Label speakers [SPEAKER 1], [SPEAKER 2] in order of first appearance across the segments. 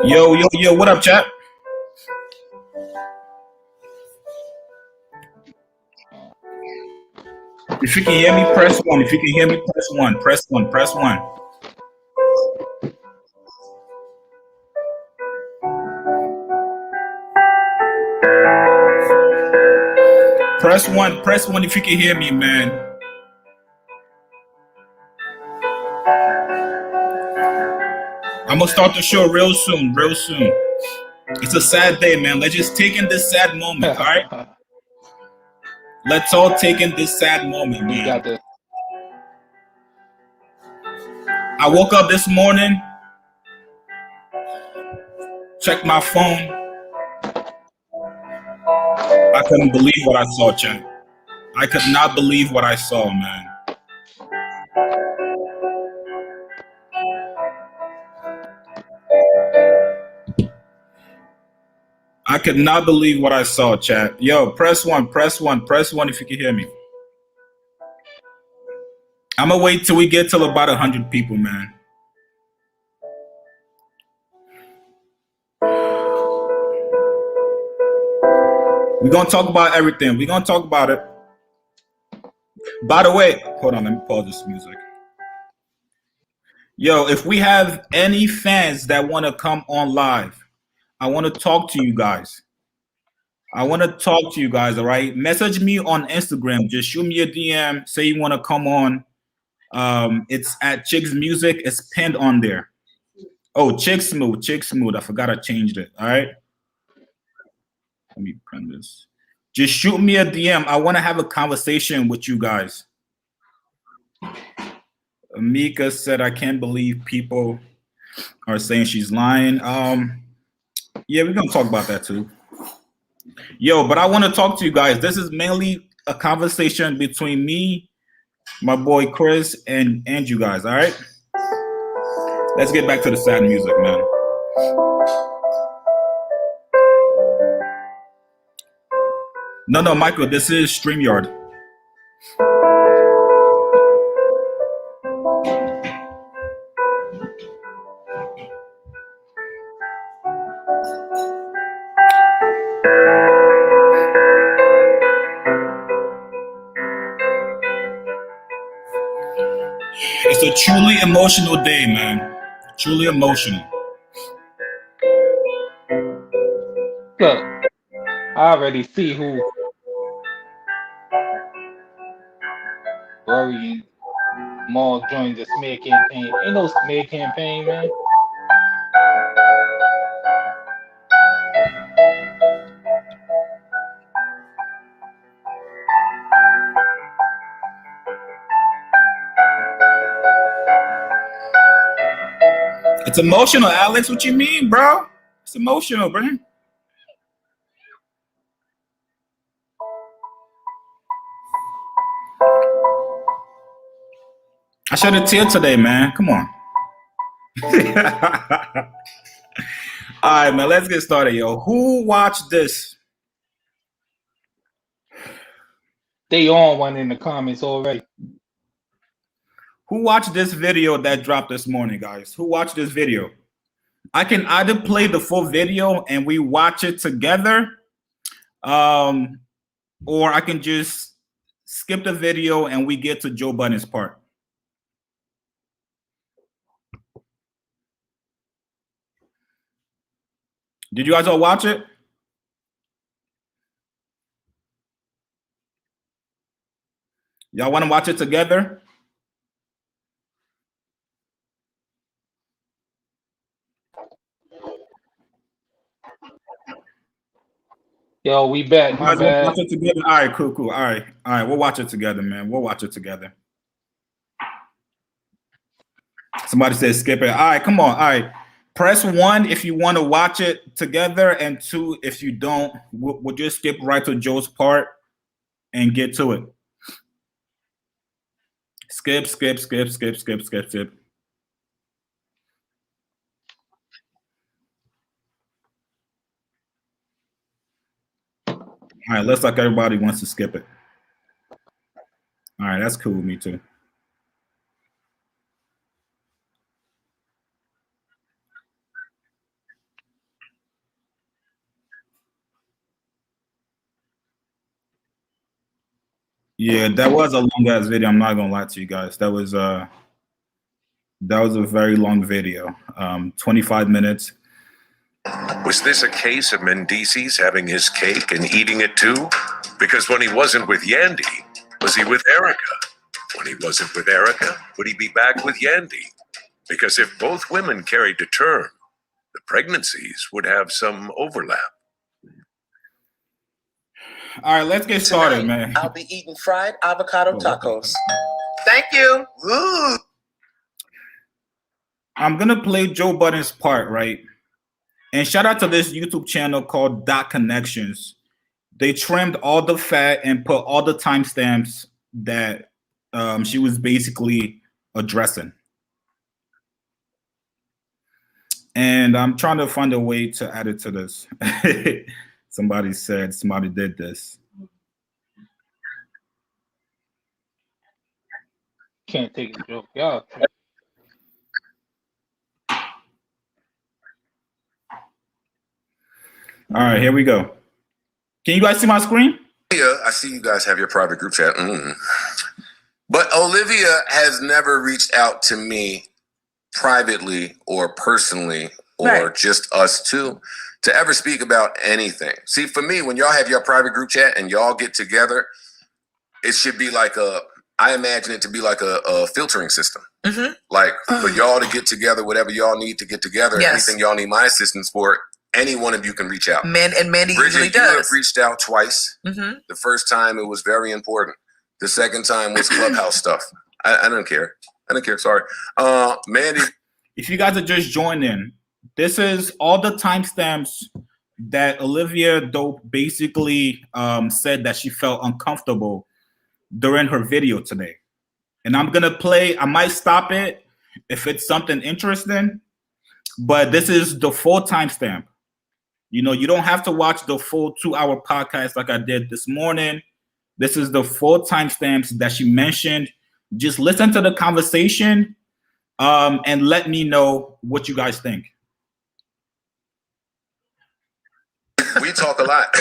[SPEAKER 1] Yo, what up, chat? If you can hear me, press one. If you can hear me, press one. Press one. Press one. Press one. Press one if you can hear me, man. I'm gonna start the show real soon. Real soon. It's a sad day, man. Let's just take in this sad moment, all right? Let's all take in this sad moment, man.
[SPEAKER 2] You got this.
[SPEAKER 1] I woke up this morning, checked my phone. I couldn't believe what I saw, chat. I could not believe what I saw, man. I could not believe what I saw, chat. Yo, press one, press one, press one if you can hear me. I'm gonna wait till we get till about 100 people, man. We're gonna talk about everything. We're gonna talk about it. By the way, hold on, let me pause this music. Yo, if we have any fans that want to come on live, I want to talk to you guys. I want to talk to you guys, all right? Message me on Instagram. Just shoot me a DM. Say you want to come on. It's at Chicks Music. It's pinned on there. Oh, Chick Smooth. I forgot I changed it, all right? Let me print this. Just shoot me a DM. I want to have a conversation with you guys. Amika said, I can't believe people are saying she's lying. Yeah, we're going to talk about that too. Yo, but I want to talk to you guys. This is mainly a conversation between me, my boy Chris, and you guys, all right? Let's get back to the sad music, man. No, Michael, this is StreamYard. It's a truly emotional day, man. Truly emotional.
[SPEAKER 2] Look, I already see who worrying Maul joined the smear campaign. Ain't no smear campaign, man.
[SPEAKER 1] It's emotional, Alex. What you mean, bro? It's emotional, bro. I shed a tear today, man. Come on. All right, man. Let's get started, yo. Who watched this?
[SPEAKER 2] They on one in the comments already.
[SPEAKER 1] Who watched this video that dropped this morning, guys? Who watched this video? I can either play the full video and we watch it together, or I can just skip the video and we get to Joe Budden's part. Did you guys all watch it? Y'all want to watch it together?
[SPEAKER 2] Yo, we bet.
[SPEAKER 1] Watch it together. All right, cool. All right. We'll watch it together, man. We'll watch it together. Somebody said skip it. All right, come on. All right. Press 1 if you want to watch it together, and 2 if you don't. We'll just skip right to Joe's part and get to it. Skip. All right, looks like everybody wants to skip it. All right, that's cool with me too. Yeah, that was a long ass video. I'm not gonna lie to you guys. That was a very long video. 25 minutes.
[SPEAKER 3] Was this a case of Mendices having his cake and eating it too? Because when he wasn't with Yandy, was he with Erica? When he wasn't with Erica, would he be back with Yandy? Because if both women carried to term, the pregnancies would have some overlap.
[SPEAKER 1] All right, let's get started,
[SPEAKER 4] Tonight,
[SPEAKER 1] man.
[SPEAKER 4] I'll be eating fried avocado tacos.
[SPEAKER 5] Thank you.
[SPEAKER 4] Ooh.
[SPEAKER 1] I'm gonna play Joe Budden's part, right? And shout out to this YouTube channel called Dot Connections. They trimmed all the fat and put all the timestamps that she was basically addressing. And I'm trying to find a way to add it to this. Somebody said somebody did this.
[SPEAKER 2] Can't take a joke, y'all.
[SPEAKER 1] All right, here we go. Can you guys see my screen?
[SPEAKER 6] Yeah, I see you guys have your private group chat. But Olivia has never reached out to me privately or personally or just us two to ever speak about anything. See, for me, when y'all have your private group chat and y'all get together, it should be like I imagine it to be like a filtering system.
[SPEAKER 5] Mm-hmm.
[SPEAKER 6] Like for y'all to get together, whatever y'all need to get together, anything y'all need my assistance for, any one of you can reach out.
[SPEAKER 5] Mandy
[SPEAKER 6] Bridget,
[SPEAKER 5] usually
[SPEAKER 6] you
[SPEAKER 5] does.
[SPEAKER 6] have reached out twice.
[SPEAKER 5] Mm-hmm.
[SPEAKER 6] The first time it was very important. The second time was Clubhouse stuff. I don't care. I don't care. Sorry. Mandy.
[SPEAKER 1] If you guys are just joining, this is all the timestamps that Olivia Dope basically said that she felt uncomfortable during her video today. And I'm going to play, I might stop it if it's something interesting, but this is the full timestamp. You know, you don't have to watch the full 2-hour podcast like I did this morning. This is the full timestamps that she mentioned. Just listen to the conversation and let me know what you guys think.
[SPEAKER 6] We talk a lot.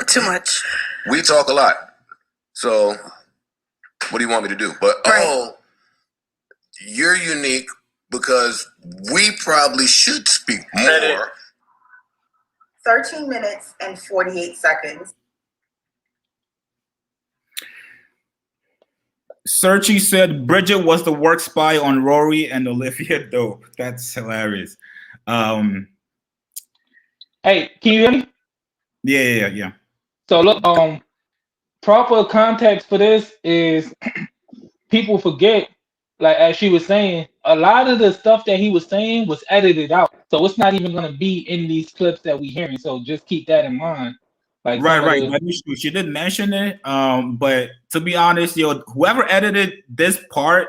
[SPEAKER 5] Too much.
[SPEAKER 6] We talk a lot. So what do you want me to do? But you're unique because we probably should speak more.
[SPEAKER 7] 13 minutes and 48 seconds.
[SPEAKER 1] Searchy said Bridget was the work spy on Rory and Olivia Dope. That's hilarious.
[SPEAKER 2] Hey, can you hear me?
[SPEAKER 1] Yeah.
[SPEAKER 2] So look, proper context for this is people forget, like as she was saying, a lot of the stuff that he was saying was edited out. So it's not even gonna be in these clips that we hearing. So just keep that in mind. Like
[SPEAKER 1] right. That is true. She did mention it. But to be honest, whoever edited this part,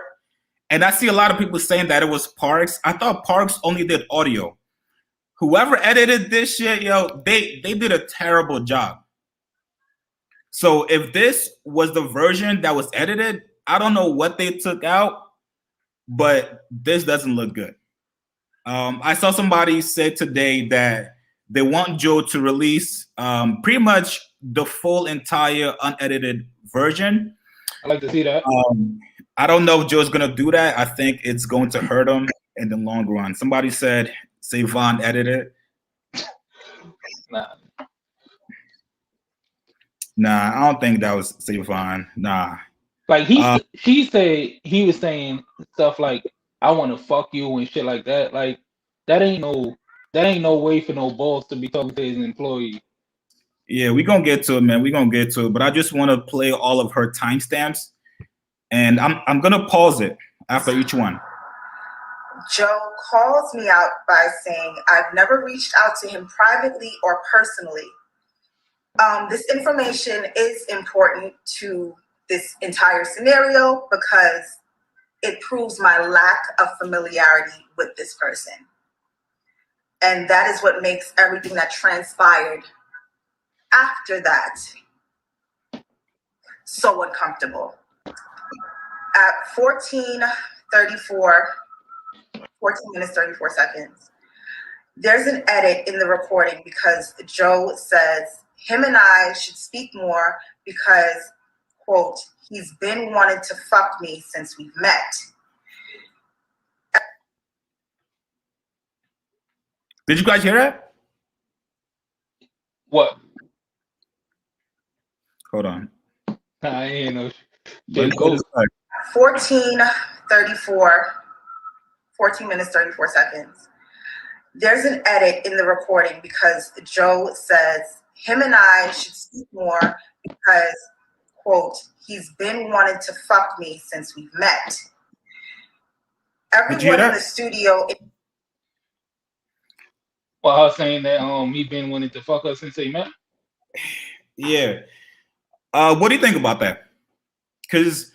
[SPEAKER 1] and I see a lot of people saying that it was Parks. I thought Parks only did audio. Whoever edited this shit, they did a terrible job. So if this was the version that was edited, I don't know what they took out, but this doesn't look good. I saw somebody say today that they want Joe to release pretty much the full entire unedited version.
[SPEAKER 2] I like to see that.
[SPEAKER 1] I don't know if Joe's gonna do that. I think it's going to hurt him in the long run. Somebody said Savon edited it. Nah, I don't think that was Savon. Nah.
[SPEAKER 2] Like she said he was saying stuff like I want to fuck you and shit like that. Like that ain't no way for no boss to be talking to his employee.
[SPEAKER 1] Yeah, we're gonna get to it, man. We're gonna get to it. But I just want to play all of her timestamps. And I'm gonna pause it after each one.
[SPEAKER 7] Joe calls me out by saying, I've never reached out to him privately or personally. This information is important to this entire scenario because it proves my lack of familiarity with this person. And that is what makes everything that transpired after that so uncomfortable. At 14 minutes, 34 seconds, there's an edit in the recording because Joe says him and I should speak more because quote, he's been wanting to fuck me since we've met.
[SPEAKER 1] Did you guys hear that?
[SPEAKER 2] What?
[SPEAKER 1] Hold on.
[SPEAKER 2] I ain't know.
[SPEAKER 1] Let me go to
[SPEAKER 7] 14 minutes, 34 seconds. There's an edit in the recording because Joe says him and I should speak more because, quote, he's been wanting to fuck me since we've met. Everyone in the studio.
[SPEAKER 2] Well, I was saying that me been wanting to fuck us since they met.
[SPEAKER 1] Yeah. What do you think about that? Because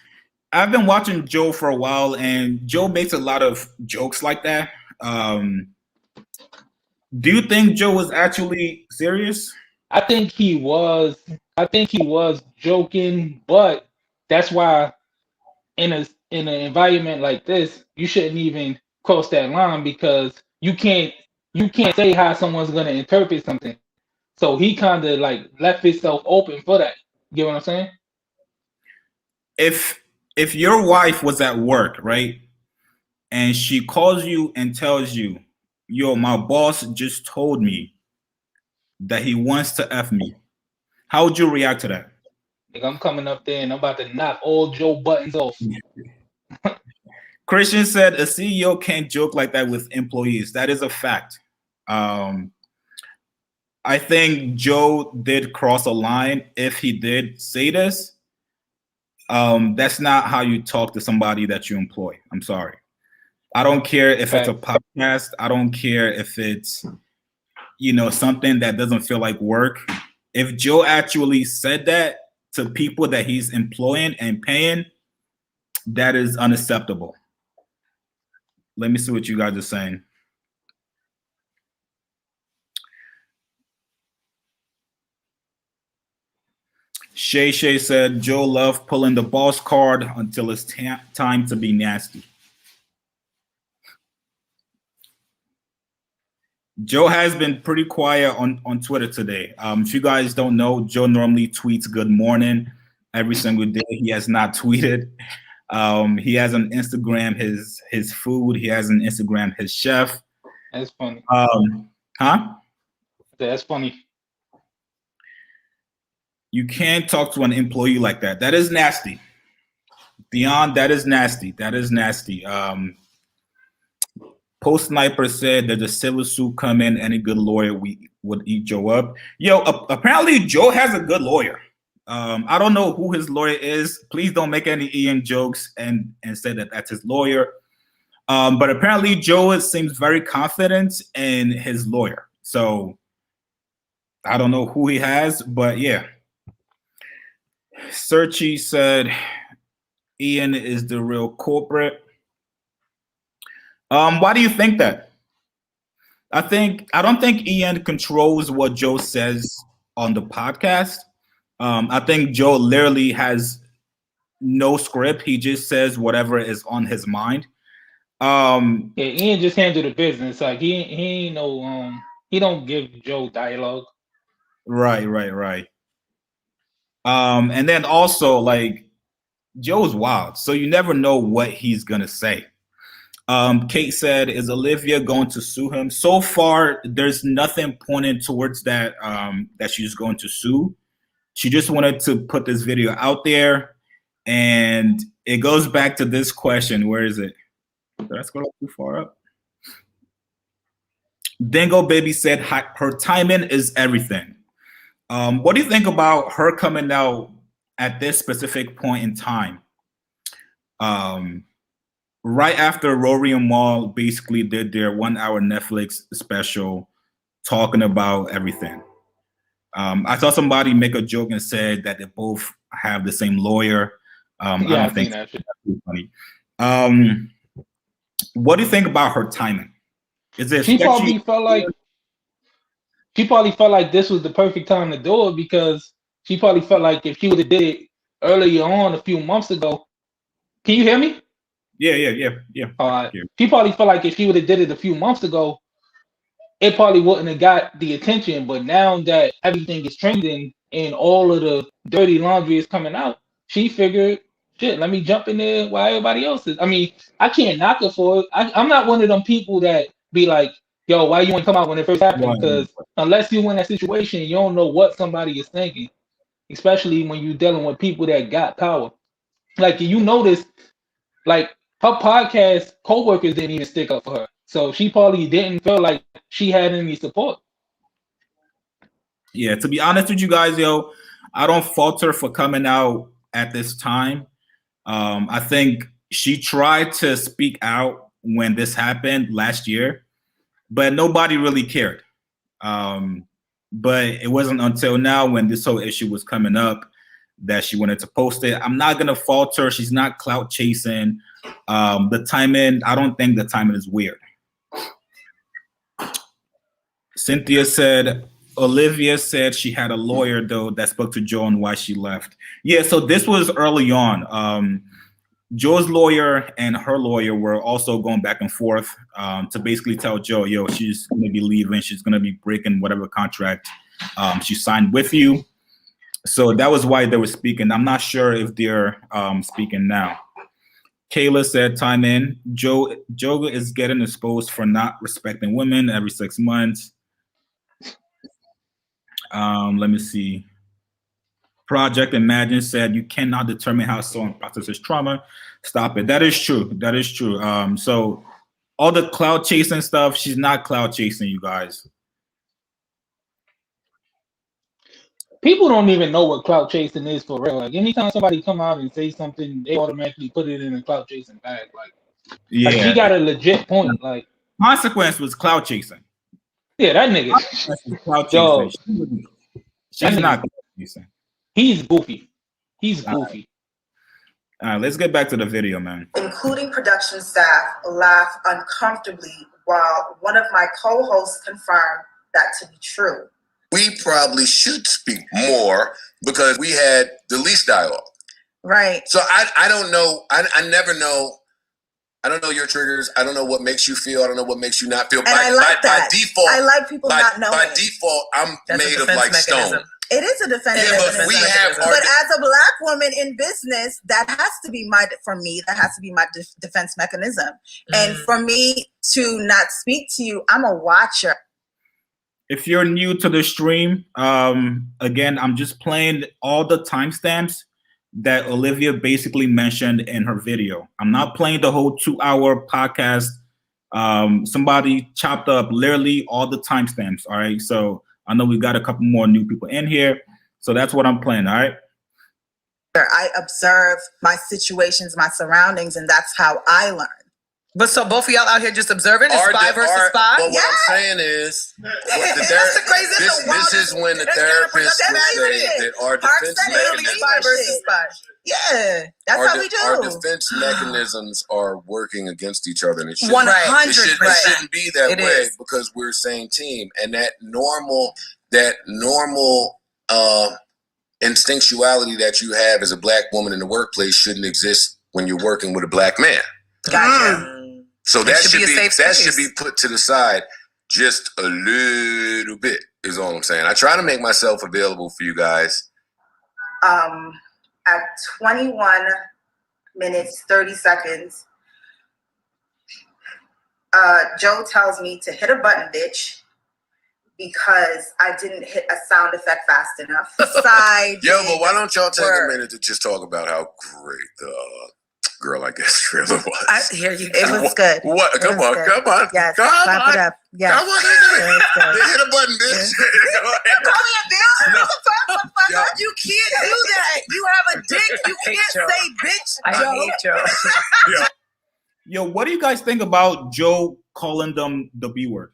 [SPEAKER 1] I've been watching Joe for a while, and Joe makes a lot of jokes like that. Do you think Joe was actually serious?
[SPEAKER 2] I think he was joking, but that's why in an environment like this, you shouldn't even cross that line because you can't say how someone's gonna interpret something. So he kind of like left himself open for that. You get what I'm saying?
[SPEAKER 1] If your wife was at work, right, and she calls you and tells you, yo, my boss just told me that he wants to F me, how would you react to that?
[SPEAKER 2] Like, I'm coming up there and I'm about to knock all Joe Buttons off.
[SPEAKER 1] Christian said a CEO can't joke like that with employees. That is a fact. I think Joe did cross a line if he did say this. That's not how you talk to somebody that you employ. I'm sorry. I don't care if it's a podcast. I don't care if it's, something that doesn't feel like work. If Joe actually said that to people that he's employing and paying, that is unacceptable. Let me see what you guys are saying. Shay said, Joe loved pulling the boss card until it's time to be nasty. Joe has been pretty quiet on Twitter today. If you guys don't know, Joe normally tweets good morning every single day. He has not tweeted. He has on Instagram his food. He has on Instagram his chef.
[SPEAKER 2] That's funny. That's funny.
[SPEAKER 1] You can't talk to an employee like that. That is nasty. Dion, that is nasty. That is nasty. Post Sniper said that the civil suit come in, any good lawyer would eat Joe up. Yo, apparently Joe has a good lawyer. I don't know who his lawyer is. Please don't make any Ian jokes and say that that's his lawyer. But apparently Joe seems very confident in his lawyer. So I don't know who he has, but yeah. Searchy said Ian is the real culprit. Why do you think that? I don't think Ian controls what Joe says on the podcast. I think Joe literally has no script. He just says whatever is on his mind.
[SPEAKER 2] Ian just handled the business. Like he ain't no he don't give Joe dialogue.
[SPEAKER 1] Right. And then also like Joe's wild, so you never know what he's gonna say. Kate said, is Olivia going to sue him? So far, there's nothing pointing towards that that she's going to sue. She just wanted to put this video out there, and it goes back to this question. Where is it? Did I scroll too far up? Dingo Baby said her timing is everything. What do you think about her coming out at this specific point in time? Right after Rory and Mal basically did their 1 hour Netflix special talking about everything. I saw somebody make a joke and said that they both have the same lawyer. I don't think that's too funny. What do you think about her timing? Is it
[SPEAKER 2] she probably felt like this was the perfect time to do it because she probably felt like if she would have did it earlier on a few months ago. Can you hear me?
[SPEAKER 1] Yeah.
[SPEAKER 2] All right. She probably felt like if she would have did it a few months ago, it probably wouldn't have got the attention. But now that everything is trending and all of the dirty laundry is coming out, she figured, shit, let me jump in there while everybody else is. I mean, I can't knock her for it. I'm not one of them people that be like, yo, why you want to come out when it first happened? Because unless you in that situation, you don't know what somebody is thinking, especially when you're dealing with people that got power. Like, you notice, like, her podcast co-workers didn't even stick up for her. So she probably didn't feel like she had any support.
[SPEAKER 1] Yeah, to be honest with you guys, yo, I don't fault her for coming out at this time. I think she tried to speak out when this happened last year, but nobody really cared. But it wasn't until now when this whole issue was coming up that she wanted to post it. I'm not going to fault her. She's not clout chasing. The timing, I don't think the timing is weird. Cynthia said, Olivia said she had a lawyer, though, that spoke to Joe on why she left. Yeah, so this was early on. Joe's lawyer and her lawyer were also going back and forth to basically tell Joe, yo, she's going to be leaving. She's going to be breaking whatever contract she signed with you. So that was why they were speaking. I'm not sure if they're speaking now. Kayla said, time in. Joe is getting exposed for not respecting women every 6 months. Let me see. Project Imagine said, you cannot determine how someone processes trauma. Stop it. That is true. That is true. So all the cloud chasing stuff, she's not cloud chasing, you guys.
[SPEAKER 2] People don't even know what clout chasing is for real. Like, anytime somebody come out and say something, they automatically put it in a clout chasing bag. Like she got a legit point. Like,
[SPEAKER 1] Consequence was cloud chasing.
[SPEAKER 2] Yeah, that nigga.
[SPEAKER 1] Cloud chasing. She's not cloud chasing.
[SPEAKER 2] He's goofy. He's goofy.
[SPEAKER 1] All right, let's get back to the video, man.
[SPEAKER 7] Including production staff laugh uncomfortably while one of my co-hosts confirmed that to be true.
[SPEAKER 6] We probably should speak more because we had the least dialogue.
[SPEAKER 7] Right.
[SPEAKER 6] So I don't know. I never know. I don't know your triggers. I don't know what makes you feel. I don't know what makes you not feel.
[SPEAKER 7] And I like that.
[SPEAKER 6] By default,
[SPEAKER 7] I like people not knowing.
[SPEAKER 6] By default, That's made of like stone.
[SPEAKER 7] It is a defense mechanism. But as a Black woman in business, that has to be my defense mechanism. And for me to not speak to you, I'm a watcher.
[SPEAKER 1] If you're new to the stream, again, I'm just playing all the timestamps that Olivia basically mentioned in her video. I'm not playing the whole 2-hour podcast. Somebody chopped up literally all the timestamps, all right? So I know we got a couple more new people in here. So that's what I'm playing, all right?
[SPEAKER 7] I observe my situations, my surroundings, and that's how I learn.
[SPEAKER 4] But so both of y'all out here just observing? It's spy versus spy?
[SPEAKER 6] But what I'm saying is, this is when the therapist will say that our defense mechanisms,
[SPEAKER 7] spy versus spy. Yeah, that's how we do.
[SPEAKER 6] Our defense mechanisms are working against each other. And it
[SPEAKER 4] 100%.
[SPEAKER 6] It shouldn't be that way because we're same team. And that normal instinctuality that you have as a Black woman in the workplace shouldn't exist when you're working with a Black man.
[SPEAKER 7] Gotcha.
[SPEAKER 6] So that should be put to the side just a little bit is all I'm saying. I try to make myself available for you guys.
[SPEAKER 7] At 21 minutes, 30 seconds, Joe tells me to hit a button, bitch, because I didn't hit a sound effect fast enough.
[SPEAKER 6] Yo, but why don't y'all take a minute to just talk about how great the Girl, I guess trailer was.
[SPEAKER 7] I hear you. It was good.
[SPEAKER 6] What? Come on. Yes.
[SPEAKER 7] Clap it up. Yes.
[SPEAKER 6] Come on. Hit a button, bitch.
[SPEAKER 7] Call me a bitch. No. You can't do that. You have a dick. You can't say bitch.
[SPEAKER 4] I hate Joe.
[SPEAKER 1] Yo, what do you guys think about Joe calling them the B word?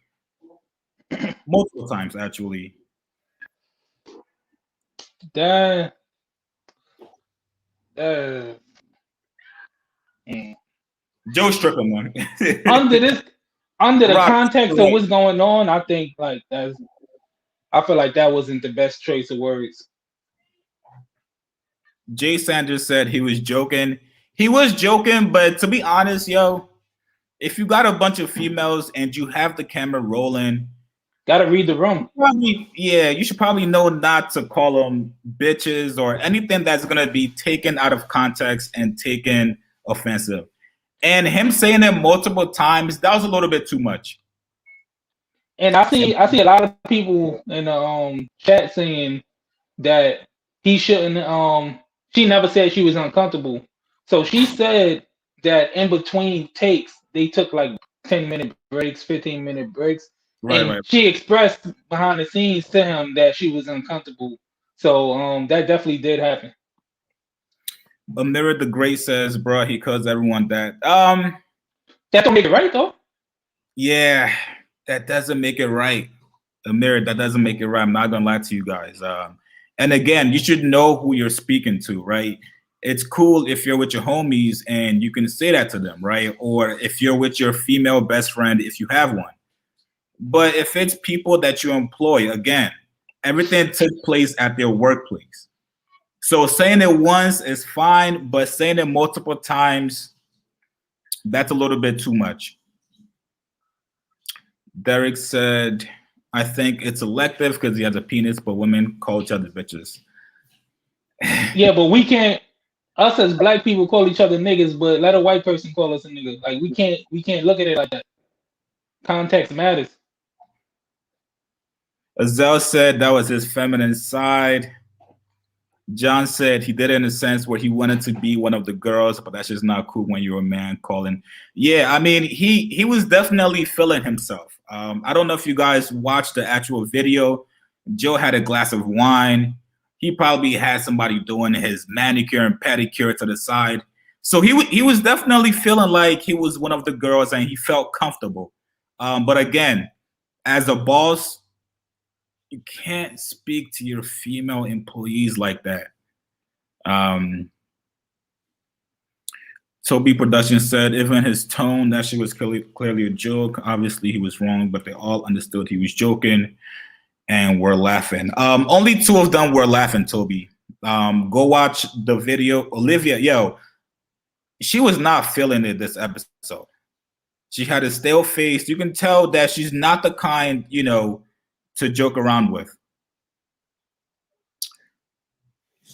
[SPEAKER 1] Multiple times, actually. Joe stripping, man.
[SPEAKER 2] under the context of what's going on, I think I feel like that wasn't the best choice of words.
[SPEAKER 1] Jay Sanders said he was joking. He was joking, but to be honest, yo, if you got a bunch of females and you have the camera rolling,
[SPEAKER 2] Gotta read the room.
[SPEAKER 1] Probably, yeah, you should probably know not to call them bitches or anything that's gonna be taken out of context and taken offensive. And him saying it multiple times, that was a little bit too much.
[SPEAKER 2] And I see a lot of people in the chat saying that he shouldn't. She never said she was uncomfortable. So she said that in between takes, they took like 10-minute breaks, 15-minute breaks. Right. She expressed behind the scenes to him that she was uncomfortable. So that definitely did happen.
[SPEAKER 1] But Mirror the Great says, bro, he calls everyone that.
[SPEAKER 2] That don't make it right though.
[SPEAKER 1] Yeah, that doesn't make it right. Mirror, that doesn't make it right. I'm not gonna lie to you guys. And again, you should know who you're speaking to, right? It's cool if you're with your homies and you can say that to them, right? Or if you're with your female best friend, if you have one. But if it's people that you employ, again, everything took place at their workplace. So saying it once is fine, but saying it multiple times, that's a little bit too much. Derek said, I think it's elective because he has a penis, but women call each other bitches.
[SPEAKER 2] Yeah, but we can't, us as black people call each other niggas, but let a white person call us a nigga. Like we can't look at it like that. Context matters.
[SPEAKER 1] Azelle said that was his feminine side. John said he did it in a sense where he wanted to be one of the girls, but that's just not cool when you're a man calling. Yeah, I mean, he was definitely feeling himself. I don't know if you guys watched the actual video. Joe had a glass of wine. He probably had somebody doing his manicure and pedicure to the side. So he was definitely feeling like he was one of the girls and he felt comfortable. But again, as a boss, you can't speak to your female employees like that. Toby Production said, even his tone, that shit was clearly a joke. Obviously, he was wrong, but they all understood he was joking and were laughing. Only two of them were laughing, Toby. Go watch the video. Olivia, yo, she was not feeling it this episode. She had a stale face. You can tell that she's not the kind, to joke around with.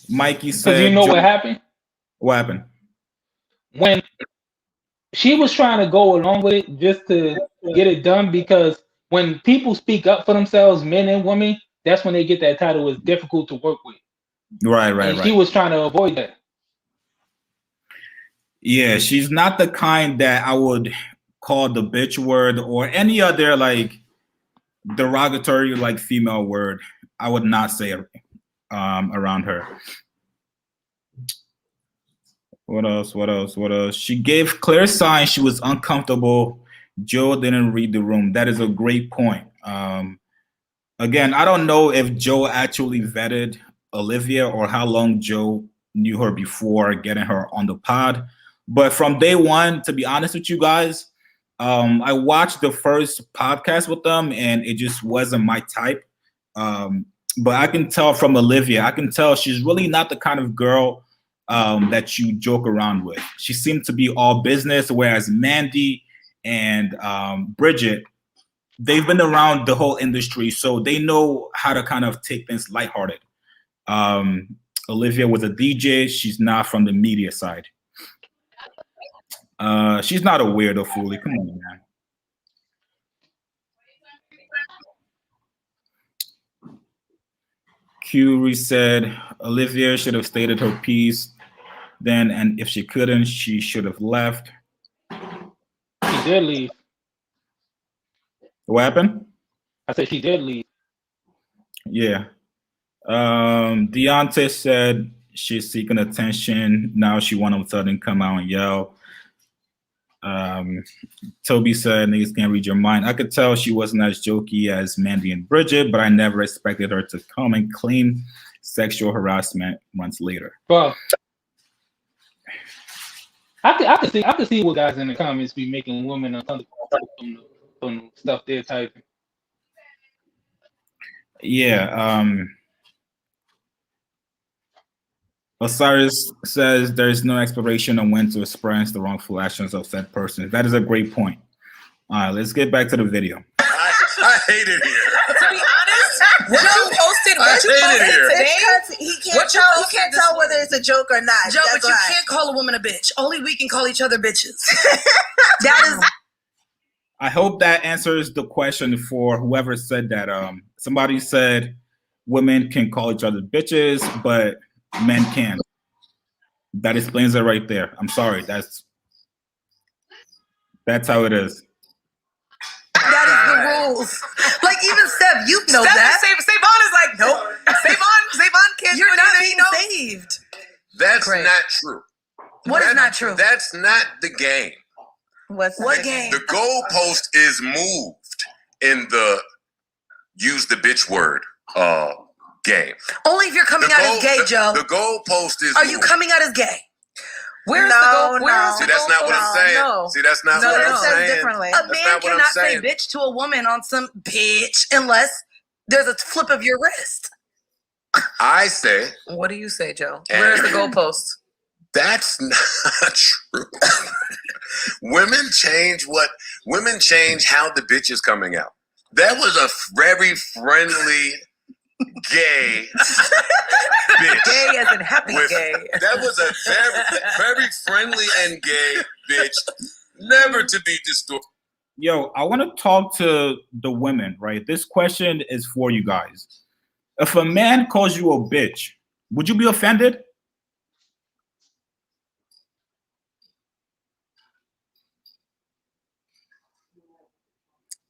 [SPEAKER 1] Mikey said,
[SPEAKER 2] you know what happened?
[SPEAKER 1] What happened?
[SPEAKER 2] When she was trying to go along with it just to get it done, because when people speak up for themselves, men and women, that's when they get that title, is difficult to work with.
[SPEAKER 1] Right.
[SPEAKER 2] She was trying to avoid that.
[SPEAKER 1] Yeah, she's not the kind that I would call the bitch word or any other derogatory female word. I would not say it around her. What else? She gave clear signs she was uncomfortable. Joe didn't read the room. That is a great point. Again, I don't know if Joe actually vetted Olivia or how long Joe knew her before getting her on the pod. But from day one, to be honest with you guys, I watched the first podcast with them and it just wasn't my type. But I can tell from Olivia, I can tell she's really not the kind of girl that you joke around with. She seemed to be all business, whereas Mandy and Bridget, they've been around the whole industry, so they know how to kind of take things lighthearted. Olivia was a DJ. She's not from the media side. She's not a weirdo, Foolie. Come on, man. Curie said Olivia should have stated her piece then, and if she couldn't, she should have left.
[SPEAKER 2] She did leave.
[SPEAKER 1] What happened?
[SPEAKER 2] I said she did leave.
[SPEAKER 1] Yeah. Deontay said she's seeking attention. Now she want to sudden come out and yell. Toby said niggas can't read your mind. I could tell she wasn't as jokey as Mandy and Bridget, but I never expected her to come and claim sexual harassment months later.
[SPEAKER 2] Bro, I could see what guys in the comments be making women uncomfortable from stuff they're typing.
[SPEAKER 1] Yeah. Osiris says there's no exploration on when to experience the wrongful actions of said person. That is a great point. All right, let's get back to the video.
[SPEAKER 6] hate it here.
[SPEAKER 4] To be honest, what you posted,
[SPEAKER 6] I hate it here.
[SPEAKER 5] It's 'cause he can't tell whether it's a joke or not.
[SPEAKER 4] Joe,
[SPEAKER 5] That's
[SPEAKER 4] but you
[SPEAKER 5] why.
[SPEAKER 4] can't call a woman a bitch. Only we can call each other bitches.
[SPEAKER 5] That is.
[SPEAKER 1] I hope that answers the question for whoever said that. Somebody said women can call each other bitches, but men can't. That explains it right there. I'm sorry. That's how it is.
[SPEAKER 4] That is the rules. Like even Steph, you know that. Savon is like, nope. Savon can't. You're not being saved.
[SPEAKER 6] That's not true.
[SPEAKER 4] What is not true?
[SPEAKER 6] That's not the game.
[SPEAKER 5] What
[SPEAKER 4] game?
[SPEAKER 6] The goalpost is moved in the use the bitch word game.
[SPEAKER 4] Only if you're coming out as gay, Joe.
[SPEAKER 6] The goalpost is.
[SPEAKER 4] Are you coming out as gay? Where's the goal?
[SPEAKER 6] See, that's not what I'm saying.
[SPEAKER 5] No.
[SPEAKER 6] See, that's not what I'm saying.
[SPEAKER 5] Differently.
[SPEAKER 4] A man cannot say bitch to a woman on some bitch unless there's a flip of your wrist.
[SPEAKER 6] I say.
[SPEAKER 4] What do you say, Joe? Where's the goalpost?
[SPEAKER 6] That's not true. Women change how the bitch is coming out. That was a very friendly gay bitch.
[SPEAKER 4] Gay as in happy gay.
[SPEAKER 6] That was a very, very friendly and gay bitch. Never to be distorted.
[SPEAKER 1] Yo, I want to talk to the women, right? This question is for you guys. If a man calls you a bitch, would you be offended?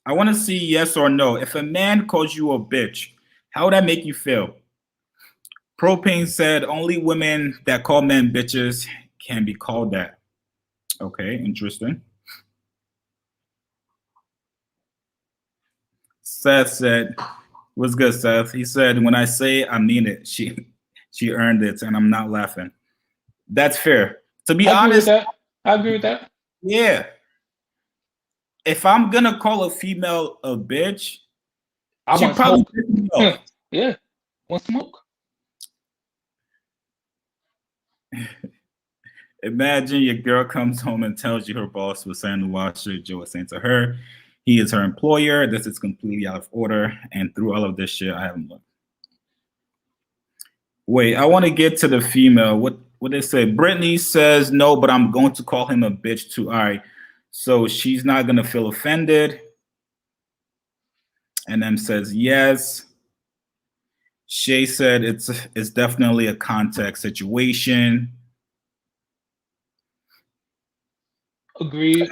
[SPEAKER 1] I want to see yes or no. If a man calls you a bitch, how would that make you feel? Propane said only women that call men bitches can be called that. Okay, interesting. Seth said, what's good, Seth? He said, when I say I mean it, she earned it, and I'm not laughing. That's fair. To be honest,
[SPEAKER 2] I agree with that.
[SPEAKER 1] Yeah. If I'm gonna call a female a bitch,
[SPEAKER 2] I
[SPEAKER 1] she
[SPEAKER 2] want
[SPEAKER 1] probably
[SPEAKER 2] smoke.
[SPEAKER 1] piss me off.
[SPEAKER 2] Yeah, want smoke.
[SPEAKER 1] Imagine your girl comes home and tells you her boss was saying to washer. Joe was saying to her, he is her employer. This is completely out of order. And through all of this shit, I haven't looked. Wait, I want to get to the female. What they say? Brittany says no, but I'm going to call him a bitch too. All right. So she's not gonna feel offended. And then says yes. Shay said it's definitely a context situation.
[SPEAKER 2] Agreed.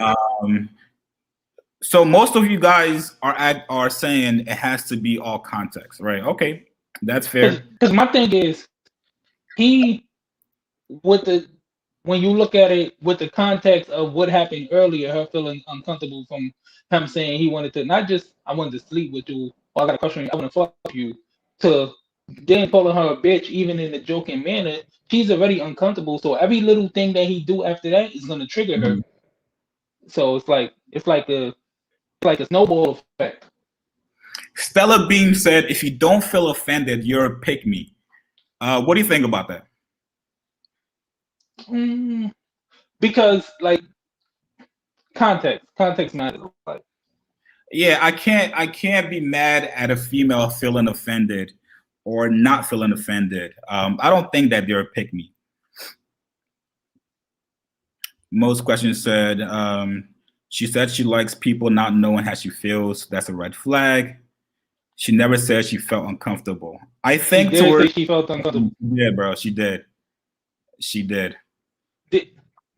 [SPEAKER 1] So most of you guys are saying it has to be all context, right? Okay, that's fair.
[SPEAKER 2] Because my thing is, when you look at it with the context of what happened earlier, her feeling uncomfortable from him saying he wanted to not just I wanted to sleep with you, or I got a crush on you, I want to fuck you, to then calling her a bitch, even in a joking manner, she's already uncomfortable. So every little thing that he do after that is gonna trigger her. So it's like a snowball effect.
[SPEAKER 1] Stella Beam said, if you don't feel offended, you're a pick me. What do you think about that?
[SPEAKER 2] Because like context matters. Like,
[SPEAKER 1] yeah, I can't be mad at a female feeling offended or not feeling offended. I don't think that they're a pick me. Most questions said she said she likes people not knowing how she feels. That's a red flag. She never said she felt uncomfortable. I think
[SPEAKER 2] she felt uncomfortable.
[SPEAKER 1] Yeah, bro, she did. She did.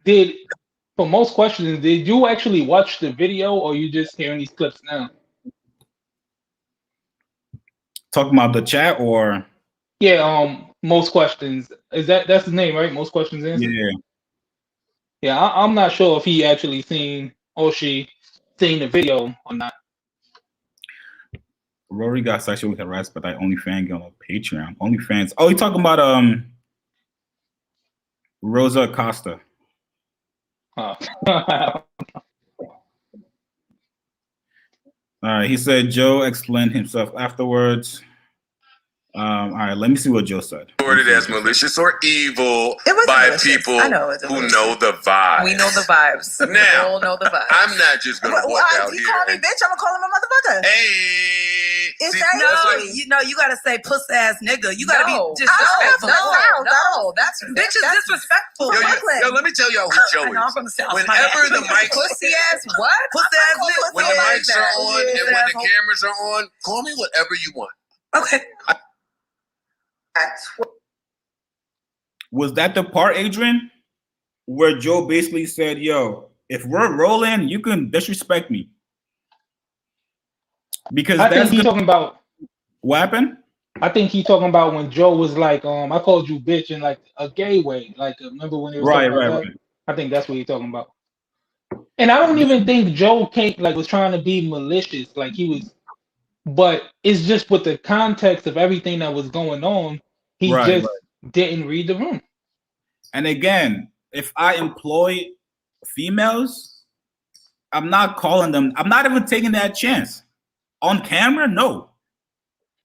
[SPEAKER 2] Did for most questions, did you actually watch the video or you just hearing these clips now?
[SPEAKER 1] Talking about the chat or?
[SPEAKER 2] Yeah, most questions. That's his name, right? Most questions answered?
[SPEAKER 1] Yeah.
[SPEAKER 2] Yeah, I'm not sure if he actually seen or she seen the video or not.
[SPEAKER 1] Rory got sexually harassed by that OnlyFans on Patreon. OnlyFans. Oh, you talking about Rosa Acosta?
[SPEAKER 2] Huh.
[SPEAKER 1] All right, he said Joe explained himself afterwards. All right, let me see what Joe said.
[SPEAKER 6] Reported as malicious or evil
[SPEAKER 5] It
[SPEAKER 6] by
[SPEAKER 5] malicious.
[SPEAKER 6] people
[SPEAKER 5] I know it was
[SPEAKER 6] who
[SPEAKER 5] malicious.
[SPEAKER 6] know the vibe.
[SPEAKER 4] We know the vibes.
[SPEAKER 6] Now,
[SPEAKER 4] we all know the vibes.
[SPEAKER 6] I'm not just gonna walk out
[SPEAKER 5] He
[SPEAKER 6] here.
[SPEAKER 5] called me bitch. I'm gonna call him a motherfucker.
[SPEAKER 6] Hey.
[SPEAKER 4] No, you gotta say puss ass nigga. You gotta be disrespectful.
[SPEAKER 5] No, that's
[SPEAKER 4] bitch is disrespectful.
[SPEAKER 6] Yo, let me tell y'all who Joe is.
[SPEAKER 4] I'm from the South.
[SPEAKER 6] Whenever the mics,
[SPEAKER 5] pussy ass what?
[SPEAKER 4] Puss ass nigga.
[SPEAKER 6] when the mics are on and when the cameras are on, call me whatever you want.
[SPEAKER 4] Okay.
[SPEAKER 1] Was that the part, Adrian, where Joe basically said, "Yo, if we're rolling, you can disrespect me"? Because
[SPEAKER 2] I think he's talking about
[SPEAKER 1] what happened.
[SPEAKER 2] I think he's talking about when Joe was like, I called you bitch in like a gay way. Like, remember when he was talking about that? I think that's what he's talking about. And I don't even think Joe was trying to be malicious. Like he was, but it's just with the context of everything that was going on, he didn't read the room.
[SPEAKER 1] And again, if I employ females, I'm not calling them. I'm not even taking that chance. On camera, no.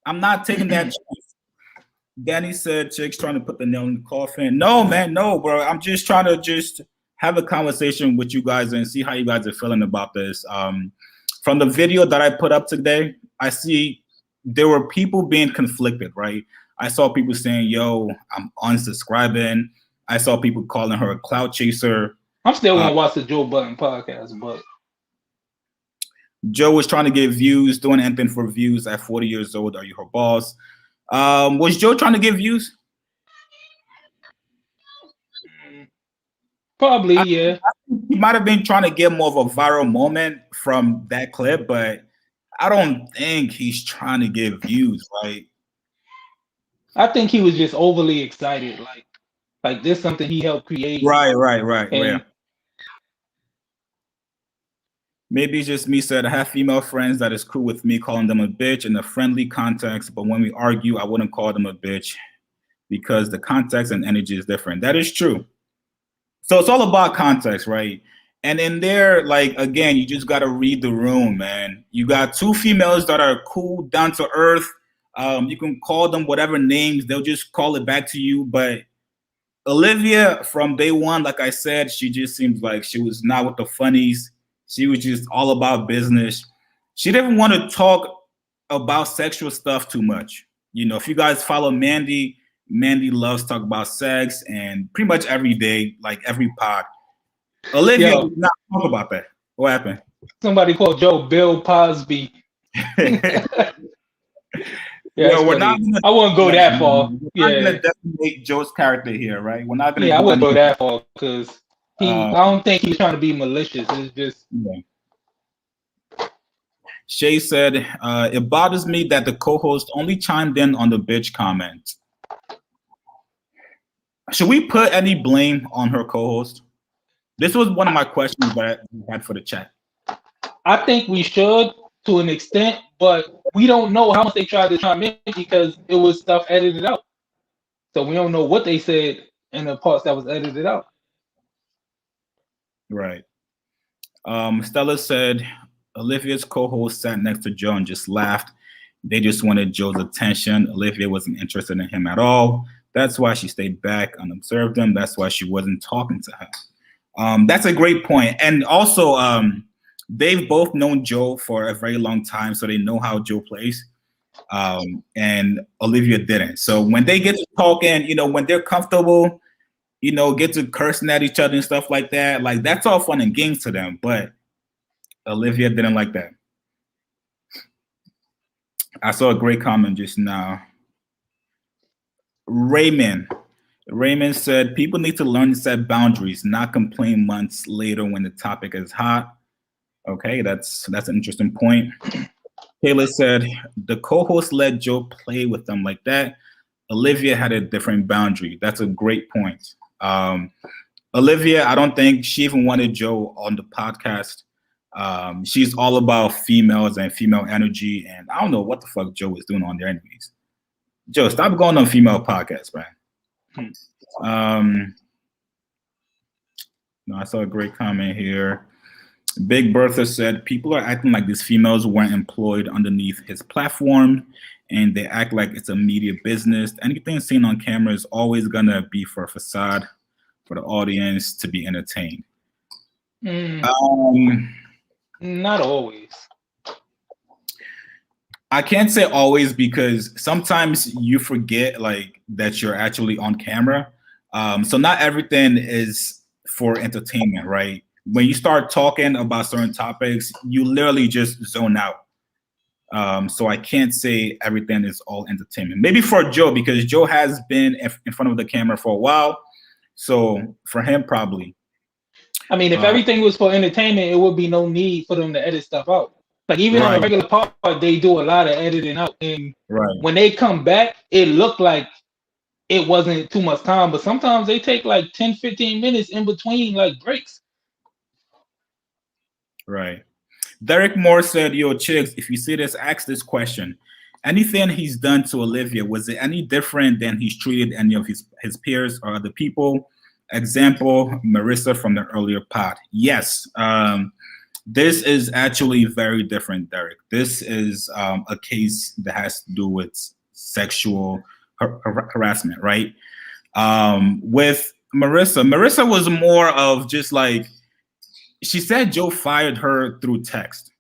[SPEAKER 1] I'm not taking that chance. Danny said, "Chick's trying to put the nail in the coffin." No, man, no, bro. I'm just trying to have a conversation with you guys and see how you guys are feeling about this. From the video that I put up today, I see there were people being conflicted, right? I saw people saying, "Yo, I'm unsubscribing." I saw people calling her a clout chaser.
[SPEAKER 2] I'm still gonna watch the Joe Budden podcast, but
[SPEAKER 1] Joe was trying to get views, doing anything for views at 40 years old. Are you her boss? Was Joe trying to get views?
[SPEAKER 2] Probably, yeah.
[SPEAKER 1] He might have been trying to get more of a viral moment from that clip, but I don't think he's trying to get views, right?
[SPEAKER 2] I think he was just overly excited, like this something he helped create.
[SPEAKER 1] Right. Yeah. Maybe it's just me said, I have female friends that is cool with me calling them a bitch in a friendly context, but when we argue, I wouldn't call them a bitch because the context and energy is different. That is true. So it's all about context, right? And in there, like, again, you just got to read the room, man. You got two females that are cool, down to earth. You can call them whatever names. They'll just call it back to you. But Olivia, from day one, like I said, she just seems like she was not with the funnies. She was just all about business. She didn't want to talk about sexual stuff too much. You know, if you guys follow Mandy loves to talk about sex and pretty much every day, like every pod. Olivia did not talk about that. What happened?
[SPEAKER 2] Somebody called Joe Bill Cosby.
[SPEAKER 1] Yeah, we're not.
[SPEAKER 2] I wouldn't go that far.
[SPEAKER 1] We're not gonna decimate Joe's character here, right? We're not gonna.
[SPEAKER 2] Yeah, I wouldn't go that far because I don't think he's trying to be malicious. It's just.
[SPEAKER 1] Yeah. Shay said, "It bothers me that the co-host only chimed in on the bitch comment." Should we put any blame on her co-host? This was one of my questions that I had for the chat.
[SPEAKER 2] I think we should to an extent, but we don't know how much they tried to chime in because it was stuff edited out. So we don't know what they said in the parts that was edited out.
[SPEAKER 1] Right. Stella said, Olivia's co-host sat next to Joe and just laughed. They just wanted Joe's attention. Olivia wasn't interested in him at all. That's why she stayed back and observed him. That's why she wasn't talking to him. That's a great point. And also, they've both known Joe for a very long time, so they know how Joe plays. And Olivia didn't. So when they get to talking, you know, when they're comfortable, you know, get to cursing at each other and stuff like that, like that's all fun and games to them. But Olivia didn't like that. I saw a great comment just now. Raymond said, people need to learn to set boundaries, not complain months later when the topic is hot. Okay, that's an interesting point. Taylor said, the co-host let Joe play with them like that. Olivia had a different boundary. That's a great point. Olivia, I don't think she even wanted Joe on the podcast. She's all about females and female energy, and I don't know what the fuck Joe was doing on there anyways. Joe, stop going on female podcasts, man. No, I saw a great comment here. Big Bertha said, people are acting like these females weren't employed underneath his platform, and they act like it's a media business. Anything seen on camera is always gonna be for a facade for the audience to be entertained.
[SPEAKER 2] Not always.
[SPEAKER 1] I can't say always because sometimes you forget like that you're actually on camera. So not everything is for entertainment, right? When you start talking about certain topics, you literally just zone out. So I can't say everything is all entertainment. Maybe for Joe, because Joe has been in front of the camera for a while. So for him, probably.
[SPEAKER 2] I mean, if everything was for entertainment, it would be no need for them to edit stuff out. Like even on a regular part, they do a lot of editing out, and when they come back, it looked like it wasn't too much time. But sometimes they take like 10, 15 minutes in between like breaks.
[SPEAKER 1] Right. Derek Moore said, "Yo, chicks, if you see this, ask this question. Anything he's done to Olivia, was it any different than he's treated any of his peers or other people? Example, Marissa from the earlier pod. Yes. This is actually very different, Derek. This is a case that has to do with sexual harassment, right? With Marissa was more of just like, she said Joe fired her through text.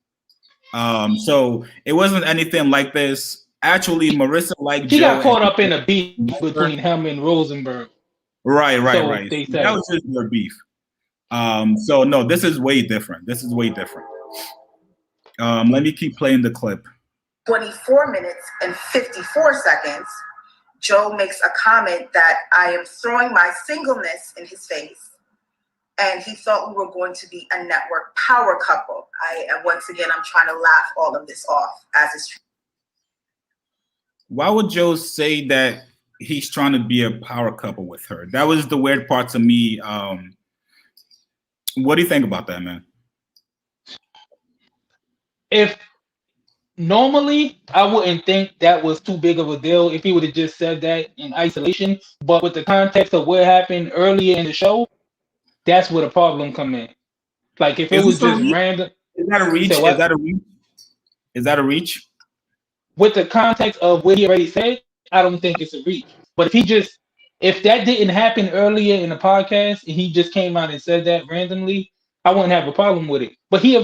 [SPEAKER 1] So it wasn't anything like this. Actually, Marissa liked Joe.
[SPEAKER 2] She got caught up in a beef between him and Rosenberg.
[SPEAKER 1] Right.
[SPEAKER 2] That
[SPEAKER 1] was just their beef. So no, this is way different. Let me keep playing the clip.
[SPEAKER 7] 24 minutes and 54 seconds, Joe makes a comment that I am throwing my singleness in his face. And he thought we were going to be a network power couple. Once again, I'm trying to laugh all of this off as it's.
[SPEAKER 1] Why would Joe say that he's trying to be a power couple with her? That was the weird part to me. What do you think about that, man?
[SPEAKER 2] If normally I wouldn't think that was too big of a deal if he would have just said that in isolation, but with the context of what happened earlier in the show, that's where the problem come in. Like if it was just random.
[SPEAKER 1] Is that a reach? Is that a reach?
[SPEAKER 2] With the context of what he already said, I don't think it's a reach. But if that didn't happen earlier in the podcast and he just came out and said that randomly, I wouldn't have a problem with it. But she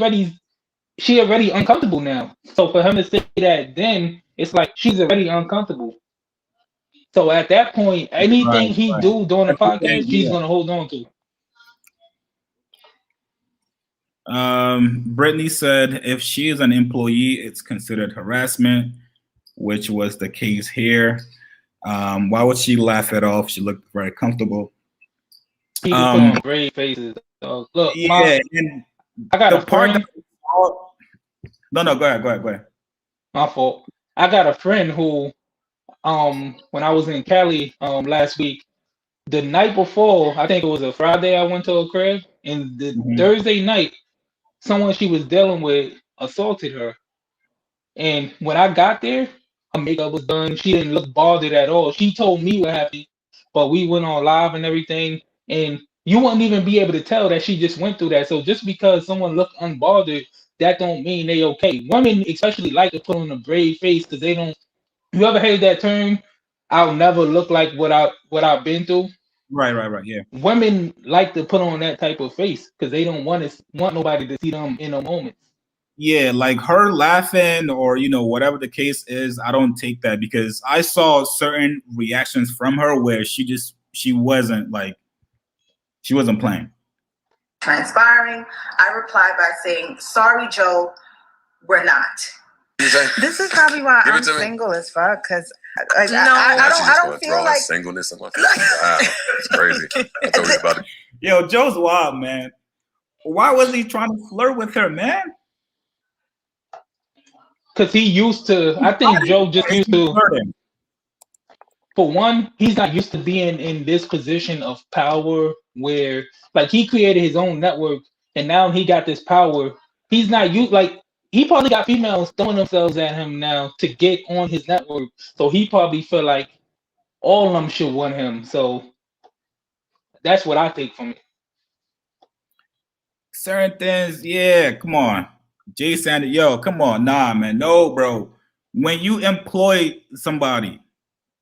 [SPEAKER 2] already uncomfortable now. So for him to say that then, it's like she's already uncomfortable. So at that point, anything he do during the podcast, she's gonna hold on to.
[SPEAKER 1] Brittany said, if she is an employee, it's considered harassment, which was the case here. Why would she laugh it off? She looked very comfortable.
[SPEAKER 2] He put on brave faces. Look, I got a friend.
[SPEAKER 1] No, go ahead.
[SPEAKER 2] My fault. I got a friend who, when I was in Cali last week, the night before, I think it was a Friday, I went to a crib, and the Thursday night, someone she was dealing with assaulted her. And when I got there, her makeup was done. She didn't look bothered at all. She told me what happened, but we went on live and everything, and you wouldn't even be able to tell that she just went through that. So just because someone looked unbothered, that don't mean they okay. Women especially like to put on a brave face because they don't. You ever heard that term? I'll never look like what I've been through.
[SPEAKER 1] Right. Yeah.
[SPEAKER 2] Women like to put on that type of face because they don't want nobody to see them in a moment.
[SPEAKER 1] Yeah, like her laughing or whatever the case is, I don't take that because I saw certain reactions from her where she wasn't playing.
[SPEAKER 7] Transpiring, I replied by saying, "Sorry, Joe, we're not."
[SPEAKER 5] This is probably why I'm single as fuck, because I don't feel like
[SPEAKER 6] singleness in my face. Wow, it's crazy. I told you about it.
[SPEAKER 1] Yo, Joe's wild, man. Why was he trying to flirt with her, man?
[SPEAKER 2] Because he used to. I think Joe just used to. For one, he's not used to being in this position of power where, like, he created his own network and now he got this power. He's not used, like, he probably got females throwing themselves at him now to get on his network. So he probably feel like all of them should want him. So that's what I take from it.
[SPEAKER 1] Certain things, yeah, come on. Jay Sander, yo, come on. Nah, man. No, bro. When you employ somebody,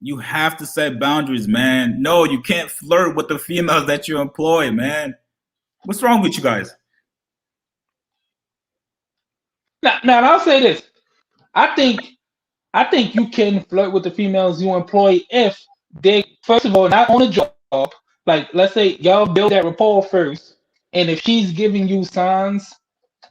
[SPEAKER 1] you have to set boundaries, man. No, you can't flirt with the females that you employ, man. What's wrong with you guys?
[SPEAKER 2] Now I'll say this. I think I think you can flirt with the females you employ if they, first of all, not on a job. Like, let's say y'all build that rapport first, and if she's giving you signs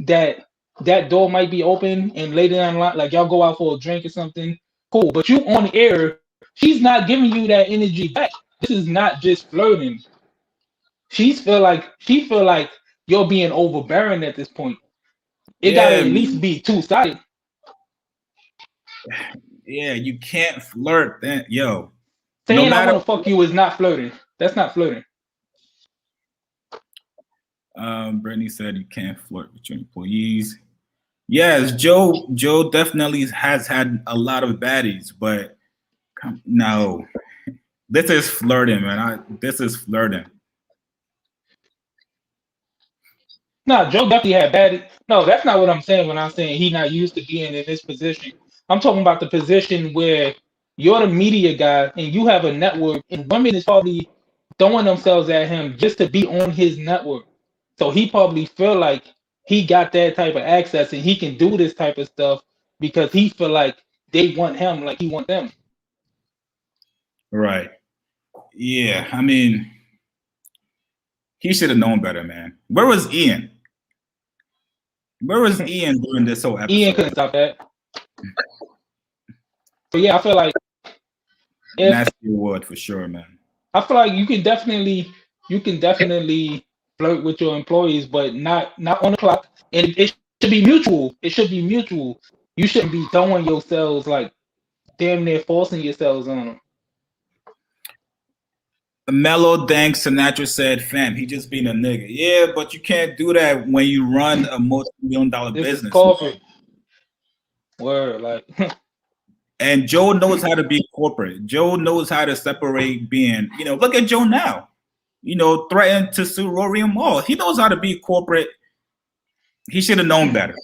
[SPEAKER 2] that that door might be open, and later down the line, like y'all go out for a drink or something, cool. But you on the air, she's not giving you that energy back. This is not just flirting. She feel like you're being overbearing at this point. It gotta at least be two-sided.
[SPEAKER 1] Yeah, you can't flirt. Then, yo,
[SPEAKER 2] saying I want to fuck you is not flirting. That's not flirting.
[SPEAKER 1] Brittany said you can't flirt with your employees. Yes, Joe definitely has had a lot of baddies, but no, this is flirting, man. This is flirting.
[SPEAKER 2] No, Joe definitely had baddies. No, that's not what I'm saying when I'm saying he not used to being in this position. I'm talking about the position where you're the media guy and you have a network, and women is probably throwing themselves at him just to be on his network. So he probably feel like he got that type of access and he can do this type of stuff because he feel like they want him like he want them.
[SPEAKER 1] Right. Yeah, I mean, he should have known better, man. Where was Ian? Where was Ian during this whole episode?
[SPEAKER 2] Ian couldn't stop that. So yeah, I feel like
[SPEAKER 1] nasty word for sure, man.
[SPEAKER 2] I feel like you can definitely flirt with your employees, but not on the clock. And it should be mutual. It should be mutual. You shouldn't be throwing yourselves like damn near forcing yourselves on them.
[SPEAKER 1] Mellow Dank Sinatra said, fam, he just being a nigga. Yeah, but you can't do that when you run a multi-million-dollar business.
[SPEAKER 2] Is corporate. Word, like.
[SPEAKER 1] And Joe knows how to be corporate. Joe knows how to separate being, look at Joe now. Threatened to sue Rory and Maul. He knows how to be corporate. He should have known better.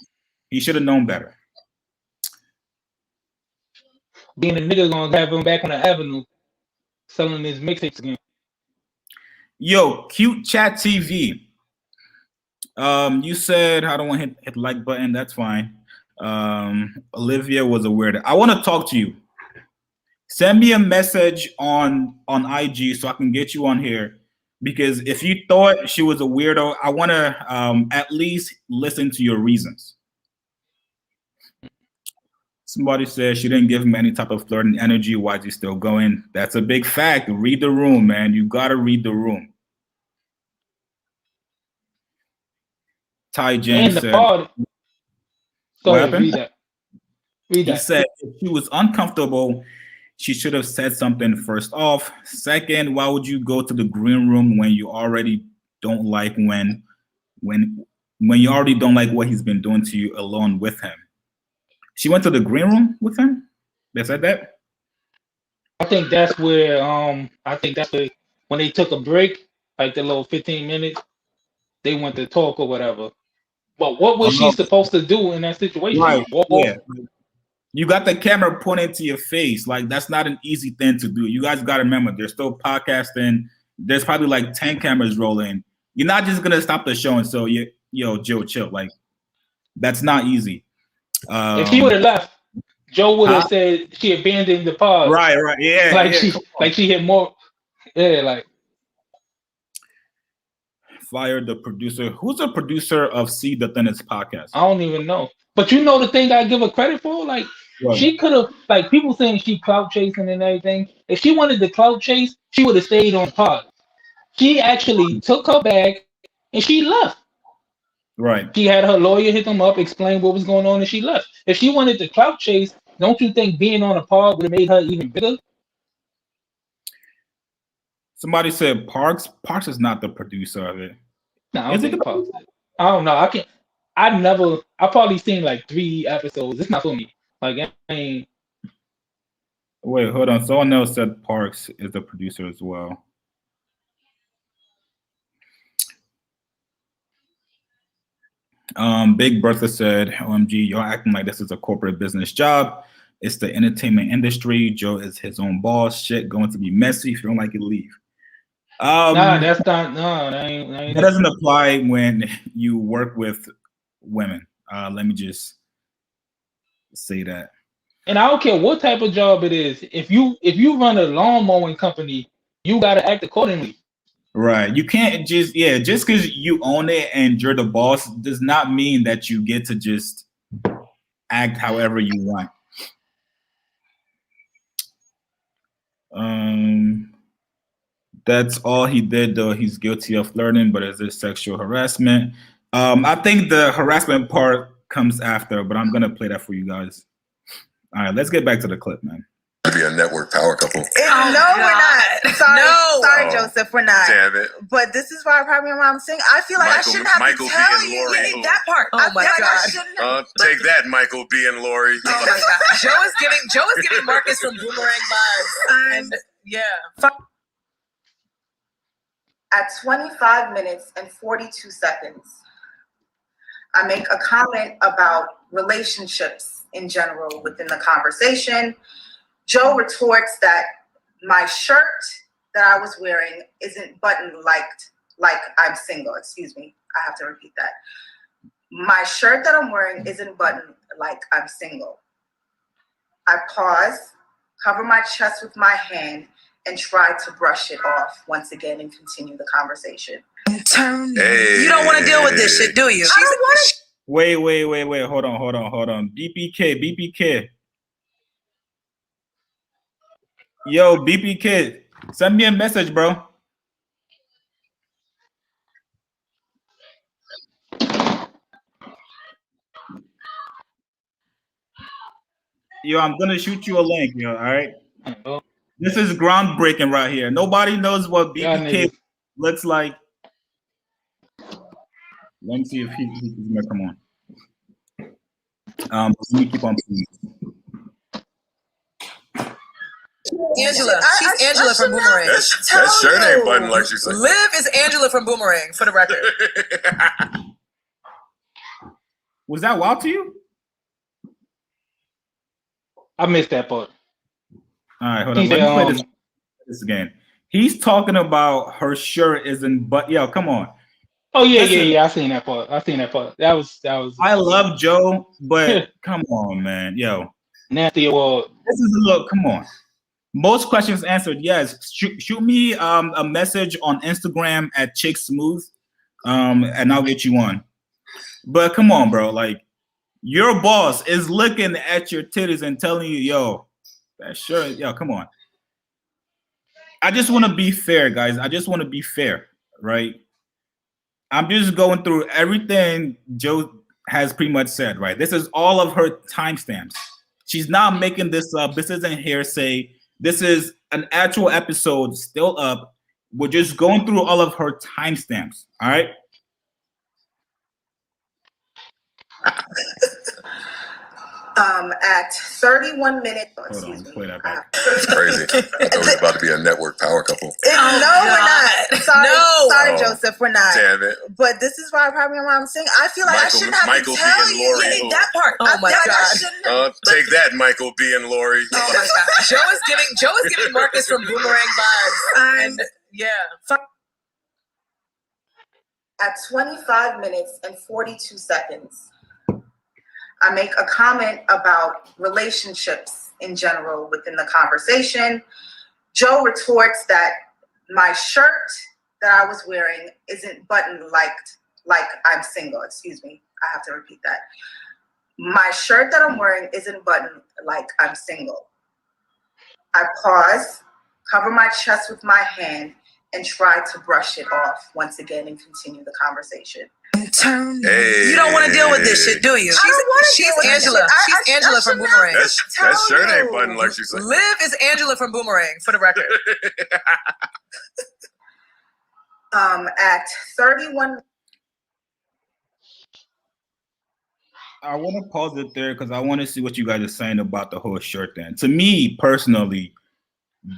[SPEAKER 1] He should have known better.
[SPEAKER 2] Being a nigga gonna have him back on the avenue selling his mixtapes again.
[SPEAKER 1] Yo, Cute Chat TV. You said I don't want to hit the like button. That's fine. Olivia was a weirdo. I want to talk to you. Send me a message on IG so I can get you on here. Because if you thought she was a weirdo, I want to at least listen to your reasons. Somebody said she didn't give him any type of flirting energy. Why is he still going? That's a big fact. Read the room, man. You got to read the room. Ty James said.
[SPEAKER 2] Go ahead, read that.
[SPEAKER 1] He said if she was uncomfortable, she should have said something first off. Second, why would you go to the green room when you already don't like when you already don't like what he's been doing to you alone with him? She went to the green room with him? They said that?
[SPEAKER 2] I think that's where when they took a break, like the little 15 minutes, they went to talk or whatever. But what was she supposed to do in that situation?
[SPEAKER 1] Right. Yeah. You got the camera pointing to your face. Like, that's not an easy thing to do. You guys got to remember, they're still podcasting. There's probably like 10 cameras rolling. You're not just going to stop the show and so, Joe, chill. Like, that's not easy.
[SPEAKER 2] If he would have left, Joe would have said she abandoned the pod.
[SPEAKER 1] Right. Yeah.
[SPEAKER 2] She hit more. Yeah, like.
[SPEAKER 1] Fired the producer. Who's the producer of See the Thinnest podcast?
[SPEAKER 2] I don't even know. But the thing I give her credit for? Like, right. She could have, like, people saying she clout chasing and everything. If she wanted to clout chase, she would have stayed on pod. She actually took her bag and she left.
[SPEAKER 1] Right.
[SPEAKER 2] She had her lawyer hit them up, explain what was going on, and she left. If she wanted to clout chase, don't you think being on a pod would have made her even bigger?
[SPEAKER 1] Somebody said Parks. Parks is not the producer of it.
[SPEAKER 2] No, I don't think Parks. I don't know. I probably seen like 3 episodes. It's not for me. Like, I ain't.
[SPEAKER 1] Wait, hold on. Someone else said Parks is the producer as well. Big Bertha said, OMG, you're acting like this is a corporate business job. It's the entertainment industry. Joe is his own boss. Shit going to be messy. If you don't like it, leave.
[SPEAKER 2] That's not. No, that ain't
[SPEAKER 1] that doesn't apply when you work with women. Let me just say that.
[SPEAKER 2] And I don't care what type of job it is. If you run a lawn mowing company, you gotta act accordingly.
[SPEAKER 1] Right. You can't just because you own it and you're the boss does not mean that you get to just act however you want. That's all he did, though. He's guilty of flirting, but is this sexual harassment? I think the harassment part comes after, but I'm gonna play that for you guys. All right, let's get back to the clip, man.
[SPEAKER 6] To be a network power couple.
[SPEAKER 5] We're not. Sorry, Joseph, we're not.
[SPEAKER 6] Damn it.
[SPEAKER 5] But this is why probably my mom saying I feel like I shouldn't have
[SPEAKER 6] Michael
[SPEAKER 5] to tell
[SPEAKER 6] B. and
[SPEAKER 5] you
[SPEAKER 6] Lori.
[SPEAKER 5] that part.
[SPEAKER 4] Oh my
[SPEAKER 5] God.
[SPEAKER 6] Take that, Michael B. and Lori.
[SPEAKER 4] Oh my God. Joe is giving Marcus from Boomerang vibes. And yeah.
[SPEAKER 7] At 25 minutes and 42 seconds, I make a comment about relationships in general within the conversation. Joe retorts that my shirt that I was wearing isn't buttoned like I'm single. Excuse me. I have to repeat that. My shirt that I'm wearing isn't buttoned like I'm single. I pause, cover my chest with my hand, and try to brush it off once again and continue the conversation.
[SPEAKER 6] Hey.
[SPEAKER 4] You don't want to deal with this shit, do you?
[SPEAKER 1] Wait. Hold on. BPK. Yo, BPK, send me a message, bro. Yo, I'm gonna shoot you a link, yo, all right? This is groundbreaking right here. Nobody knows what BPK looks like. Let me see if he's gonna come on. Let me keep on playing.
[SPEAKER 4] Angela. She's Angela from Boomerang.
[SPEAKER 6] That shirt ain't buttoned like she said.
[SPEAKER 4] Liv is Angela from Boomerang, for the record.
[SPEAKER 1] Was that wild to you?
[SPEAKER 2] I missed that part.
[SPEAKER 1] All right, hold on. Let me play this again. He's talking about her shirt isn't but yo, come on.
[SPEAKER 2] Oh yeah. I seen that part. That was.
[SPEAKER 1] I love Joe, but come on, man. Yo.
[SPEAKER 2] Nasty award.
[SPEAKER 1] This is a look, come on. Most questions answered yes. Shoot me a message on Instagram at Chick Smooth, and I'll get you on. But come on, bro. Like, your boss is looking at your titties and telling you, yo, that shirt, yo, come on. I just want to be fair, guys. I just want to be fair, right? I'm just going through everything Joe has pretty much said, right? This is all of her timestamps. She's not making this up. This isn't hearsay. This is an actual episode still up. We're just going through all of her timestamps, all right?
[SPEAKER 7] At 31 minutes.
[SPEAKER 1] Hold on, play that back.
[SPEAKER 6] It's crazy. I thought we was about to be a network power couple.
[SPEAKER 5] We're not. Sorry, Joseph, we're not.
[SPEAKER 6] Damn it.
[SPEAKER 5] But this is why probably my mom saying I feel like I shouldn't have
[SPEAKER 6] Michael
[SPEAKER 5] to
[SPEAKER 6] B.
[SPEAKER 5] tell
[SPEAKER 6] and
[SPEAKER 5] you
[SPEAKER 6] Lori.
[SPEAKER 5] that part.
[SPEAKER 4] Oh my God.
[SPEAKER 6] Take that, Michael B. and Lori.
[SPEAKER 4] Oh my God. Joe is giving Marcus from Boomerang vibes. And yeah.
[SPEAKER 7] At 25 minutes and 42 seconds, I make a comment about relationships in general within the conversation. Joe retorts that my shirt that I was wearing isn't buttoned like I'm single. Excuse me. I have to repeat that. My shirt that I'm wearing isn't buttoned like I'm single. I pause, cover my chest with my hand, and try to brush it off once again and continue the conversation.
[SPEAKER 6] Hey.
[SPEAKER 4] You don't want to deal with this shit, do you? She's Angela. She's Angela from Boomerang.
[SPEAKER 6] That shirt ain't buttoned like she said.
[SPEAKER 4] Liv is Angela from Boomerang, for the record.
[SPEAKER 7] At 31.
[SPEAKER 1] I want to pause it there because I want to see what you guys are saying about the whole shirt thing. To me, personally,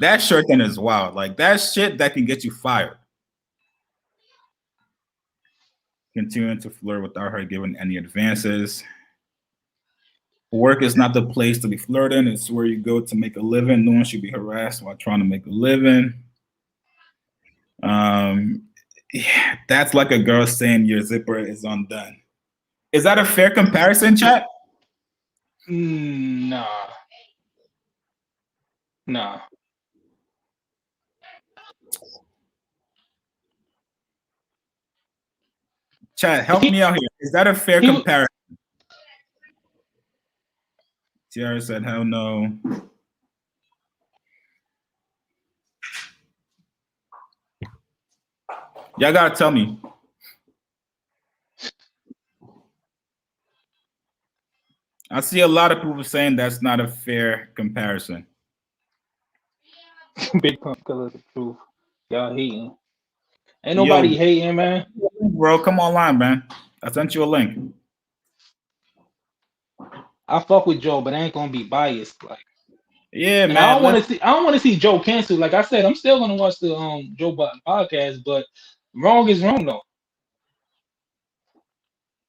[SPEAKER 1] that shirt thing is wild. Like, that shit that can get you fired. Continuing to flirt without her giving any advances. Work is not the place to be flirting. It's where you go to make a living. No one should be harassed while trying to make a living. Yeah, that's like a girl saying your zipper is undone. Is that a fair comparison, chat?
[SPEAKER 2] Nah. Nah.
[SPEAKER 1] Chad, help me out here. Is that a fair comparison? Tiara said, hell no. Y'all gotta tell me. I see a lot of people saying that's not a fair comparison.
[SPEAKER 2] Big Pump color the truth. Y'all hating. Ain't nobody hating, man.
[SPEAKER 1] Bro, come online, man. I sent you a link.
[SPEAKER 2] I fuck with Joe, but I ain't gonna be biased. Like,
[SPEAKER 1] yeah, man.
[SPEAKER 2] I don't want to see Joe canceled. Like I said, I'm still gonna watch the Joe Budden podcast, but wrong is wrong though.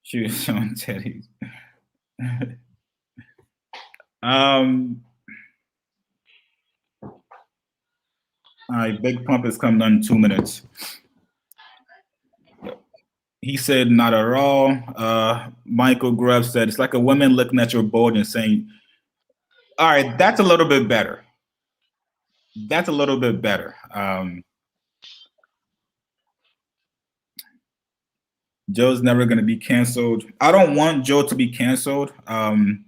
[SPEAKER 1] She was showing titties. All right, Big Pump is coming on in 2 minutes. He said, not at all. Michael Grubb said, it's like a woman looking at your board and saying, all right, that's a little bit better. That's a little bit better. Joe's never going to be canceled. I don't want Joe to be canceled. I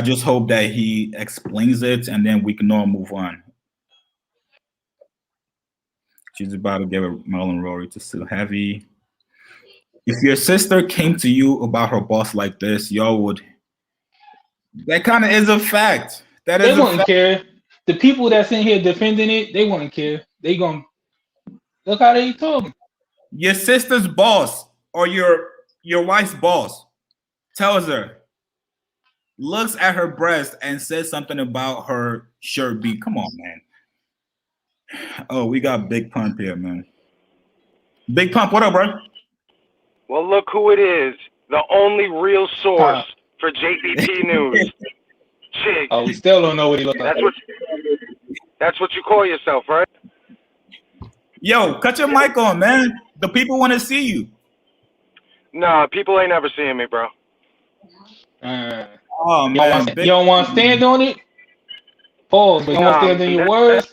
[SPEAKER 1] just hope that he explains it and then we can all move on. She's about to give Marlon Rory to Still Heavy. If your sister came to you about her boss like this, y'all would. That kind of is a fact. They
[SPEAKER 2] wouldn't care. The people that's in here defending it, they wouldn't care. They gonna look how they talking.
[SPEAKER 1] Your sister's boss or your wife's boss tells her, looks at her breast and says something about her shirt beat. Come on, man. Oh, we got Big Pump here, man. Big Pump, what up, bro?
[SPEAKER 8] Well, look who it is. The only real source for JBP News. Chick.
[SPEAKER 2] Oh, we still don't know what he looks like.
[SPEAKER 8] That's what you call yourself, right?
[SPEAKER 1] Yo, cut your mic on, man. The people want to see you.
[SPEAKER 8] Nah, people ain't never seeing me, bro.
[SPEAKER 1] Oh, man.
[SPEAKER 2] You don't want to stand on it? Pause, but you want to stand on your words?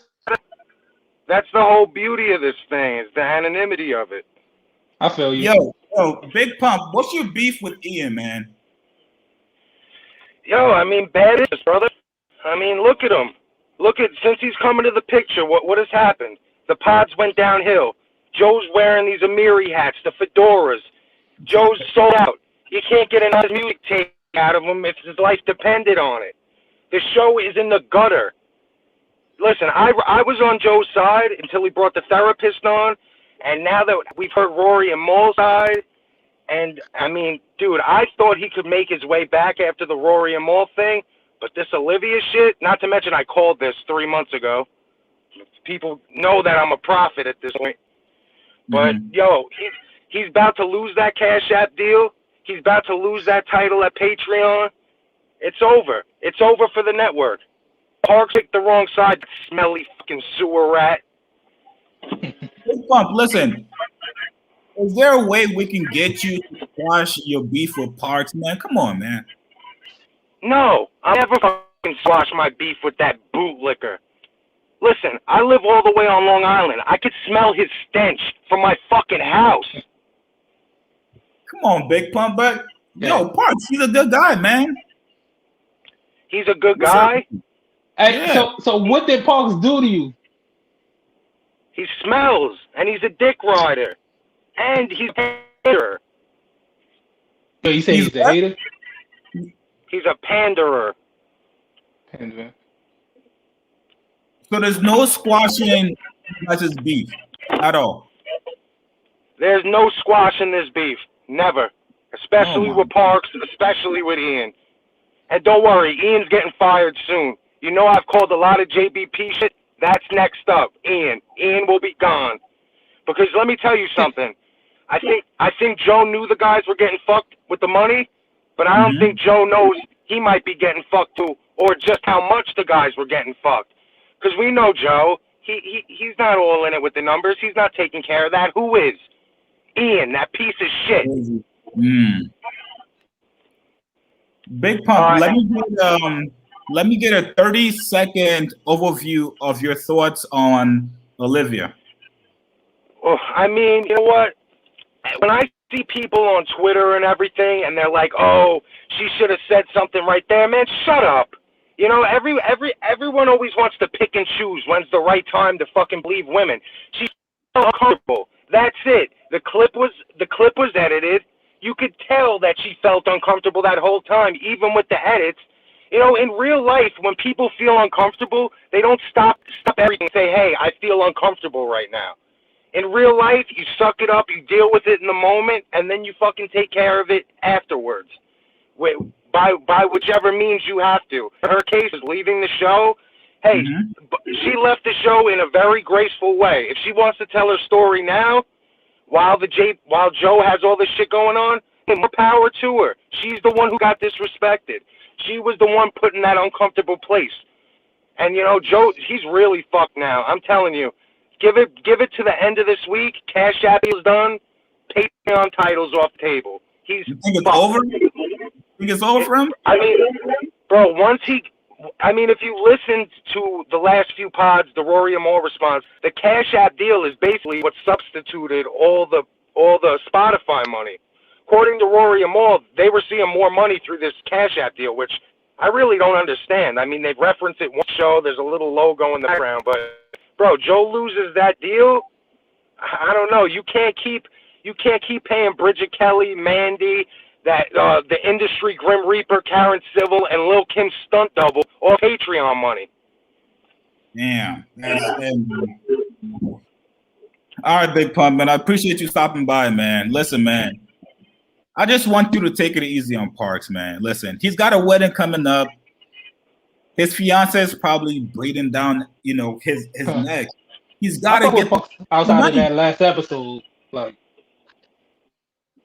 [SPEAKER 8] That's the whole beauty of this thing, is the anonymity of it.
[SPEAKER 2] I feel you.
[SPEAKER 1] Yo, Big Pump, what's your beef with Ian, man?
[SPEAKER 8] Yo, I mean, bad is, brother. I mean, look at him. Since he's coming to the picture, what has happened? The pods went downhill. Joe's wearing these Amiri hats, the fedoras. Joe's sold out. You can't get another music tape out of him if his life depended on it. The show is in the gutter. Listen, I was on Joe's side until he brought the therapist on, and now that we've heard Rory and Maul's side, and I mean, dude, I thought he could make his way back after the Rory and Maul thing, but this Olivia shit, not to mention I called this 3 months ago. People know that I'm a prophet at this point. But, yo, he's about to lose that Cash App deal. He's about to lose that title at Patreon. It's over. It's over for the network. Park picked the wrong side, smelly fucking sewer rat.
[SPEAKER 1] Big Pump, listen. Is there a way we can get you to squash your beef with Parks, man? Come on, man.
[SPEAKER 8] No, I'll never fucking squash my beef with that bootlicker. Listen, I live all the way on Long Island. I could smell his stench from my fucking house.
[SPEAKER 1] Come on, Big Pump, but yo, Parks, he's a good guy, man.
[SPEAKER 8] He's a good guy?
[SPEAKER 2] Hey, so what did Parks do to you?
[SPEAKER 8] He smells, and he's a dick rider. And he's a hater.
[SPEAKER 2] So you say he's a hater?
[SPEAKER 8] He's a panderer.
[SPEAKER 2] Panderer.
[SPEAKER 1] So there's no squashing his beef at all.
[SPEAKER 8] There's no squashing this beef. Never. Especially with Parks, especially with Ian. And don't worry, Ian's getting fired soon. You know I've called a lot of JBP shit. That's next up. Ian. Ian will be gone. Because let me tell you something. I think Joe knew the guys were getting fucked with the money, but I don't think Joe knows he might be getting fucked too, or just how much the guys were getting fucked. Because we know Joe. He's not all in it with the numbers. He's not taking care of that. Who is? Ian, that piece of shit.
[SPEAKER 1] Big Pump, let let me get a 30-second overview of your thoughts on Olivia.
[SPEAKER 8] Well, I mean, you know what? When I see people on Twitter and everything, and they're like, "Oh, she should have said something right there," man, shut up. You know, everyone always wants to pick and choose when's the right time to fucking believe women. She's uncomfortable. That's it. The clip was edited. You could tell that she felt uncomfortable that whole time, even with the edits. You know, in real life, when people feel uncomfortable, they don't stop everything and say, "Hey, I feel uncomfortable right now." In real life, you suck it up, you deal with it in the moment, and then you fucking take care of it afterwards. By whichever means you have to. In her case is leaving the show. Hey, she left the show in a very graceful way. If she wants to tell her story now, while Joe has all this shit going on, more power to her. She's the one who got disrespected. She was the one put in that uncomfortable place. And you know, Joe, he's really fucked now. I'm telling you. Give it to the end of this week. Cash App is done. Patreon titles off the table.
[SPEAKER 1] You think it's over? You think it's over for him?
[SPEAKER 8] I mean, bro, if you listen to the last few pods, the Rory Amal response, the Cash App deal is basically what substituted all the Spotify money. According to Rory Amal, they were seeing more money through this Cash App deal, which I really don't understand. I mean, they've referenced it one show. There's a little logo in the background, but bro, Joe loses that deal. I don't know. You can't keep paying Bridget Kelly, Mandy, the industry Grim Reaper, Karen Civil, and Lil Kim's stunt double all Patreon money.
[SPEAKER 1] Damn. All right, Big Pump, man. I appreciate you stopping by, man. Listen, man. I just want you to take it easy on Parks, man. Listen, he's got a wedding coming up. His fiance is probably breathing down, you know, his neck. He's got to get
[SPEAKER 2] outside of that last episode, like.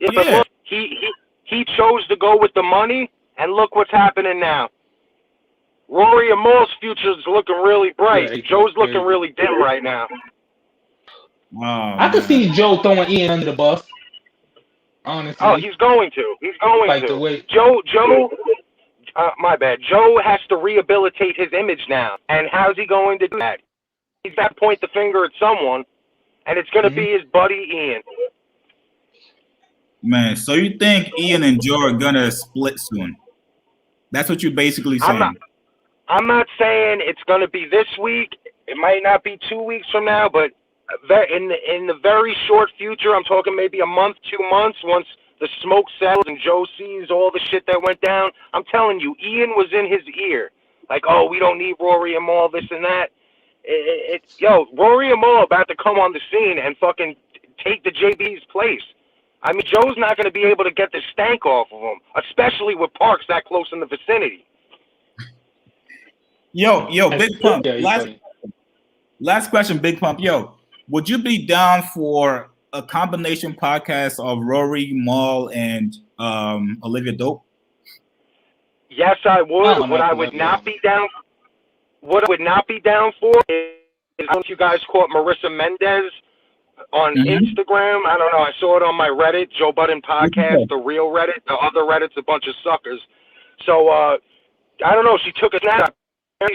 [SPEAKER 8] Yeah, but look, he chose to go with the money, and look what's happening now. Rory Amal's future is looking really bright. Yeah, Joe's looking really dim right now.
[SPEAKER 1] Oh,
[SPEAKER 2] I can see Joe throwing Ian under the bus. Honestly.
[SPEAKER 8] Oh, he's going to. He's going
[SPEAKER 2] like
[SPEAKER 8] to.
[SPEAKER 2] The way-
[SPEAKER 8] Joe. My bad. Joe has to rehabilitate his image now. And how's he going to do that? He's got to point the finger at someone, and it's going to be his buddy Ian.
[SPEAKER 1] Man, so you think Ian and Joe are going to split soon? That's what you're basically saying.
[SPEAKER 8] I'm not saying it's going to be this week. It might not be 2 weeks from now, but in the very short future, I'm talking maybe a month, 2 months, once the smoke settles and Joe sees all the shit that went down, I'm telling you, Ian was in his ear. Like, oh, we don't need Rory Amal, this and that. Rory Amal about to come on the scene and fucking take the JB's place. I mean, Joe's not going to be able to get the stank off of him, especially with Parks that close in the vicinity.
[SPEAKER 1] Yo, Big Pump. Last question, Big Pump. Yo, would you be down for a combination podcast of Rory Mal and Olivia Dope?
[SPEAKER 8] Yes, I would. What I would not be down for is once you guys caught Marissa Mendez on Instagram. I don't know. I saw it on my Reddit, Joe Budden podcast, the real Reddit. The other Reddit's a bunch of suckers. So I don't know. She took a snap.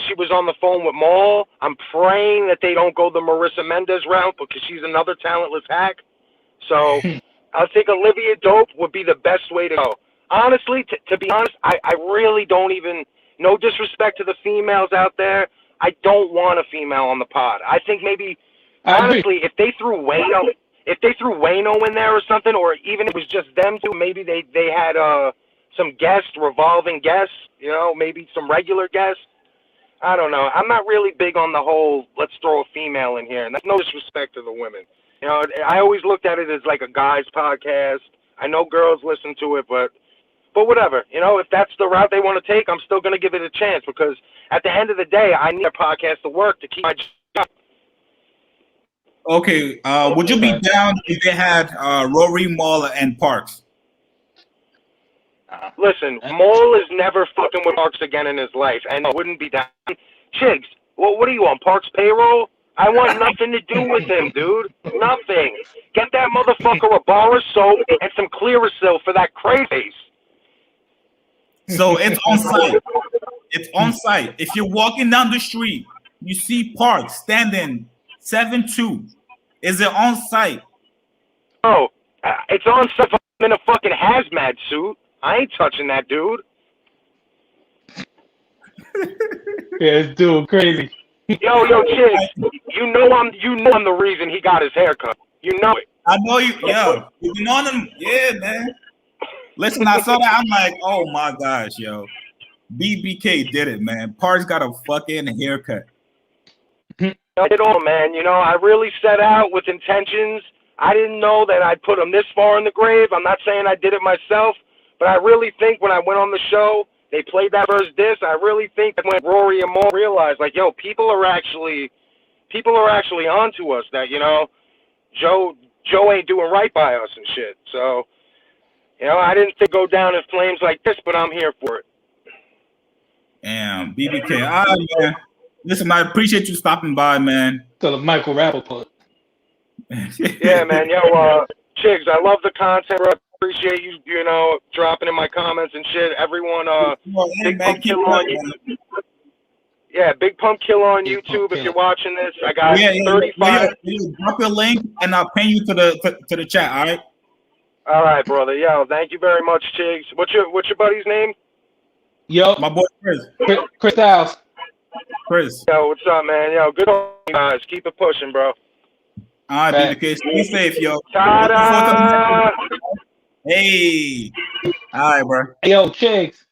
[SPEAKER 8] She was on the phone with Maul. I'm praying that they don't go the Marissa Mendez route because she's another talentless hack. So I think Olivia Dope would be the best way to go. Honestly, to be honest, I really don't even, no disrespect to the females out there, I don't want a female on the pod. I think maybe, honestly, if they threw Wayno in there or something, or even if it was just them two, maybe they had some guests, revolving guests, you know, maybe some regular guests. I don't know. I'm not really big on the whole let's throw a female in here, and that's no disrespect to the women. You know, I always looked at it as like a guy's podcast. I know girls listen to it, but whatever. You know, if that's the route they want to take, I'm still going to give it a chance because at the end of the day, I need a podcast to work to keep my job.
[SPEAKER 1] Okay. Would you be down if they had Rory, Mal, and Parks?
[SPEAKER 8] Listen, Mole is never fucking with Parks again in his life, and I wouldn't be down. Chiggs, well, what are you on, Parks payroll? I want nothing to do with him, dude. Nothing. Get that motherfucker a bar of soap and some Clearasil for that cray face.
[SPEAKER 1] So it's on site. It's on site. If you're walking down the street, you see Park standing 7'2". Is it on site?
[SPEAKER 8] Oh, it's on site. I'm in a fucking hazmat suit. I ain't touching that dude.
[SPEAKER 2] Yeah, this dude crazy.
[SPEAKER 8] Yo, chick, you know I'm the reason he got his haircut. You know it.
[SPEAKER 1] I know you. Yo, you been on him. Yeah, man. Listen, I saw that. I'm like, oh my gosh, yo. BBK did it, man. Park's got a fucking haircut.
[SPEAKER 8] It all, man. You know, I really set out with intentions. I didn't know that I'd put him this far in the grave. I'm not saying I did it myself, but I really think when I went on the show, they played that verse disc. I really think that when Rory and Mo realized, like, yo, people are actually onto us. That, you know, Joe ain't doing right by us and shit. So, you know, I didn't think go down in flames like this, but I'm here for it.
[SPEAKER 1] Damn, BBK. All right, man. Listen, I appreciate you stopping by, man.
[SPEAKER 2] So the Michael Rappaport.
[SPEAKER 8] Yeah, man. Yo, Chigs, I love the content. I appreciate you, you know, dropping in my comments and shit. Everyone, Big Pump Killer on YouTube. Yeah, Big Pump Killer on YouTube. If you're watching this, I got 35.
[SPEAKER 1] Drop your link and I'll pin you to the chat. All right.
[SPEAKER 8] All right, brother. Yo, thank you very much, Chigs. What's your buddy's name?
[SPEAKER 2] Yo,
[SPEAKER 1] my boy Chris.
[SPEAKER 2] Chris House.
[SPEAKER 1] Chris.
[SPEAKER 8] Yo, what's up, man? Yo, good on you guys. Keep it pushing, bro.
[SPEAKER 1] All right, BBK. Stay safe, yo.
[SPEAKER 8] Ta-da!
[SPEAKER 1] Hey. All right, bro.
[SPEAKER 2] Yo, Chigs.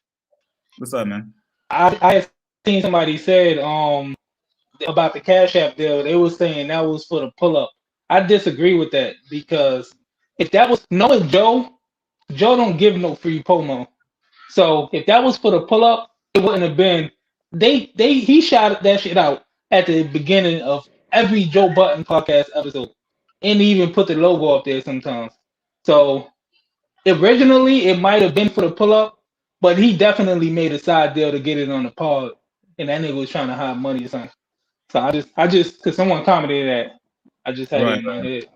[SPEAKER 1] What's up, man?
[SPEAKER 2] I had seen somebody said about the Cash App deal. They were saying that was for the pull up. I disagree with that because if that was knowing Joe don't give no free promo. So if that was for the pull up, it wouldn't have been. He shot that shit out at the beginning of every Joe Budden podcast episode, and he even put the logo up there sometimes. So originally it might have been for the pull up, but he definitely made a side deal to get it on the pod, and that nigga was trying to hide money or something. So I just because someone commented that, I just had it in my head.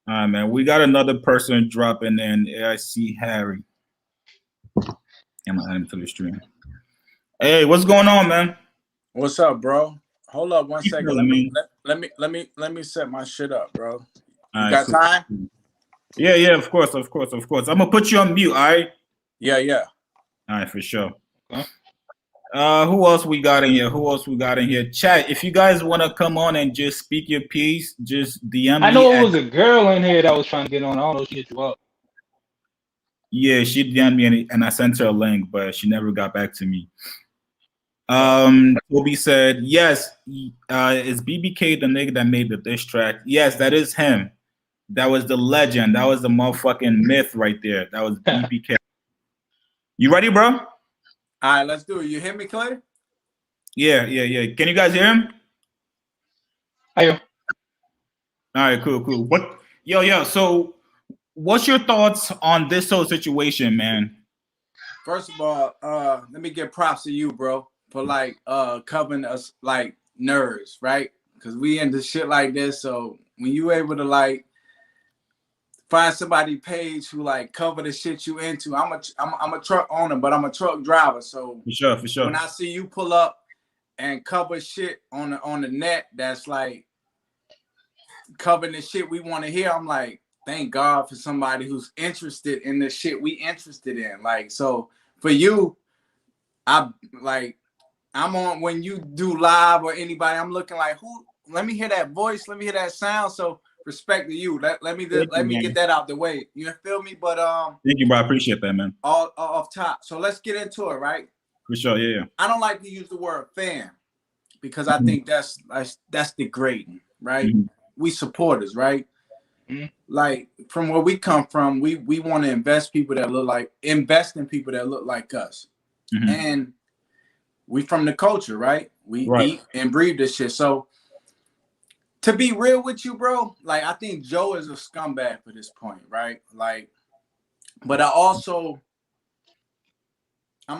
[SPEAKER 1] All right, man. We got another person dropping in. AIC Harry. I'm gonna add him to the stream. Hey, what's going on, man?
[SPEAKER 9] What's up, bro? Hold up 1 second. Let me set my shit up, bro. You got time?
[SPEAKER 1] Yeah, of course. I'm gonna put you on mute, all right?
[SPEAKER 9] Yeah.
[SPEAKER 1] All right, for sure. Who else we got in here? Chat, if you guys want to come on and just speak your piece, just DM me.
[SPEAKER 2] I know it was a girl in here that was trying to get on. I don't know if she hit you up.
[SPEAKER 1] Yeah, she DM'd me and I sent her a link, but she never got back to me. Toby said, yes, is BBK the nigga that made the diss track? Yes, that is him. That was the legend. That was the motherfucking myth right there. That was BBK. You ready, bro?
[SPEAKER 9] All right, let's do it. You hear me, Clay?
[SPEAKER 1] Yeah. Can you guys hear him?
[SPEAKER 2] I am.
[SPEAKER 1] All right, cool. What? Yo. So, what's your thoughts on this whole situation, man?
[SPEAKER 9] First of all, let me give props to you, bro, for like covering us like nerds, right? Because we into shit like this. So when you able to like find somebody page who like cover the shit you into, I'm a truck owner, but I'm a truck driver. So
[SPEAKER 1] for sure.
[SPEAKER 9] When I see you pull up and cover shit on the net, that's like covering the shit we want to hear. I'm like, thank God for somebody who's interested in the shit we interested in. Like, so for you, I'm on when you do live or anybody, I'm looking like, who? Let me hear that voice. Let me hear that sound. So respect to you. Let me get that out the way. You feel me? But
[SPEAKER 1] thank you, bro. I appreciate that, man.
[SPEAKER 9] All off top. So let's get into it, right?
[SPEAKER 1] For sure, yeah.
[SPEAKER 9] I don't like to use the word fan because I think that's degrading, right? Mm-hmm. We supporters, right? Mm-hmm. Like from where we come from, we want to invest in people that look like us. Mm-hmm. And we from the culture, right? We eat and breathe this shit. So to be real with you, bro, like I think Joe is a scumbag for this point, right? Like, but I'm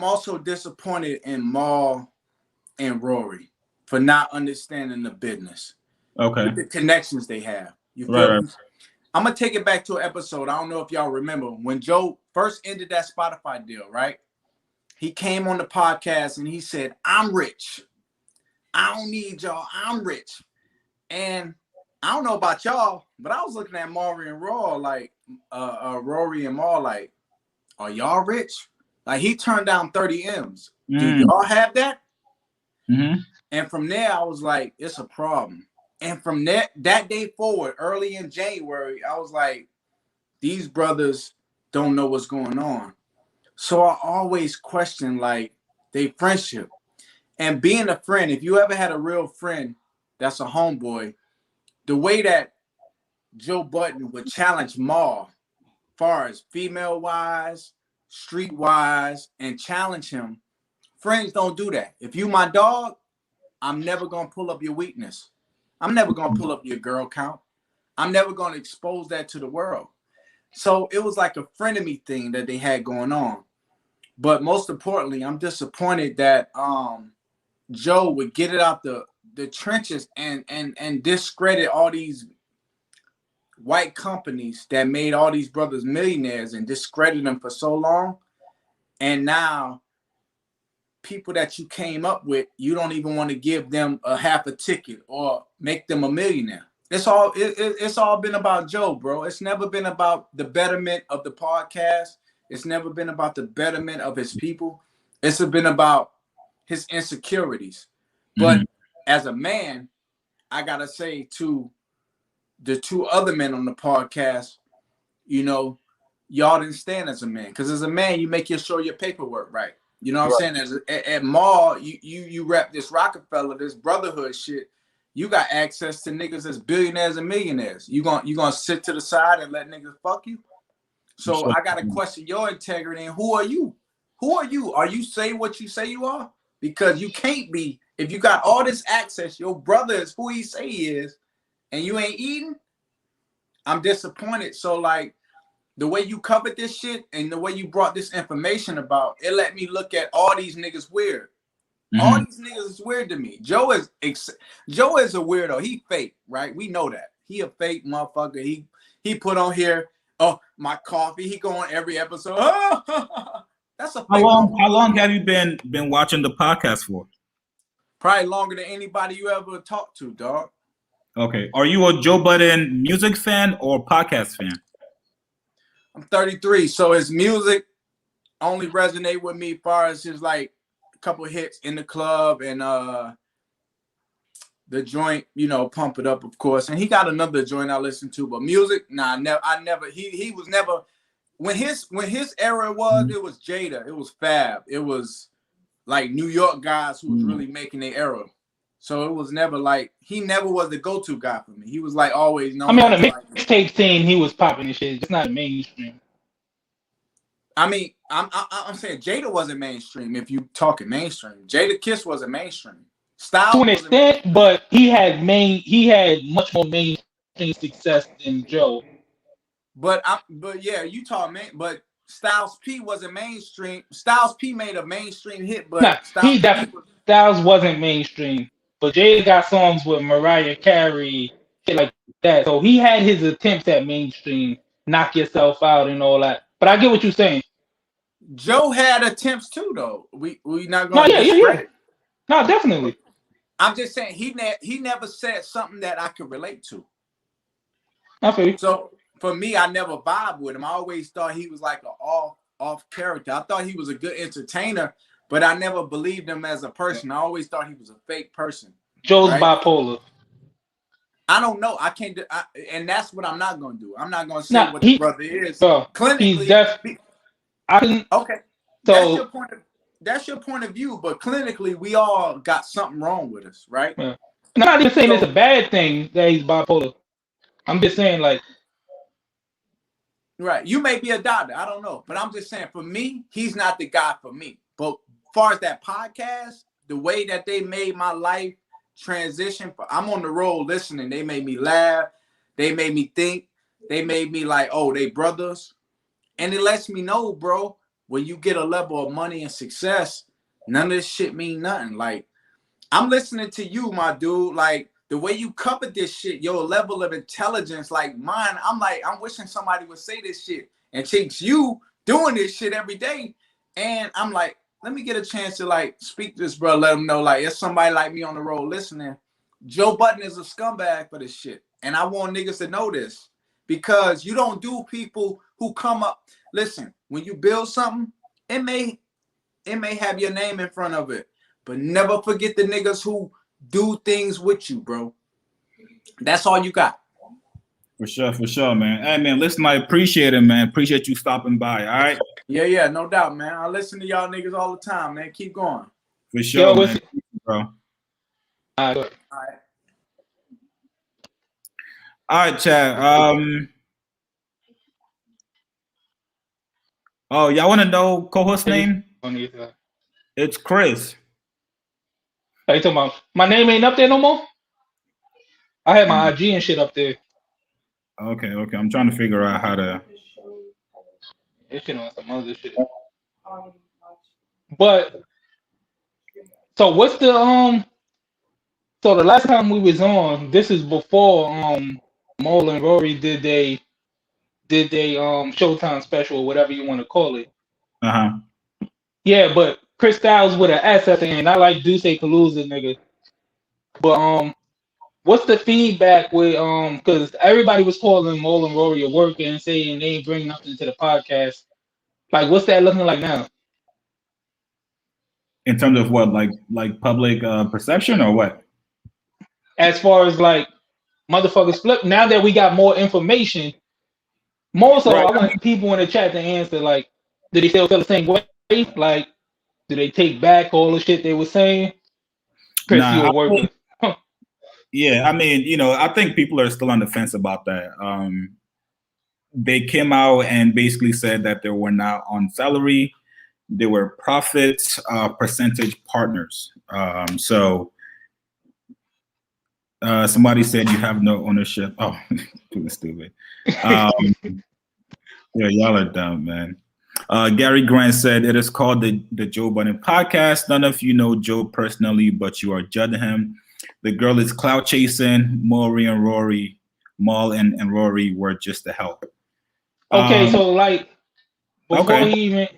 [SPEAKER 9] also disappointed in Maul and Rory for not understanding the business.
[SPEAKER 1] Okay.
[SPEAKER 9] The connections they have. You feel me? I'm gonna take it back to an episode. I don't know if y'all remember when Joe first ended that Spotify deal, right? he came on the podcast and he said, I'm rich. I don't need y'all. I'm rich. And I don't know about y'all, but I was looking at Rory and Raw, like Rory and Maul, like, are y'all rich? Like, he turned down 30 M's. Do y'all have that?
[SPEAKER 1] Mm-hmm.
[SPEAKER 9] And from there, I was like, it's a problem. And from that day forward, early in January, I was like, these brothers don't know what's going on. So I always question, like, their friendship. And being a friend, if you ever had a real friend that's a homeboy, the way that Joe Budden would challenge Maul, far as female-wise, street-wise, and challenge him, friends don't do that. If you my dog, I'm never going to pull up your weakness. I'm never going to pull up your girl count. I'm never going to expose that to the world. So it was like a frenemy thing that they had going on. But most importantly, I'm disappointed that Joe would get it out the trenches and discredit all these white companies that made all these brothers millionaires and discredit them for so long. And now people that you came up with, you don't even want to give them a half a ticket or make them a millionaire. It's all been about Joe, bro. It's never been about the betterment of the podcast. It's never been about the betterment of his people. It's been about his insecurities. But as a man, I gotta say to the two other men on the podcast, you know, y'all didn't stand as a man. Because as a man, you make sure your paperwork right. You know what I'm saying? At Mall, you rep this Rockefeller, this brotherhood shit. You got access to niggas that's billionaires and millionaires. You gonna sit to the side and let niggas fuck you? So I gotta question your integrity. And who are you? Who are you? Are you saying what you say you are? Because you can't be. If you got all this access, your brother is who he say he is, and you ain't eating. I'm disappointed. So like the way you covered this shit and the way you brought this information about, it let me look at all these niggas weird. All these niggas is weird to me. Joe is a weirdo. He fake, right? We know that. He a fake motherfucker. He put on here, oh, my coffee. He go on every episode. That's a fake.
[SPEAKER 1] How long have you been watching the podcast for?
[SPEAKER 9] Probably longer than anybody you ever talked to, dog.
[SPEAKER 1] Okay. Are you a Joe Budden music fan or podcast fan?
[SPEAKER 9] I'm 33, so his music only resonate with me as far as his like a couple hits in the club and the joint, you know, Pump It Up, of course. And he got another joint I listen to, but music, nah, I never. He was never when his era was. It was Jada, it was Fab, it was like New York guys who was really making their era. So it was never like, he never was the go-to guy for me. He was like always known.
[SPEAKER 2] I mean, on the mixtape scene, he was popping and shit. It's not mainstream.
[SPEAKER 9] I mean, I'm saying Jada wasn't mainstream. If you talking mainstream, Jada Kiss wasn't mainstream. Styles
[SPEAKER 2] to an extent, but he had much more mainstream success than Joe.
[SPEAKER 9] But yeah, you talk but Styles P wasn't mainstream. Styles P made a mainstream hit, but
[SPEAKER 2] Styles wasn't mainstream. But Jada got songs with Mariah Carey, shit like that. So he had his attempts at mainstream, Knock Yourself Out and all that. But I get what you're saying.
[SPEAKER 9] Joe had attempts too, though. We not going to
[SPEAKER 2] discredit. No, definitely.
[SPEAKER 9] I'm just saying he never said something that I could relate to.
[SPEAKER 2] Okay.
[SPEAKER 9] So for me, I never vibed with him. I always thought he was like an off character. I thought he was a good entertainer, but I never believed him as a person. I always thought he was a fake person.
[SPEAKER 2] Joe's bipolar.
[SPEAKER 9] I don't know. I can't. And that's what I'm not going to do. I'm not going to say what the brother is.
[SPEAKER 2] Clinically,
[SPEAKER 9] okay. So that's your point of view. But clinically, we all got something wrong with us, right?
[SPEAKER 2] Yeah. I'm not even saying it's a bad thing that he's bipolar. I'm just saying, like,
[SPEAKER 9] right. You may be a doctor. I don't know. But I'm just saying, for me, he's not the guy for me. But as far as that podcast, the way that they made my life transition, I'm on the road listening. They made me laugh. They made me think. They made me like, oh, they brothers. And it lets me know, bro, when you get a level of money and success, none of this shit mean nothing. Like, I'm listening to you, my dude. Like, the way you covered this shit, your level of intelligence, like mine, I'm wishing somebody would say this shit. And Chinks, you doing this shit every day. And I'm like, let me get a chance to like speak to this bro, let him know like it's somebody like me on the road listening. Joe Budden is a scumbag for this shit. And I want niggas to know this because you don't do people who come up. Listen, when you build something, it may have your name in front of it, but never forget the niggas who do things with you, bro. That's all you got.
[SPEAKER 1] For sure, man. Hey, man, listen, I appreciate it, man. Appreciate you stopping by, all right?
[SPEAKER 9] Yeah, no doubt, man. I listen to y'all niggas all the time, man. Keep going.
[SPEAKER 1] For sure, man. Bro.
[SPEAKER 2] All right.
[SPEAKER 1] All right, chat. Oh, y'all want to know co-host name? It's Chris.
[SPEAKER 2] Are you talking about my name ain't up there no more? I had my IG and shit up there.
[SPEAKER 1] Okay. I'm trying to figure out how to.
[SPEAKER 2] This shit on some other shit. But so what's the So the last time we was on, this is before Mole and Rory did they Showtime special or whatever you want to call it. Yeah, but Chris Styles with an S at the end. I like Duce Palooza, nigga. But what's the feedback with because everybody was calling Mole and Rory a worker and saying they ain't bring nothing to the podcast. Like, what's that looking like now?
[SPEAKER 1] In terms of what, like public perception or what?
[SPEAKER 2] As far as like motherfuckers flip. Now that we got more information, more so, right. I want people in the chat to answer. Like, do they still feel the same way? Like, do they take back all the shit they were saying? Chris, you a worker.
[SPEAKER 1] Yeah, I mean, I think people are still on the fence about that. They came out and basically said that they were not on salary. They were profit percentage partners. So somebody said you have no ownership. Oh, too stupid. Yeah, y'all are dumb, man. Gary Grant said it is called the Joe Budden podcast. None of you know Joe personally, but you are judging him. The girl is clout chasing. Mal and Rory were just to help.
[SPEAKER 2] Okay, so like before he even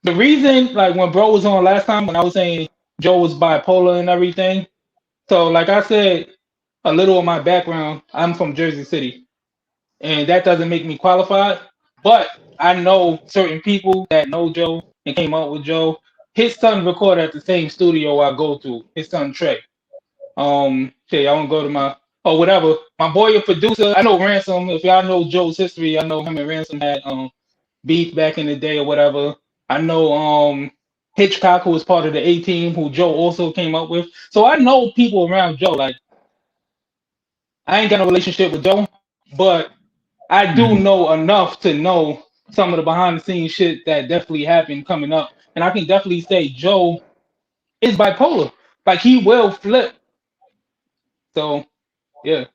[SPEAKER 2] the reason like when bro was on last time when I was saying Joe was bipolar and everything. So like I said, a little of my background, I'm from Jersey City, and that doesn't make me qualified. But I know certain people that know Joe and came up with Joe. His son recorded at the same studio I go to. His son Trey. Okay, I won't go to my whatever. My boy, a producer. I know Ransom. If y'all know Joe's history, I know him and Ransom had beef back in the day or whatever. I know Hitchcock, who was part of the A Team, who Joe also came up with. So I know people around Joe. Like, I ain't got no relationship with Joe, but I do know enough to know some of the behind the scenes shit that definitely happened coming up. And I can definitely say Joe is bipolar. Like, he will flip. So, yeah.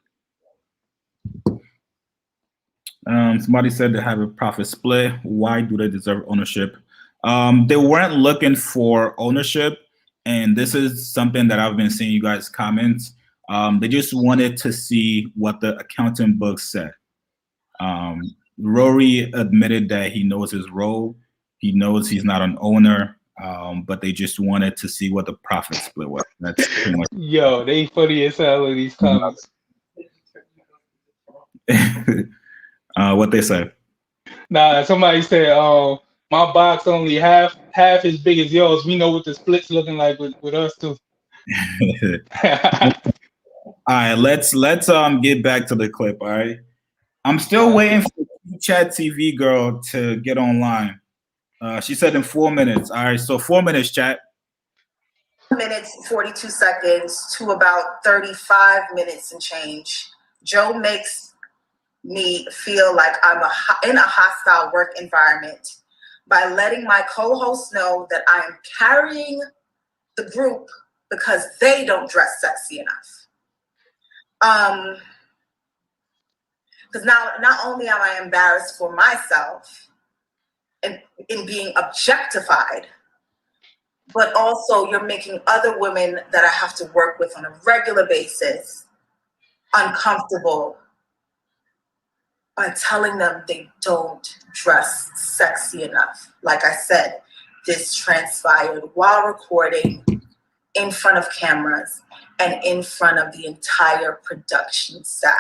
[SPEAKER 1] Somebody said they have a profit split. Why do they deserve ownership? They weren't looking for ownership. And this is something that I've been seeing you guys comment. They just wanted to see what the accounting books said. Rory admitted that he knows his role. He knows he's not an owner, but they just wanted to see what the profit split was. That's pretty much.
[SPEAKER 2] Yo, they funny as hell in these comments.
[SPEAKER 1] What they say?
[SPEAKER 2] Nah, somebody said, my box only half as big as yours. We know what the split's looking like with us too.
[SPEAKER 1] All right, let's get back to the clip. All right, I'm still waiting for Chat TV girl to get online. She said in 4 minutes. All right, so 4 minutes, chat.
[SPEAKER 7] minutes 42 seconds to about 35 minutes and change. Joe makes me feel like I'm in a hostile work environment by letting my co-host know that I am carrying the group because they don't dress sexy enough. Because now not only am I embarrassed for myself in being objectified, but also you're making other women that I have to work with on a regular basis uncomfortable by telling them they don't dress sexy enough. Like I said, this transpired while recording in front of cameras and in front of the entire production staff.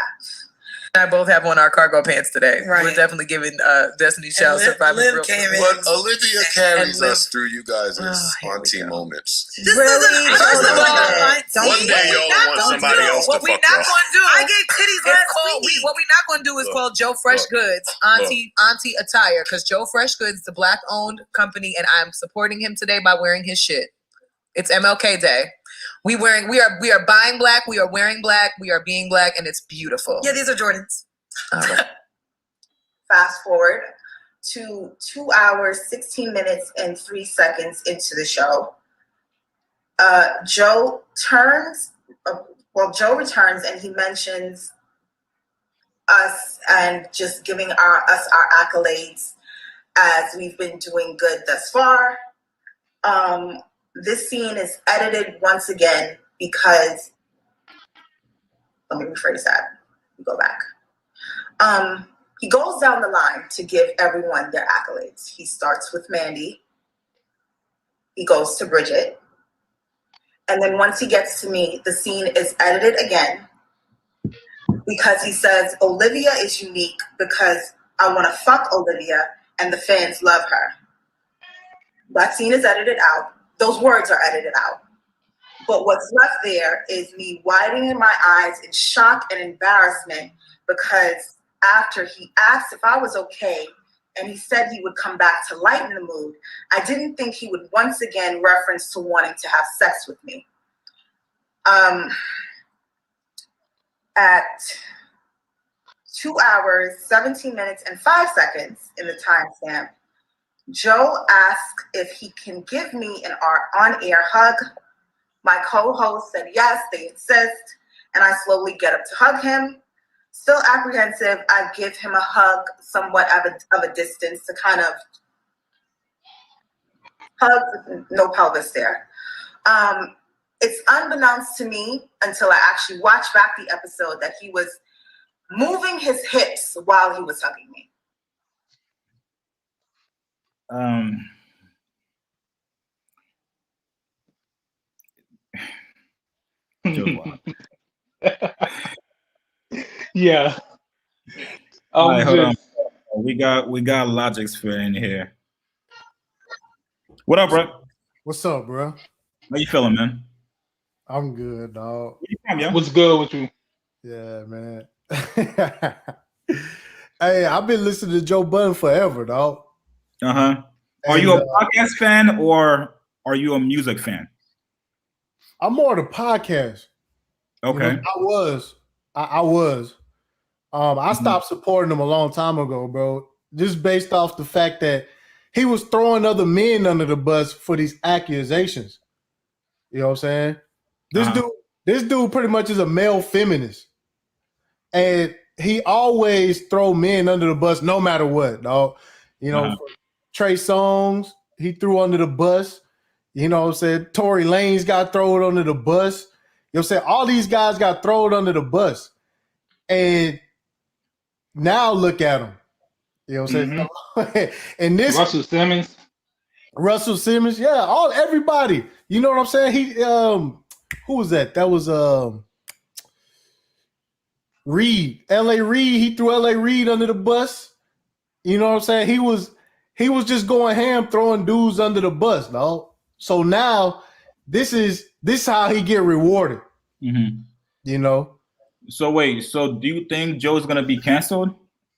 [SPEAKER 4] I both have on our cargo pants today.
[SPEAKER 5] Right.
[SPEAKER 4] We're definitely giving Destiny's Child survivor.
[SPEAKER 6] But Olivia carries us through you guys' auntie moments.
[SPEAKER 4] This isn't first of all.
[SPEAKER 6] One day y'all want somebody else to fuck y'all.
[SPEAKER 4] I gave titties last week. What we're not going to do is call Joe Fresh Goods auntie attire, because Joe Fresh Goods is a black-owned company, and I'm supporting him today by wearing his shit. It's MLK Day. We are buying black, we are wearing black, we are being black, and it's beautiful.
[SPEAKER 5] Yeah, these are Jordans.
[SPEAKER 7] Fast forward to 2 hours, 16 minutes, and 3 seconds into the show. Joe returns and he mentions us and just giving us our accolades as we've been doing good thus far. This scene is edited once again because, let me rephrase that. Go back. He goes down the line to give everyone their accolades. He starts with Mandy. He goes to Bridget. And then once he gets to me, the scene is edited again because he says, Olivia is unique because I want to fuck Olivia and the fans love her. That scene is edited out. Those words are edited out. But what's left there is me widening my eyes in shock and embarrassment because after he asked if I was okay and he said he would come back to lighten the mood, I didn't think he would once again reference to wanting to have sex with me. At 2 hours, 17 minutes, and 5 seconds in the timestamp, Joe asked if he can give me an on-air hug. My co-host said yes, they insist, and I slowly get up to hug him. Still apprehensive, I give him a hug somewhat of a distance to kind of hug, no pelvis there. It's unbeknownst to me until I actually watch back the episode that he was moving his hips while he was hugging me.
[SPEAKER 2] Yeah.
[SPEAKER 1] All right, hold on. We got Logic's for in here. What up, bro?
[SPEAKER 10] What's up, bro?
[SPEAKER 1] How you feeling, man?
[SPEAKER 10] I'm good, dog.
[SPEAKER 1] Where you from, yo?
[SPEAKER 2] What's good with you?
[SPEAKER 10] Yeah, man. Hey, I've been listening to Joe Budden forever, dog.
[SPEAKER 1] Uh-huh. Are you a podcast fan or are you a music fan?
[SPEAKER 10] I'm more the podcast.
[SPEAKER 1] Okay.
[SPEAKER 10] You know, I was. I stopped supporting him a long time ago, bro. Just based off the fact that he was throwing other men under the bus for these accusations. You know what I'm saying? This dude pretty much is a male feminist. And he always throw men under the bus no matter what, dog. You know, Trey Songz, he threw under the bus. You know what I'm saying? Tory Lanez got thrown under the bus. You know what I'm saying? All these guys got thrown under the bus. And now look at them. You know what I'm saying? And this Russell Simmons, yeah, everybody. You know what I'm saying? He who was that? That was Reed. L.A. Reid. He threw L.A. Reid under the bus. You know what I'm saying? He was just going ham throwing dudes under the bus, dog. So now this is how he get rewarded.
[SPEAKER 1] Mm-hmm.
[SPEAKER 10] You know?
[SPEAKER 1] So wait, do you think Joe's gonna be canceled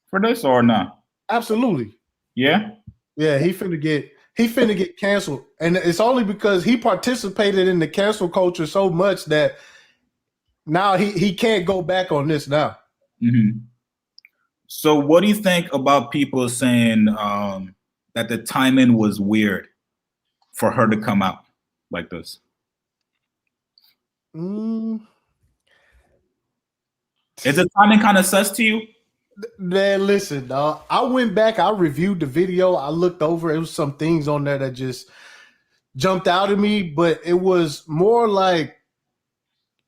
[SPEAKER 1] for this or not?
[SPEAKER 10] Absolutely.
[SPEAKER 1] Yeah?
[SPEAKER 10] Yeah, he finna get canceled. And it's only because he participated in the cancel culture so much that now he can't go back on this now.
[SPEAKER 1] Mm-hmm. So what do you think about people saying that the timing was weird for her to come out like this? Is the timing kind of sus to you?
[SPEAKER 10] Man, listen, dog. I went back, I reviewed the video, I looked over, it was some things on there that just jumped out at me, but it was more like,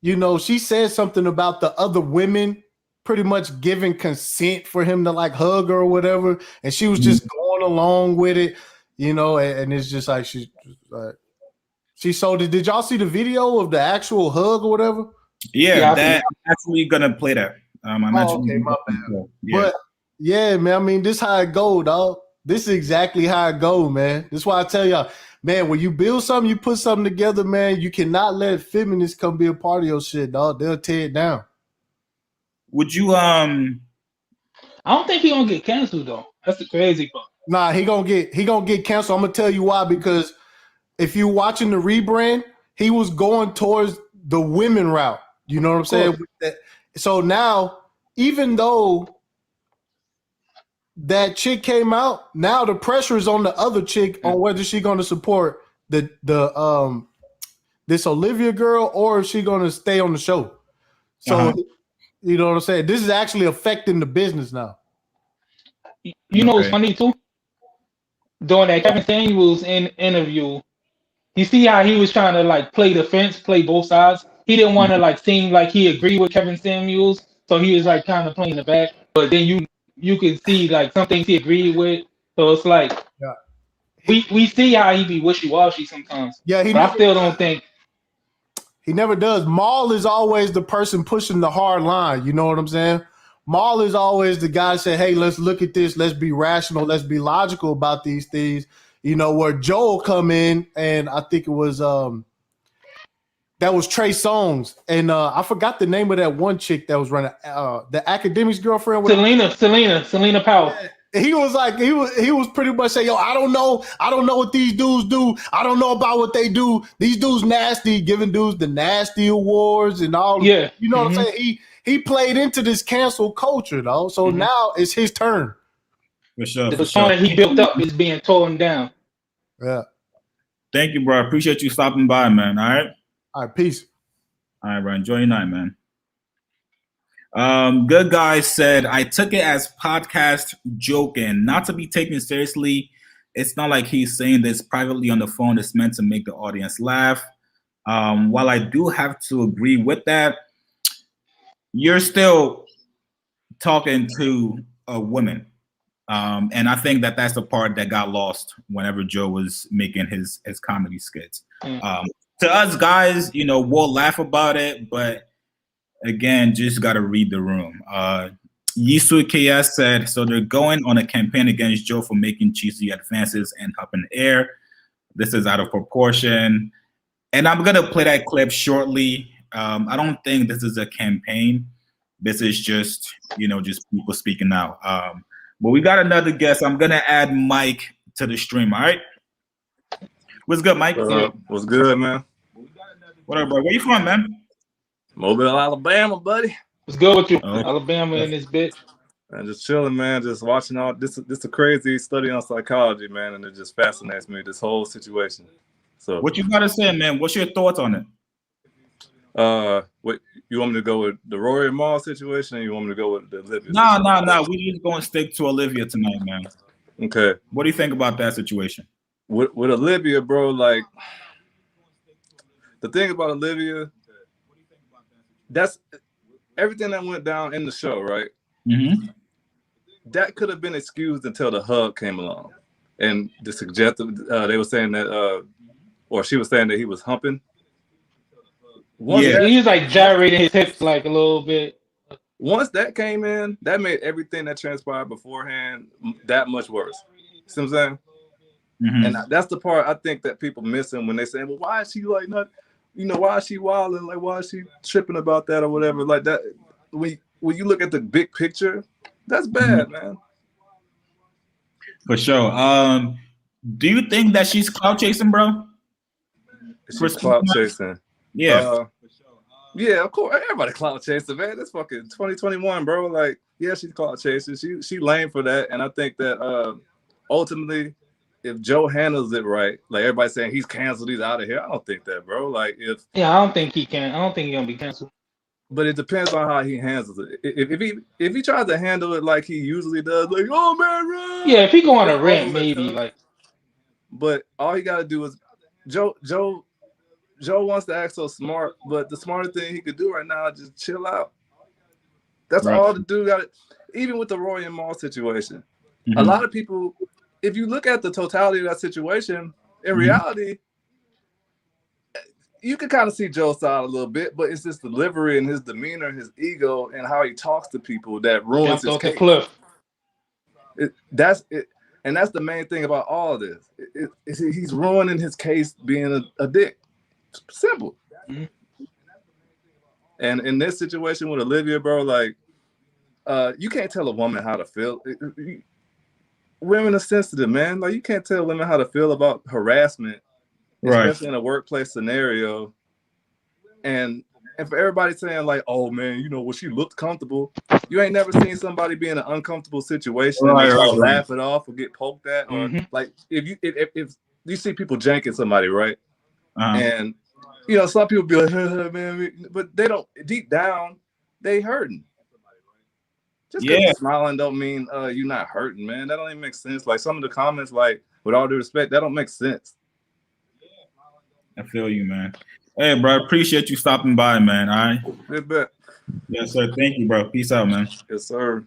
[SPEAKER 10] you know, she said something about the other women pretty much giving consent for him to like hug her or whatever, and she was just going along with it. you know, and it's just like she sold it. Did y'all see the video of the actual hug or whatever?
[SPEAKER 1] Yeah, that I'm actually gonna play that. I'm
[SPEAKER 10] okay, my bad. Yeah. But yeah, man, I mean, this how it go, dog. This is exactly how it go, man. This is why I tell y'all, man, when you build something, you put something together, man, you cannot let feminists come be a part of your shit, dog. They'll tear it down.
[SPEAKER 1] Would you
[SPEAKER 2] I don't think he gonna get canceled though. That's the crazy part.
[SPEAKER 10] Nah, he gonna get canceled. I'm gonna tell you why, because if you're watching the rebrand, he was going towards the women route. You know what I'm saying? So now, even though that chick came out, now the pressure is on the other chick on whether she's gonna support the this Olivia girl or if she's gonna stay on the show. So you know what I'm saying? This is actually affecting the business now.
[SPEAKER 2] You know what's funny too? During that Kevin Samuels interview, you see how he was trying to like play the fence, play both sides. He didn't want to like seem like he agreed with Kevin Samuels, so he was like kind of playing the back. But then you could see like some things he agreed with. So it's like we see how he be wishy-washy sometimes.
[SPEAKER 10] Yeah,
[SPEAKER 2] but I still don't think
[SPEAKER 10] he never does. Maul is always the person pushing the hard line. You know what I'm saying? Maul is always the guy that say, hey, let's look at this. Let's be rational. Let's be logical about these things. You know, where Joel come in, and I think it was that was Trey Songz. And I forgot the name of that one chick that was running the academics girlfriend.
[SPEAKER 2] Selena Powell.
[SPEAKER 10] He was like, he was pretty much saying, yo, I don't know what these dudes do. I don't know about what they do. These dudes nasty, giving dudes the nasty awards and all.
[SPEAKER 2] Yeah.
[SPEAKER 10] You know what I'm saying? He played into this cancel culture, though. So now it's his turn.
[SPEAKER 1] For sure.
[SPEAKER 2] The song that he built up is being torn down.
[SPEAKER 10] Yeah.
[SPEAKER 1] Thank you, bro. I appreciate you stopping by, man. All right.
[SPEAKER 10] All right. Peace.
[SPEAKER 1] All right, bro. Enjoy your night, man. Good guy said, I took it as podcast joking, not to be taken seriously. It's not like he's saying this privately on the phone. It's meant to make the audience laugh. While I do have to agree with that, you're still talking to a woman. And I think that that's the part that got lost whenever Joe was making his comedy skits. To us guys, you know, we'll laugh about it, but again, just got to read the room. Yisu KS said, so they're going on a campaign against Joe for making cheesy advances and up in the air. This is out of proportion. And I'm going to play that clip shortly. I don't think this is a campaign. This is just, you know, just people speaking out. But we got another guest. I'm going to add Mike to the stream, all right? What's good, Mike?
[SPEAKER 11] What's good, man?
[SPEAKER 1] What up, bro? Where you from, man?
[SPEAKER 11] Mobile, Alabama, buddy.
[SPEAKER 2] What's good with you? Alabama in this bitch.
[SPEAKER 11] Man, just chilling, man. Just watching all this. This is a crazy study on psychology, man, and it just fascinates me. This whole situation. So,
[SPEAKER 1] what you gotta say, man? What's your thoughts on it?
[SPEAKER 11] What you want me to go with the Rory Mall situation, or you want me to go with the Olivia?
[SPEAKER 1] No. We just gonna stick to Olivia tonight, man.
[SPEAKER 11] Okay.
[SPEAKER 1] What do you think about that situation?
[SPEAKER 11] With Olivia, bro, like the thing about Olivia, that's everything that went down in the show, right?
[SPEAKER 1] Mm-hmm.
[SPEAKER 11] That could have been excused until the hug came along, and the suggested they were saying that, or she was saying that he was humping.
[SPEAKER 2] He was like gyrating his hips like a little bit.
[SPEAKER 11] Once that came in, that made everything that transpired beforehand that much worse. See what I'm saying?
[SPEAKER 1] Mm-hmm.
[SPEAKER 11] And that's the part I think that people missing when they say, well, why is she like not, you know, why is she wilding? Like, why is she tripping about that or whatever? Like that, when you look at the big picture, that's bad, man.
[SPEAKER 1] For sure. Do you think that she's clout chasing, bro?
[SPEAKER 11] She's clout chasing.
[SPEAKER 1] Yeah.
[SPEAKER 11] Yeah, of course. Everybody clout chasing, man. That's fucking 2021, bro. Like, yeah, she's clout chasing. She lame for that. And I think that ultimately, if Joe handles it right, like everybody's saying he's canceled, he's out of here. I don't think that, bro. Like
[SPEAKER 2] I don't think he can. I don't think he's gonna be canceled.
[SPEAKER 11] But it depends on how he handles it. If he tries to handle it like he usually does, like, oh man, run.
[SPEAKER 2] Yeah, if he go on a rant, maybe like.
[SPEAKER 11] But all he gotta do is Joe wants to act so smart, but the smarter thing he could do right now is just chill out. That's all the dude got. Even with the Roy and Maul situation, a lot of people if you look at the totality of that situation, in reality, you can kind of see Joe's side a little bit, but it's his delivery and his demeanor, his ego, and how he talks to people that ruins his case. That's it, and that's the main thing about all of this. He's ruining his case being a dick. Simple. And in this situation with Olivia, bro, like, you can't tell a woman how to feel. Women are sensitive, man. Like, you can't tell women how to feel about harassment, especially in a workplace scenario. And for everybody saying like, "Oh man, you know, well, she looked comfortable," you ain't never seen somebody be in an uncomfortable situation and they try to laugh it off or get poked at, or like if you see people janking somebody, right? And you know, some people be like, man, but they don't, deep down, they hurting. Just because you're smiling don't mean you're not hurting, man. That don't even make sense. Like some of the comments, like, with all due respect, that don't make sense.
[SPEAKER 1] I feel you, man. Hey, bro, appreciate you stopping by, man. All right.
[SPEAKER 11] Good bet.
[SPEAKER 1] Yes, sir. Thank you, bro. Peace out, man.
[SPEAKER 11] Yes, sir.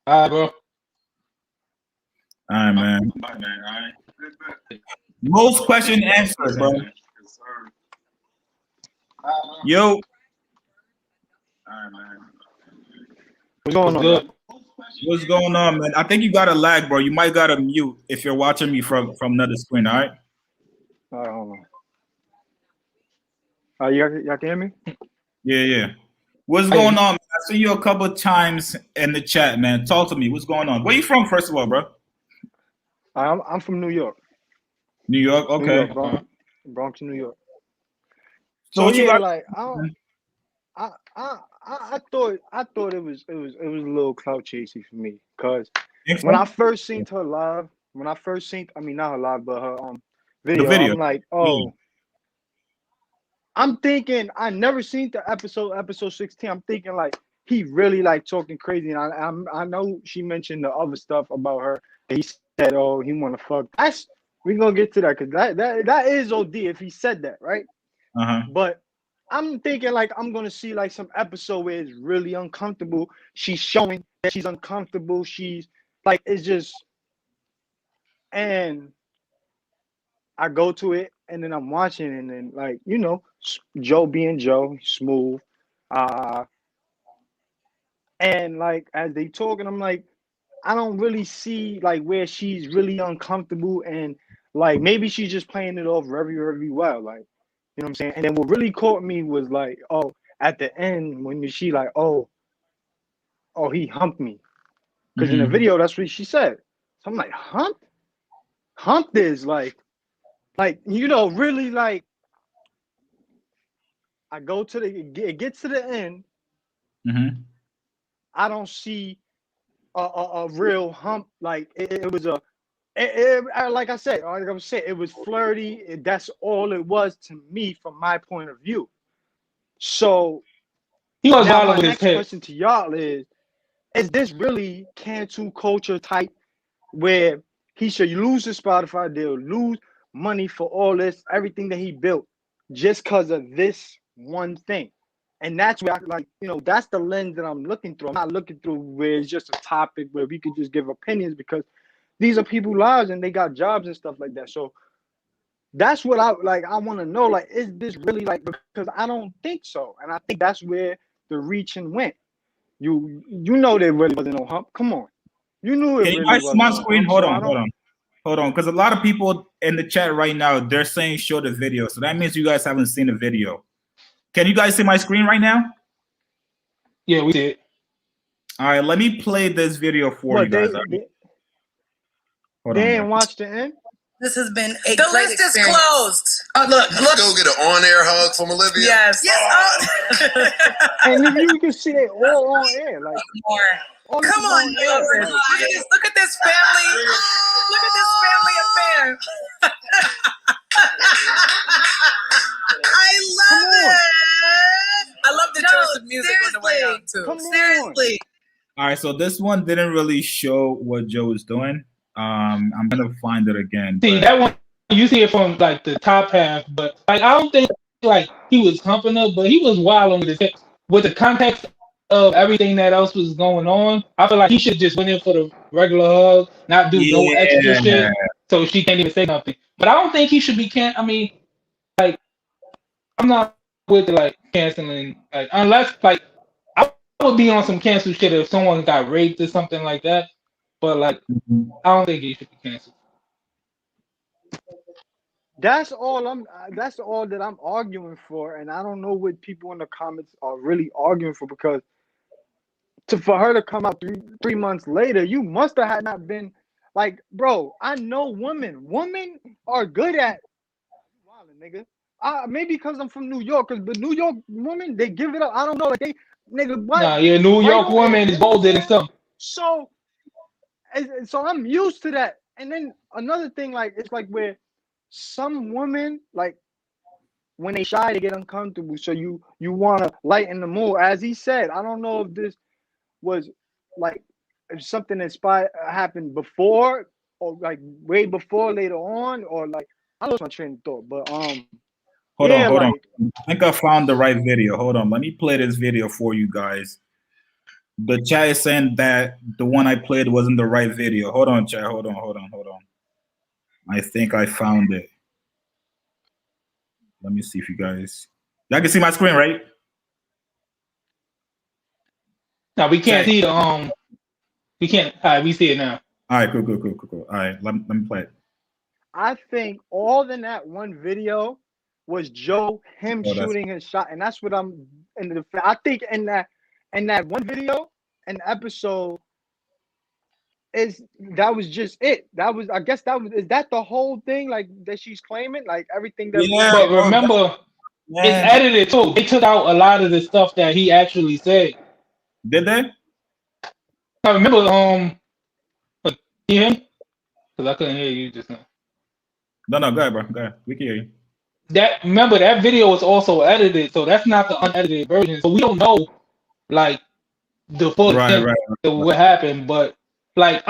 [SPEAKER 2] All right, bro.
[SPEAKER 1] All right, man. All right. Most question answered, bro.
[SPEAKER 11] Yes, sir.
[SPEAKER 1] Yo.
[SPEAKER 11] All right, man.
[SPEAKER 2] What's going on?
[SPEAKER 1] What's going on, man? I think you got a lag, bro. You might got to mute if you're watching me from another screen, all right?
[SPEAKER 12] All right, hold on. Y'all can hear me?
[SPEAKER 1] Yeah. What's going on, man? I see you a couple of times in the chat, man. Talk to me. What's going on? Where you from, first of all, bro?
[SPEAKER 12] I'm from New York.
[SPEAKER 1] New York, okay.
[SPEAKER 12] New York, Bronx, New York.
[SPEAKER 1] So
[SPEAKER 12] yeah,
[SPEAKER 1] you got,
[SPEAKER 12] like I thought it was a little clout chasing for me, because when I first seen her live, not her live, but her video. I'm like, I'm thinking I never seen the episode 16. I'm thinking like he really like talking crazy, and I know she mentioned the other stuff about her. He said, "Oh, he want to fuck." We gonna get to that, because that is OD if he said that, right? But I'm thinking like I'm gonna see like some episode where it's really uncomfortable. She's showing that she's uncomfortable. She's like, it's just, and I go to it and then I'm watching, and then like, you know, Joe being Joe, smooth, and like as they talking, I'm like, I don't really see like where she's really uncomfortable, and like maybe she's just playing it off very, very well, like. You know what I'm saying? And then what really caught me was like, at the end when she like, oh, he humped me. Because in the video, that's what she said. So I'm like, humped? Humped is like, you know, really like, I go to it gets to the end. I don't see a real hump. Like it was like I said, it was flirty. That's all it was to me from my point of view. So
[SPEAKER 2] he was
[SPEAKER 12] now my
[SPEAKER 2] with
[SPEAKER 12] next question to y'all is this really cancel culture type where he should lose his Spotify deal, lose money for all this, everything that he built just because of this one thing? And that's where I like, you know, that's the lens that I'm looking through. I'm not looking through where it's just a topic where we could just give opinions, because these are people's lives and they got jobs and stuff like that. So that's what I want to know. Like, is this really like, because I don't think so. And I think that's where the reaching went. You know there really wasn't no hump. Come on. You knew it.
[SPEAKER 1] Can you guys see my screen? Hold on. Because a lot of people in the chat right now, they're saying show the video. So that means you guys haven't seen the video. Can you guys see my screen right now?
[SPEAKER 2] Yeah, we did.
[SPEAKER 1] All right, let me play this video for you guys.
[SPEAKER 12] They didn't watch the end?
[SPEAKER 4] This has been a the list experience. Is closed. Look.
[SPEAKER 6] Go get an on-air hug from Olivia.
[SPEAKER 4] Yes.
[SPEAKER 12] And if you can see it all on air, like
[SPEAKER 4] more. Come on, look at this family. Look at this family affair. I love it. I love the choice of music on the way out too. Seriously.
[SPEAKER 1] All right, so this one didn't really show what Joe is doing. I'm gonna find it again.
[SPEAKER 2] See that one, you see it from like the top half, but like I don't think like he was humping her, but he was wilding with the context of everything that else was going on. I feel like he should just went in for the regular hug, not do no extra
[SPEAKER 1] Yeah.
[SPEAKER 2] shit, so she can't even say nothing. But I don't think he should be I mean, like, I'm not with like canceling, like unless like I would be on some cancel shit if someone got raped or something like that. But like, I don't think he should be canceled.
[SPEAKER 12] That's all I'm. That's all that I'm arguing for, and I don't know what people in the comments are really arguing for because for her to come out three months later, you must have had not been like, bro. I know women. Women are good at wilding, nigga. Maybe because I'm from New York, but New York women they give it up. I don't know, like they nigga. What?
[SPEAKER 2] Nah, yeah, New York woman is bolder than some.
[SPEAKER 12] So I'm used to that. And then another thing, like it's like where some women like when they shy, they get uncomfortable. So you want to lighten the mood, as he said. I don't know if this was like if something inspired happened before or like way before later on, or like I lost my train of thought. But
[SPEAKER 1] hold on. I think I found the right video. Hold on, let me play this video for you guys. The chat is saying that the one I played wasn't the right video. Hold on, chat. Hold on. I think I found it. Let me see if you guys can see my screen, right?
[SPEAKER 2] No, we can't see the we can't. All right, we see it now.
[SPEAKER 1] All right, cool. All right, let me play it.
[SPEAKER 12] I think all in that one video was Joe shooting his shot, and that's what I'm in the. I think in that one video, an episode that was just it. That was, I guess is that the whole thing like that she's claiming, like everything that.
[SPEAKER 2] Yeah, but remember, it's edited too. They took out a lot of the stuff that he actually said.
[SPEAKER 1] Did they?
[SPEAKER 2] I remember, hear him? Because I couldn't hear you just now.
[SPEAKER 1] No, go ahead, bro. Go ahead. We can hear you.
[SPEAKER 2] Remember that video was also edited, so that's not the unedited version. So we don't know, like, the full what happened. But like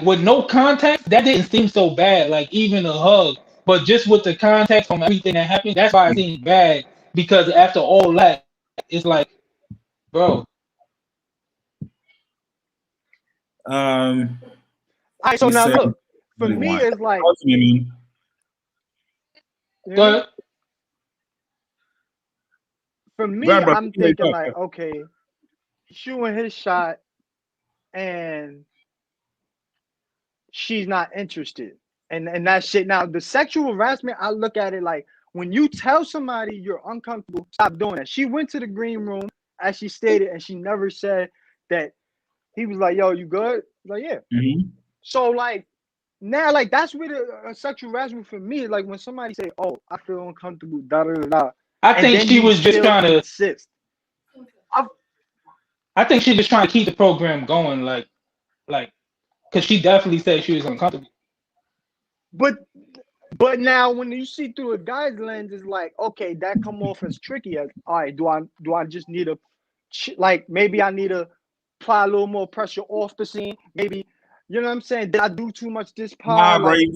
[SPEAKER 2] with no context, that didn't seem so bad. Like even a hug, but just with the context from everything that happened, that's why it seemed bad. Because after all that, it's like, bro.
[SPEAKER 12] All right, so now look, for me, it's like.
[SPEAKER 2] But
[SPEAKER 12] for me, I'm thinking like, okay, shooting his shot, and she's not interested, and that shit. Now, the sexual harassment, I look at it like when you tell somebody you're uncomfortable, stop doing that. She went to the green room, as she stated, and she never said that. He was like, "Yo, you good?" Like, yeah.
[SPEAKER 1] Mm-hmm.
[SPEAKER 12] So like now, like that's where the sexual harassment for me is like when somebody say, "Oh, I feel uncomfortable," da da da.
[SPEAKER 2] I think she was just trying to assist. I think she was trying to keep the program going, like, because she definitely said she was uncomfortable.
[SPEAKER 12] But now when you see through a guy's lens, it's like, okay, that come off as tricky. As all right, do I just need like maybe I need to apply a little more pressure off the scene? Maybe, you know what I'm saying? Did I do too much this part?
[SPEAKER 1] Nah, bro,
[SPEAKER 12] like,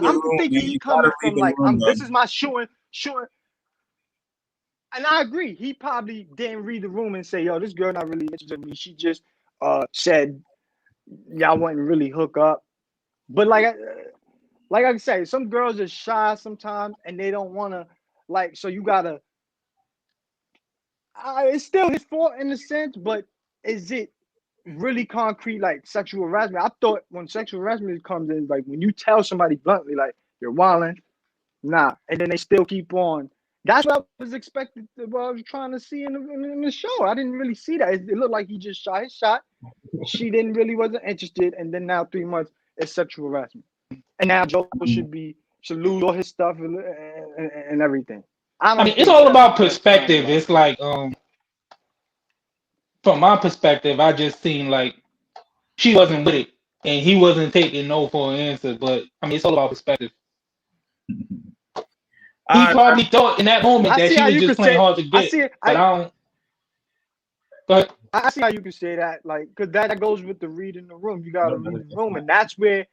[SPEAKER 12] I'm thinking he coming from like, this is my shooting. And I agree. He probably didn't read the room and say, "Yo, this girl not really interested in me." She just said, "Y'all wouldn't really hook up." But like I say, some girls are shy sometimes, and they don't want to like. So you gotta. It's still his fault in a sense, but is it really concrete like sexual harassment? I thought when sexual harassment comes in, like when you tell somebody bluntly, like you're wilding, nah, and then they still keep on. That's what I was expecting. What I was trying to see in the show. I didn't really see that. It looked like he just shot his shot. She wasn't interested, and then now 3 months it's sexual harassment, and now Joe should lose all his stuff and everything.
[SPEAKER 2] I mean, it's all about perspective. It's like from my perspective, I just seen like she wasn't with it, and he wasn't taking no for an answer. But I mean, it's all about perspective. He probably thought in that moment that she was just playing hard to get. But I don't. But
[SPEAKER 12] I see how you can say that, like, because that goes with the reading the room. You gotta read the room, and that's where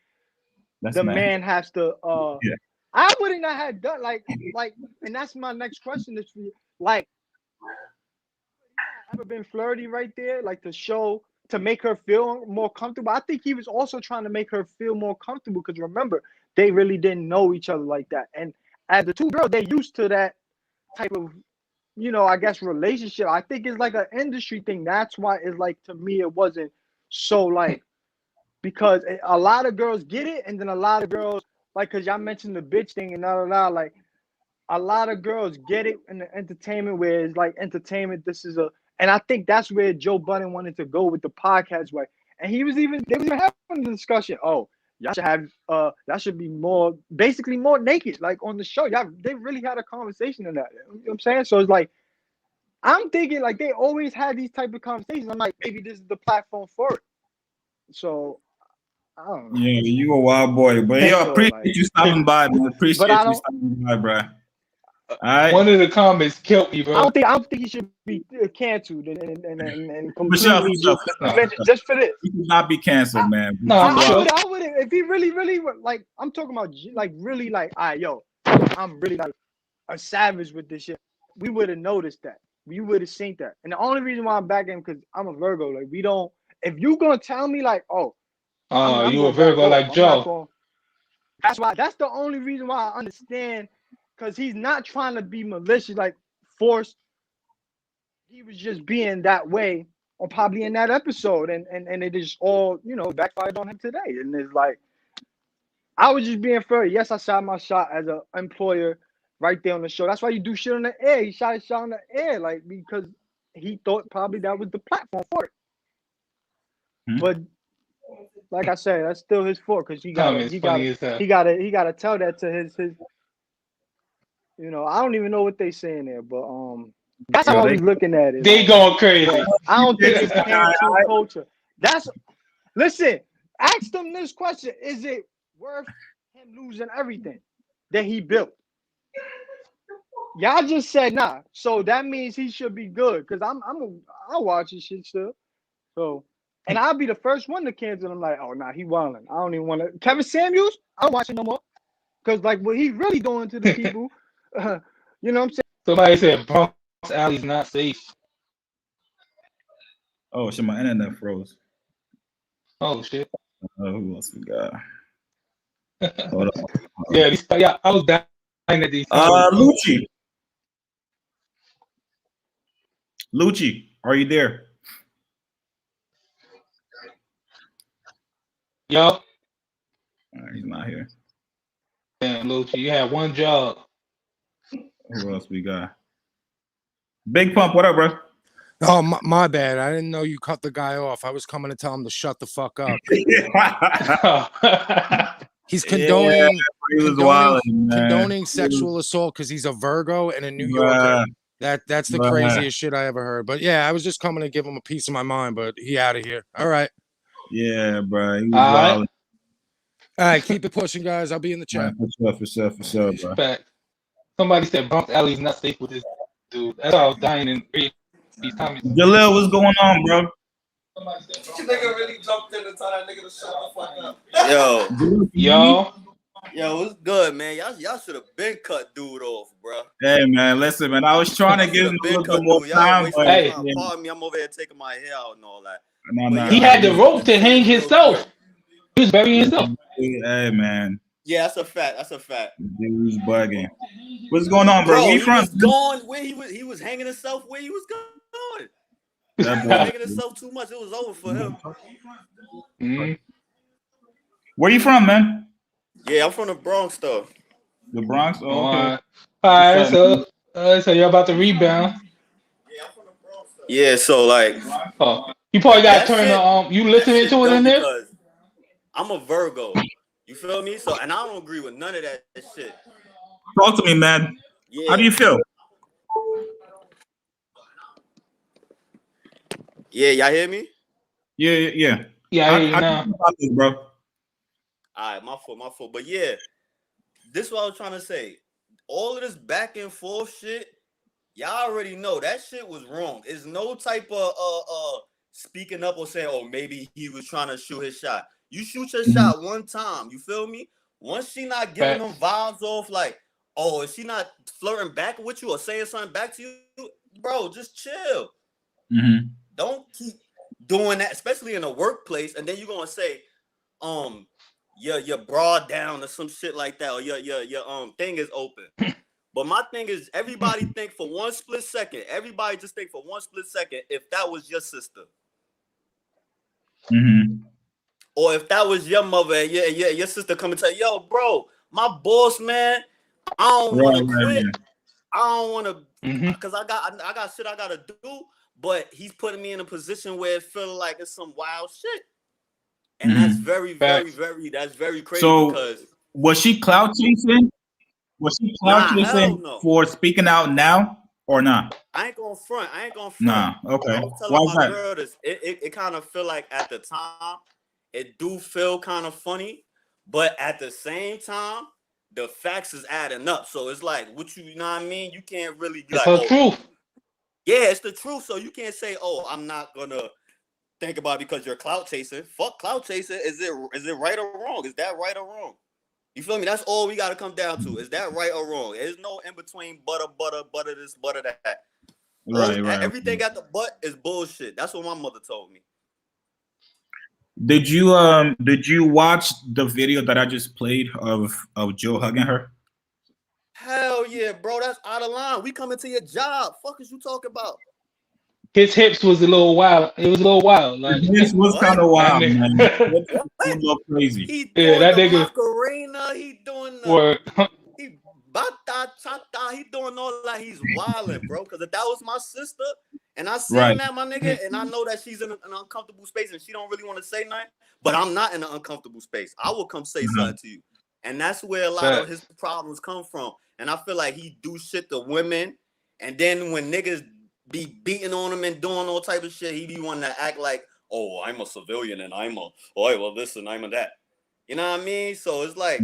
[SPEAKER 12] the man has to. Yeah. I wouldn't have had done like, and that's my next question is for you. Like, ever been flirty right there, like to show to make her feel more comfortable. I think he was also trying to make her feel more comfortable because remember, they really didn't know each other like that. And as the two girls, they used to that type of, I guess relationship. I think it's like an industry thing. That's why it's like, to me, it wasn't so like, because a lot of girls get it, and then a lot of girls, like, because y'all mentioned the bitch thing and like, a lot of girls get it in the entertainment where it's like entertainment. And I think that's where Joe Budden wanted to go with the podcast, right? And they was even having a discussion. Oh, y'all should be basically more naked, like on the show. They really had a conversation in that. You know what I'm saying? So it's like, I'm thinking like they always had these type of conversations. I'm like, maybe this is the platform for it. So I don't know.
[SPEAKER 1] Yeah, you a wild boy, but yo, appreciate you stopping by, man. Appreciate you stopping by, bro. All right.
[SPEAKER 2] One of the comments killed me, bro.
[SPEAKER 12] I don't think he should be canceled and completely just for this.
[SPEAKER 1] He should not be canceled, man.
[SPEAKER 12] No, I wouldn't. If he really like, I'm talking about like really like, all right, yo, I'm really like a savage with this shit. We would have noticed that. We would have seen that. And the only reason why I'm back in because I'm a Virgo. Like we don't. If you gonna tell me like, I'm
[SPEAKER 2] you a Virgo like Joe.
[SPEAKER 12] That's the only reason why I understand. Because he's not trying to be malicious, like forced. He was just being that way, or probably in that episode, and it is all backfired on him today. And it's like, I was just being fair. Yes, I shot my shot as an employer right there on the show. That's why you do shit on the air. He shot his shot on the air, like because he thought probably that was the platform for it. But like I said, that's still his fault because he got to tell that to his. I don't even know what they saying there, but that's how I was looking at it.
[SPEAKER 2] They going crazy.
[SPEAKER 12] I don't think it's cancel culture. Listen, ask them this question: is it worth him losing everything that he built? Y'all just said nah, so that means he should be good. Cause I'll watch his shit still. So, and I'll be the first one to cancel him. Like, oh nah, he wilding. I don't even want to. Kevin Samuels, I don't watch him no more. Cause like what he really doing to the people. You know what I'm saying?
[SPEAKER 2] Somebody said Bronx Alley's not safe.
[SPEAKER 1] Oh shit, my internet froze.
[SPEAKER 2] Oh shit.
[SPEAKER 1] Who else we got? Hold on.
[SPEAKER 2] Yeah, I was dying at these.
[SPEAKER 1] Lucci, are you there?
[SPEAKER 2] Yo.
[SPEAKER 1] He's not here.
[SPEAKER 2] Damn, Lucci, you had one job.
[SPEAKER 1] Who else we got? Big Pump, what up, bro?
[SPEAKER 13] Oh, my bad. I didn't know you cut the guy off. I was coming to tell him to shut the fuck up. He's condoning sexual assault because he's a Virgo and a New Yorker. That's the craziest shit I ever heard. But yeah, I was just coming to give him a piece of my mind, but he out of here. All right.
[SPEAKER 1] Yeah, bro. He was wild.
[SPEAKER 13] All right, keep it pushing, guys. I'll be in the chat.
[SPEAKER 1] For sure, bro.
[SPEAKER 2] Somebody said Bronx Alley's not safe with this dude. That's why I was dying in these comments.
[SPEAKER 1] Jalil, what's going on, bro?
[SPEAKER 14] Nigga really jumped in and told that nigga to shut the fuck up. Yo, what's good, man? Y'all should have been cut dude off, bro.
[SPEAKER 1] Hey, man, listen, man. I was trying to give him a little bit more time, but
[SPEAKER 14] pardon me, I'm over here taking my hair out and all that.
[SPEAKER 1] No.
[SPEAKER 2] He had the rope to hang himself. He was burying himself.
[SPEAKER 1] Hey, man.
[SPEAKER 14] Yeah, that's a fact.
[SPEAKER 1] Dude's bugging. What's going on, bro? Where you from?
[SPEAKER 14] Where he was hanging himself where he was going. Hanging himself too much. It was over for him.
[SPEAKER 1] Mm-hmm. Where you from, man?
[SPEAKER 14] Yeah, I'm from the Bronx, though.
[SPEAKER 1] The Bronx? Oh, okay.
[SPEAKER 2] All right, so you're about to rebound.
[SPEAKER 14] Yeah, I'm from the Bronx, though. Yeah, so like,
[SPEAKER 2] you probably got to turn the you listening to it in there.
[SPEAKER 14] I'm a Virgo. You feel me? So, and I don't agree with none of that shit.
[SPEAKER 1] Talk to me, man.
[SPEAKER 14] Yeah.
[SPEAKER 1] How do you feel?
[SPEAKER 14] Yeah, y'all hear me?
[SPEAKER 1] Yeah.
[SPEAKER 2] Yeah, I hear you now.
[SPEAKER 1] Bro.
[SPEAKER 14] All right, my fault. But yeah, this is what I was trying to say. All of this back and forth shit, y'all already know that shit was wrong. It's no type of speaking up or saying, oh, maybe he was trying to shoot his shot. You shoot your shot one time, you feel me? Once she not giving them vibes off, like, oh, is she not flirting back with you or saying something back to you? Bro, just chill.
[SPEAKER 1] Mm-hmm.
[SPEAKER 14] Don't keep doing that, especially in a workplace, and then you're gonna say, your bra down or some shit like that, or your thing is open. But my thing is, everybody think for one split second. Everybody just think for one split second if that was your sister, or if that was your mother, and your sister come and tell you, yo, bro, my boss, man, I don't want to quit. I don't want to, because I got shit I gotta do. But he's putting me in a position where it feels like it's some wild shit, and that's very, very, very, that's very crazy.
[SPEAKER 1] So,
[SPEAKER 14] because
[SPEAKER 1] was she clout chasing? Was she clout chasing for speaking out now or not?
[SPEAKER 14] I ain't gonna front.
[SPEAKER 1] Nah, okay.
[SPEAKER 14] I was telling
[SPEAKER 1] Why is
[SPEAKER 14] my
[SPEAKER 1] that?
[SPEAKER 14] girl this. It kind of feel like at the time, it do feel kind of funny, but at the same time, the facts is adding up. So it's like, you know what I mean? You can't really be
[SPEAKER 2] it's
[SPEAKER 14] like,
[SPEAKER 2] the truth.
[SPEAKER 14] Yeah, it's the truth. So you can't say, oh, I'm not gonna think about it because you're clout chasing. Fuck clout chasing. Is it right or wrong? Is that right or wrong? You feel me? That's all we gotta come down to. Is that right or wrong? There's no in between butter this, butter that.
[SPEAKER 1] Right.
[SPEAKER 14] Everything at the butt is bullshit. That's what my mother told me.
[SPEAKER 1] Did you watch the video that I just played of Joe hugging her?
[SPEAKER 14] Hell yeah, bro. That's out of line. We coming to your job. Fuck is you talking about?
[SPEAKER 2] His hips was a little wild. It was a little wild. Like,
[SPEAKER 1] this was kind of wild, man. A little crazy.
[SPEAKER 14] He doing
[SPEAKER 2] that
[SPEAKER 14] the
[SPEAKER 2] nigga.
[SPEAKER 14] Macarena. He doing the.
[SPEAKER 2] Word.
[SPEAKER 14] He bata chata. He doing all that. He's wilding, bro. Because if that was my sister, and I seen that, my nigga, and I know that she's in an uncomfortable space and she don't really want to say nothing, but I'm not in an uncomfortable space. I will come say something to you, and that's where a lot of his problems come from. And I feel like he do shit to women, and then when niggas be beating on him and doing all type of shit, he be wanting to act like, oh, I'm a civilian and I'm this and I'm a that. You know what I mean? So it's like,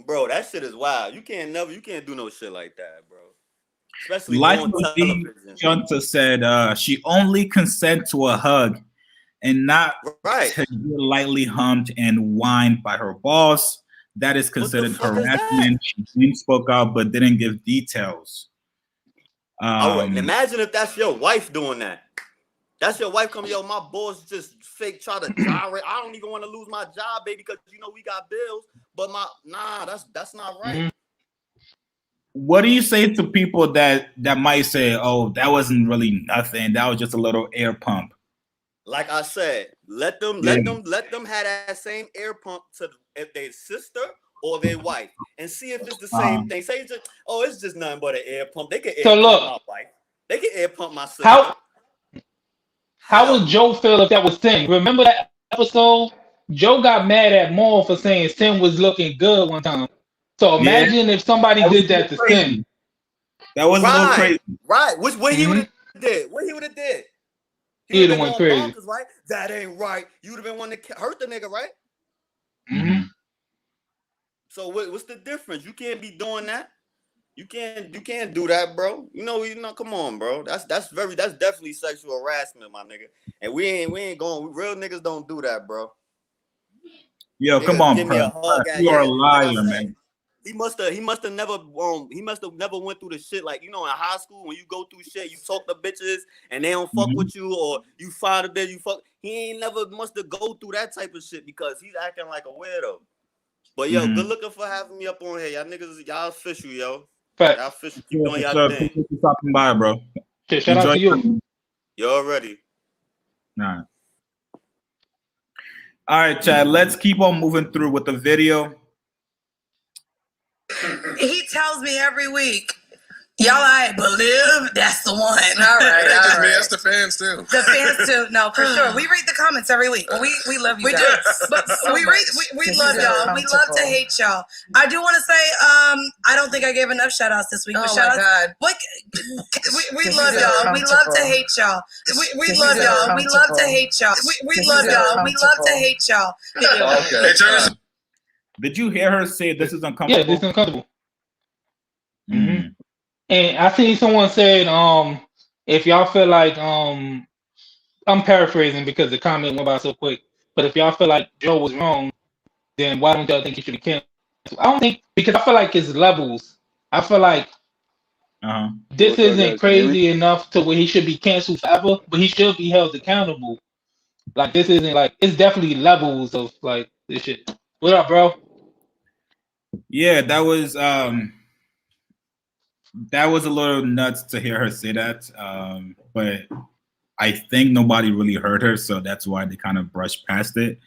[SPEAKER 14] bro, that shit is wild. You can't do no shit like that, bro. Especially on television.
[SPEAKER 1] Junta said she only consent to a hug and not to get lightly humped and whined by her boss. That is considered harassment. She spoke out but didn't give details.
[SPEAKER 14] Imagine if that's your wife doing that. That's your wife coming, yo, my boss just fake try to gyrate. I don't even want to lose my job, baby, because you know we got bills. But that's not right.
[SPEAKER 1] What do you say to people that might say, oh, that wasn't really nothing, that was just a little air pump?
[SPEAKER 14] Like I said, let them have that same air pump to if their sister or their wife, and see if it's the same thing. Say it's just nothing but an air pump. They can air pump my wife. They can air pump my sister.
[SPEAKER 2] How would Joe feel if that was Sin? Remember that episode? Joe got mad at Maul for saying Sin was looking good one time. So imagine if somebody did that to Sin.
[SPEAKER 1] That was a little crazy.
[SPEAKER 14] Right. What he would have did? What he would have did?
[SPEAKER 2] He would have went crazy.
[SPEAKER 14] Right? That ain't right. You would have been one to hurt the nigga, right? So what's the difference? You can't be doing that. You can't do that, bro. You know, come on, bro. That's definitely sexual harassment, my nigga. And we ain't going. Real niggas don't do that, bro.
[SPEAKER 1] Yo,
[SPEAKER 14] niggas,
[SPEAKER 1] come on,
[SPEAKER 14] give me a hug.
[SPEAKER 1] You are a liar, man.
[SPEAKER 14] He must have never went through the shit like, you know, in high school when you go through shit, you talk to bitches and they don't fuck with you, or you find a bitch you fuck. He ain't never must have go through that type of shit because he's acting like a weirdo. But yo, good looking for having me up on here. Y'all niggas, y'all official, yo. Y'all official. Keep doing y'all thing.
[SPEAKER 1] Thanks for stopping by, bro.
[SPEAKER 2] Shout out to you.
[SPEAKER 14] You already.
[SPEAKER 1] All right, Chad. Let's keep on moving through with the video.
[SPEAKER 4] He tells me every week, y'all, I believe that's the one. All right.
[SPEAKER 6] That's the fans too.
[SPEAKER 4] The fans too. No, for sure. We read the comments every week. We love you. We guys. Do. But so we love y'all. We love to hate y'all. I do want to say, I don't think I gave enough shout outs this week.
[SPEAKER 5] Oh
[SPEAKER 4] but
[SPEAKER 5] my God.
[SPEAKER 4] What? We love y'all. We love to hate y'all. We love y'all. We love to hate y'all. We love y'all. We love to hate y'all.
[SPEAKER 6] Okay.
[SPEAKER 1] Did you hear her say this is uncomfortable?
[SPEAKER 2] Yeah, this is uncomfortable. And I seen someone said, if y'all feel like, I'm paraphrasing because the comment went by so quick, but if y'all feel like Joe was wrong, then why don't y'all think he should be canceled? I don't think, because I feel like it's levels. I feel like this isn't crazy enough to where he should be canceled forever, but he should be held accountable. Like this isn't like it's definitely levels of like this shit. What up, bro?
[SPEAKER 1] Yeah, that was a little nuts to hear her say that. But I think nobody really heard her, so that's why they kind of brushed past it.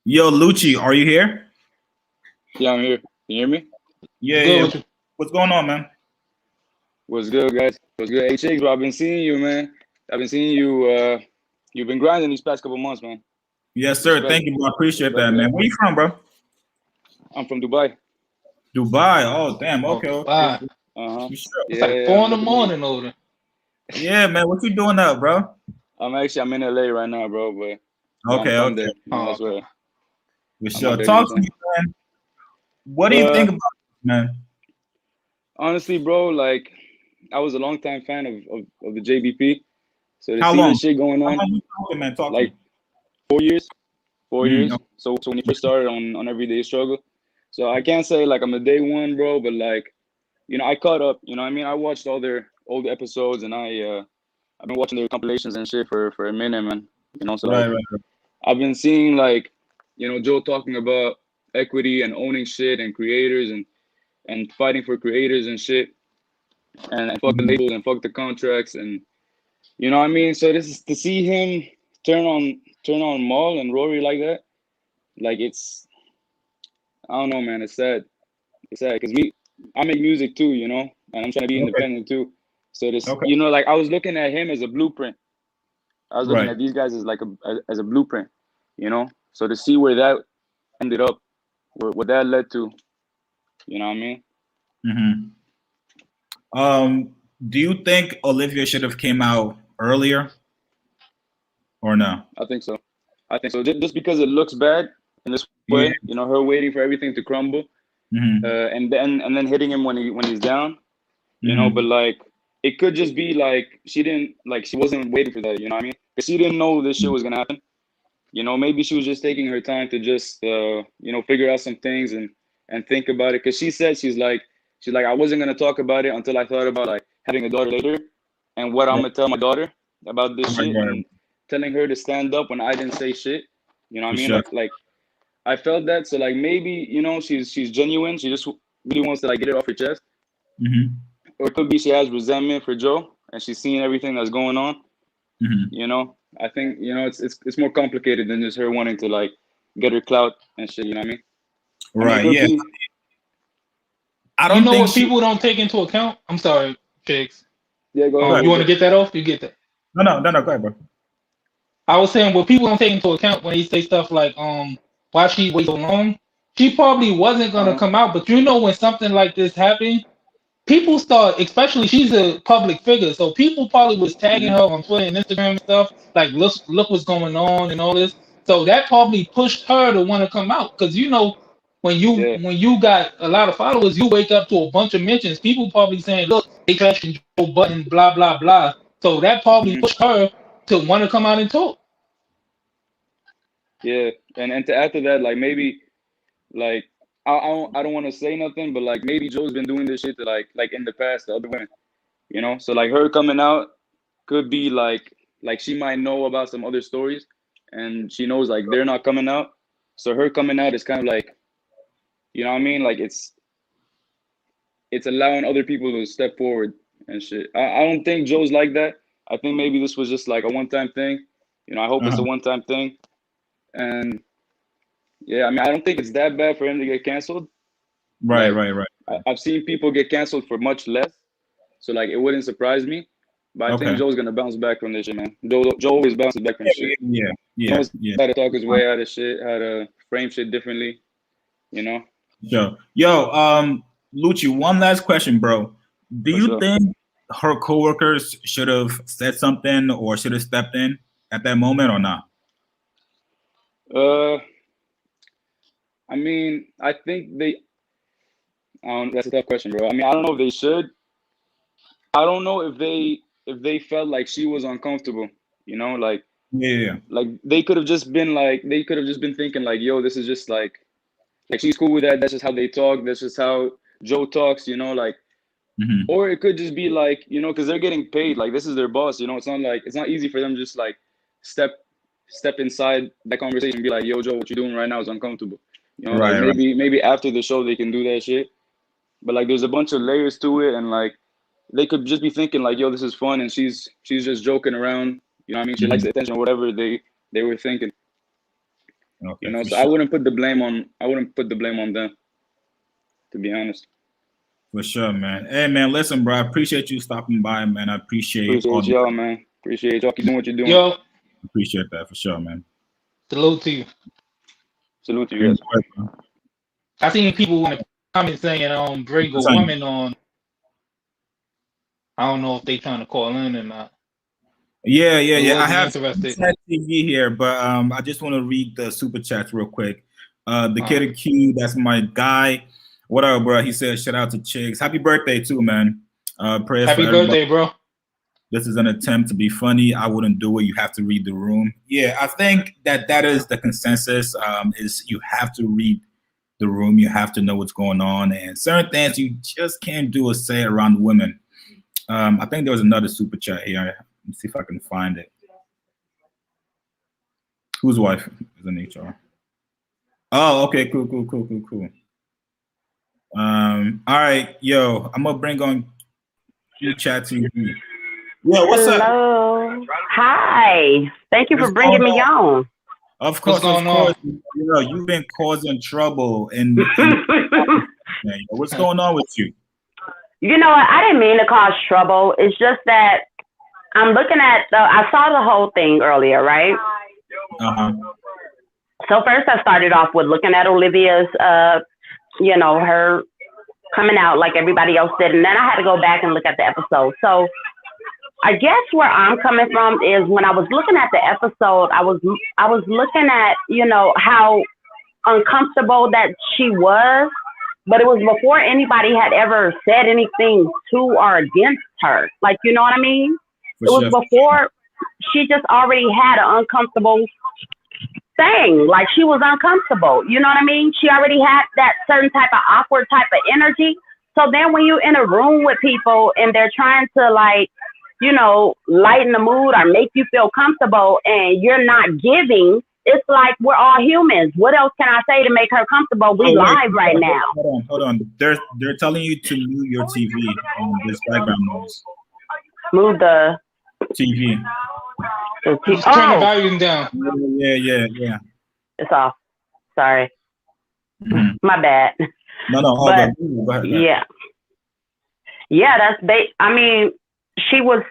[SPEAKER 1] Yo, Lucci, are you here?
[SPEAKER 15] Yeah, I'm here. Can you hear me?
[SPEAKER 1] Yeah, yeah. What's going on, man?
[SPEAKER 15] What's good, guys? What's good? Hey, Shakes, bro, I've been seeing you, man. I've been seeing you. You've been grinding these past couple months, man.
[SPEAKER 1] Yes, sir.
[SPEAKER 15] Respect.
[SPEAKER 1] Thank you, bro. I appreciate that, man. Where you from, bro?
[SPEAKER 15] I'm from Dubai.
[SPEAKER 1] Dubai. Oh, damn. Okay.
[SPEAKER 2] Dubai.
[SPEAKER 15] Uh-huh.
[SPEAKER 2] It's like 4 in the morning over there.
[SPEAKER 1] Yeah, man. What you doing up, bro?
[SPEAKER 15] I'm in LA right now, bro. But
[SPEAKER 1] Okay,
[SPEAKER 15] I'm
[SPEAKER 1] okay.
[SPEAKER 15] there. That's where.
[SPEAKER 1] For sure. Talk to me, man. What do you think about this, man?
[SPEAKER 15] Honestly, bro, like I was a long time fan of the JBP. So to
[SPEAKER 1] How
[SPEAKER 15] see
[SPEAKER 1] long?
[SPEAKER 15] this shit going
[SPEAKER 1] How
[SPEAKER 15] on,
[SPEAKER 1] long you talking, man? Talk
[SPEAKER 15] like
[SPEAKER 1] to me.
[SPEAKER 15] 4 years. 4 years.
[SPEAKER 1] Okay.
[SPEAKER 15] So when you first started on Everyday Struggle. So I can't say like I'm a day one, bro, but like, you know, I caught up, you know what I mean? I watched all their old episodes and I've been watching their compilations and shit for a minute, man. You know, so like,
[SPEAKER 1] Right.
[SPEAKER 15] I've been seeing like, you know, Joe talking about equity and owning shit and creators and fighting for creators and shit and fuck the labels and fuck the contracts and you know what I mean? So this is to see him turn on Maul and Rory like that, like it's I don't know, man. It's sad. It's sad because I make music too, you know, and I'm trying to be independent too. So this, you know, like I was looking at him as a blueprint. I was looking at these guys as like as a blueprint, you know. So to see where that ended up, what that led to, you know what I mean?
[SPEAKER 1] Do you think Olivia should have came out earlier, or no?
[SPEAKER 15] I think so. Just because it looks bad in this way, you know, her waiting for everything to crumble, and then hitting him when he's down, you know. But like, it could just be like she wasn't waiting for that, you know what I mean? Because she didn't know this shit was gonna happen. You know, maybe she was just taking her time to just you know, figure out some things and think about it. Because she said she's like I wasn't gonna talk about it until I thought about like having a daughter later and what I'm gonna tell my daughter about this shit and telling her to stand up when I didn't say shit. You know what I mean?
[SPEAKER 1] Sure.
[SPEAKER 15] Like I felt that. So like maybe, you know, she's genuine. She just really wants to like get it off her chest. Or it could be she has resentment for Joe and she's seeing everything that's going on. You know, I think, you know, it's more complicated than just her wanting to like get her clout and shit. You know what I mean?
[SPEAKER 1] Right. Yeah.
[SPEAKER 2] I don't know what people don't take into account. I'm sorry, Chicks.
[SPEAKER 15] Yeah, go ahead.
[SPEAKER 2] You want to get that off? You get that.
[SPEAKER 1] No. Go ahead, bro.
[SPEAKER 2] I was saying what people don't take into account when they say stuff like, why she wait so long? She probably wasn't gonna come out, but you know when something like this happened, people start, especially she's a public figure, so people probably was tagging her on Twitter and Instagram and stuff, like look what's going on and all this. So that probably pushed her to want to come out, because you know when you got a lot of followers, you wake up to a bunch of mentions. People probably saying, look, they trashing Joe Budden, blah blah blah. So that probably pushed her to want to come out and talk.
[SPEAKER 15] Yeah, and to add to that, like maybe, like I don't want to say nothing, but like maybe Joe's been doing this shit to like in the past to other women, you know. So like her coming out could be like she might know about some other stories, and she knows like they're not coming out. So her coming out is kind of like, you know what I mean? Like it's allowing other people to step forward and shit. I don't think Joe's like that. I think maybe this was just like a one-time thing. You know, I hope it's a one-time thing. And yeah, I mean, I don't think it's that bad for him to get canceled.
[SPEAKER 1] Right.
[SPEAKER 15] I've seen people get canceled for much less, so like it wouldn't surprise me. But I think Joe's gonna bounce back from this shit, man. Joe always bounces back from shit.
[SPEAKER 1] Yeah.
[SPEAKER 15] He knows how to talk his way out of shit, how to frame shit differently. You know.
[SPEAKER 1] Sure. Yo, Lucci, one last question, bro. Do you think her coworkers should have said something or should have stepped in at that moment or not?
[SPEAKER 15] I mean, I think that's a tough question, bro. I mean, I don't know if they should. I don't know if they felt like she was uncomfortable, you know, like like they could have just been thinking like, yo, this is just like she's cool with that. That's just how they talk. That's just how Joe talks, you know, like. Or it could just be like, you know, because they're getting paid. Like this is their boss, you know. It's not easy for them to just like step step inside that conversation and be like, yo, Joe, what you doing right now is uncomfortable. You know,
[SPEAKER 1] Right,
[SPEAKER 15] like maybe after the show they can do that shit. But like there's a bunch of layers to it, and like they could just be thinking like, yo, this is fun, and she's just joking around. You know what I mean? She likes the attention or whatever they were thinking.
[SPEAKER 1] Okay,
[SPEAKER 15] you know, so
[SPEAKER 1] sure.
[SPEAKER 15] I wouldn't put the blame on them, to be honest.
[SPEAKER 1] For sure, man. Hey, man, listen, bro. I appreciate you stopping by, man. I appreciate
[SPEAKER 15] y'all, man. Appreciate y'all. Keep doing what you're doing.
[SPEAKER 2] Yo,
[SPEAKER 1] appreciate that for sure, man.
[SPEAKER 2] salute to you.
[SPEAKER 15] Salute to you guys.
[SPEAKER 2] I seen people in the comments saying, bring a woman on. I don't know if they trying to call in or not.
[SPEAKER 1] Yeah. I have
[SPEAKER 2] interested.
[SPEAKER 1] TV here, but I just want to read the super chats real quick. The Kid Q, that's my guy. What up, bro? He said, shout out to Chicks. Happy birthday too, man. Prayers
[SPEAKER 2] Happy
[SPEAKER 1] for
[SPEAKER 2] birthday,
[SPEAKER 1] everybody.
[SPEAKER 2] bro.
[SPEAKER 1] This is an attempt to be funny. I wouldn't do it. You have to read the room. Yeah, I think that is the consensus. Is you have to read the room. You have to know what's going on, and certain things you just can't do or say around women. I think there was another super chat here. Let me see if I can find it. Whose wife is in HR? Oh, okay, cool. All right, yo, I'm gonna bring on you chat to you. Yeah, what's up?
[SPEAKER 16] Hello. Hi. Thank you for bringing me on.
[SPEAKER 1] Of course. You know, you've been causing trouble and what's going on with you?
[SPEAKER 16] You know what? I didn't mean to cause trouble. It's just that I'm looking at I saw the whole thing earlier, right?
[SPEAKER 1] Uh-huh.
[SPEAKER 16] So first I started off with looking at Olivia's, her coming out like everybody else did. And then I had to go back and look at the episode. So I guess where I'm coming from is when I was looking at the episode, I was looking at, how uncomfortable that she was, but it was before anybody had ever said anything to or against her. Like, you know what I mean? It was before she just already had an uncomfortable thing. Like she was uncomfortable. You know what I mean? She already had that certain type of awkward type of energy. So then when you're in a room with people and they're trying to lighten the mood or make you feel comfortable and you're not giving, it's like we're all humans. What else can I say to make her comfortable? We live right now.
[SPEAKER 1] Hold on. They're telling you to mute your TV. This background noise.
[SPEAKER 16] Move the
[SPEAKER 1] TV.
[SPEAKER 2] Turn the volume down.
[SPEAKER 1] Yeah.
[SPEAKER 16] It's off. Sorry. Mm-hmm. My bad.
[SPEAKER 1] No. Go ahead.
[SPEAKER 16] Yeah. That's I mean, she was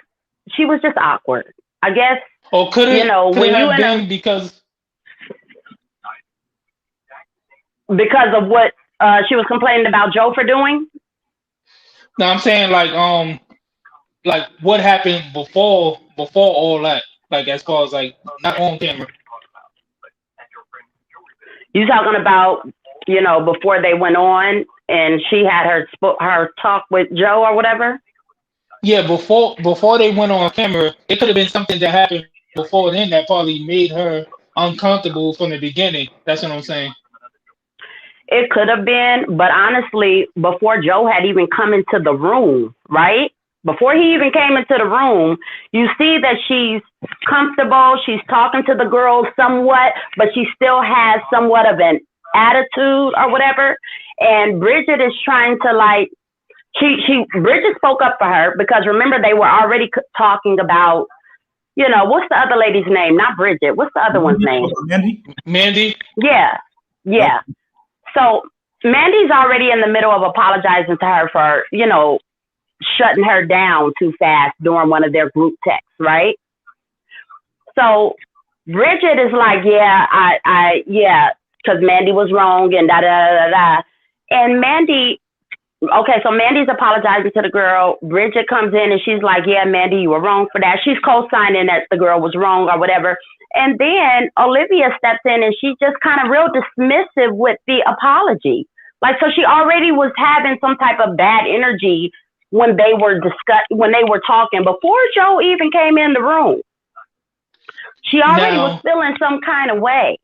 [SPEAKER 16] just awkward, I guess.
[SPEAKER 2] Or could it
[SPEAKER 16] when you
[SPEAKER 2] have been because
[SPEAKER 16] of what she was complaining about Joe for doing?
[SPEAKER 2] No, I'm saying like what happened before all that, like as far as like not on camera.
[SPEAKER 16] You talking about before they went on and she had her talk with Joe or whatever?
[SPEAKER 2] Yeah, before they went on camera, it could have been something that happened before then that probably made her uncomfortable from the beginning. That's what I'm saying.
[SPEAKER 16] It could have been, but honestly, before Joe had even come into the room, right? Before he even came into the room, you see that she's comfortable. She's talking to the girls somewhat, but she still has somewhat of an attitude or whatever. And Bridget is trying to Bridget spoke up for her because remember they were already talking about, what's the other lady's name? Not Bridget. What's the other one's name?
[SPEAKER 2] Mandy.
[SPEAKER 16] Yeah. So Mandy's already in the middle of apologizing to her for, shutting her down too fast during one of their group texts, right? So Bridget is like, because Mandy was wrong and da-da-da-da-da. And Mandy, so Mandy's apologizing to the girl. Bridget comes in and she's like, yeah, Mandy, you were wrong for that. She's co-signing that the girl was wrong or whatever. And then Olivia steps in and she's just kind of real dismissive with the apology. Like, so she already was having some type of bad energy when they were talking before Joe even came in the room. She already was feeling some kind of way.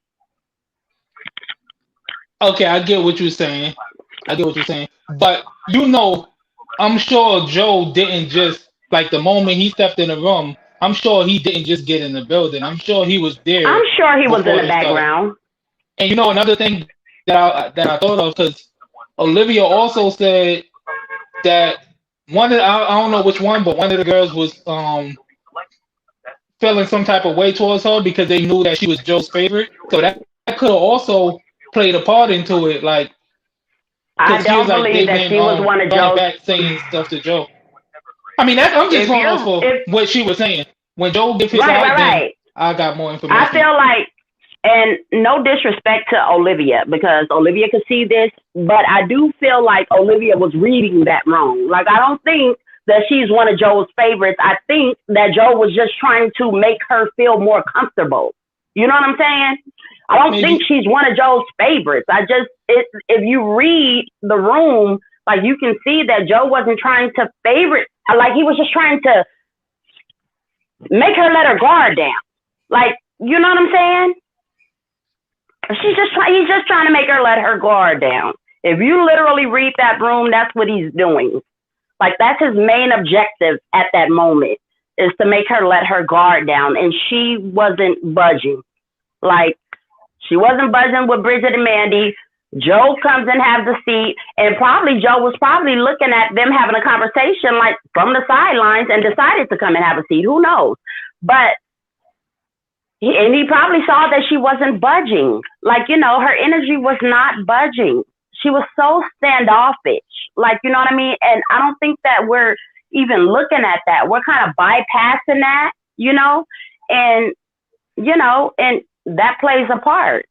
[SPEAKER 2] Okay, I get what you're saying. But I'm sure Joe didn't just the moment he stepped in the room, I'm sure he didn't just get in the building. I'm sure he was there.
[SPEAKER 16] I'm sure he was in
[SPEAKER 2] before
[SPEAKER 16] the
[SPEAKER 2] they started.
[SPEAKER 16] background.
[SPEAKER 2] And you know another thing that I thought of, because Olivia also said that I don't know which one, but one of the girls was feeling some type of way towards her because they knew that she was Joe's favorite. So that could have also played a part into it. Like,
[SPEAKER 16] I don't believe that she was one of Joe's.
[SPEAKER 2] Back saying stuff to Joe. I mean, I'm just going off for what she was saying. When Joe gave his out, then I got more information.
[SPEAKER 16] I feel like, and no disrespect to Olivia, because Olivia could see this, but I do feel like Olivia was reading that wrong. Like, I don't think that she's one of Joe's favorites. I think that Joe was just trying to make her feel more comfortable. You know what I'm saying? I don't think she's one of Joe's favorites. If you read the room, like, you can see that Joe wasn't trying to favorite. Like, he was just trying to make her let her guard down. Like, you know what I'm saying? He's just trying to make her let her guard down. If you literally read that room, that's what he's doing. Like, that's his main objective at that moment, is to make her let her guard down. And she wasn't budging. Like, she wasn't budging with Bridget and Mandy. Joe comes and has the seat, and Joe was probably looking at them having a conversation, like, from the sidelines, and decided to come and have a seat. Who knows? But he probably saw that she wasn't budging. Like, you know, her energy was not budging. She was so standoffish. Like, you know what I mean? And I don't think that we're even looking at that. We're kind of bypassing that, you know? And, you know, and that plays a part.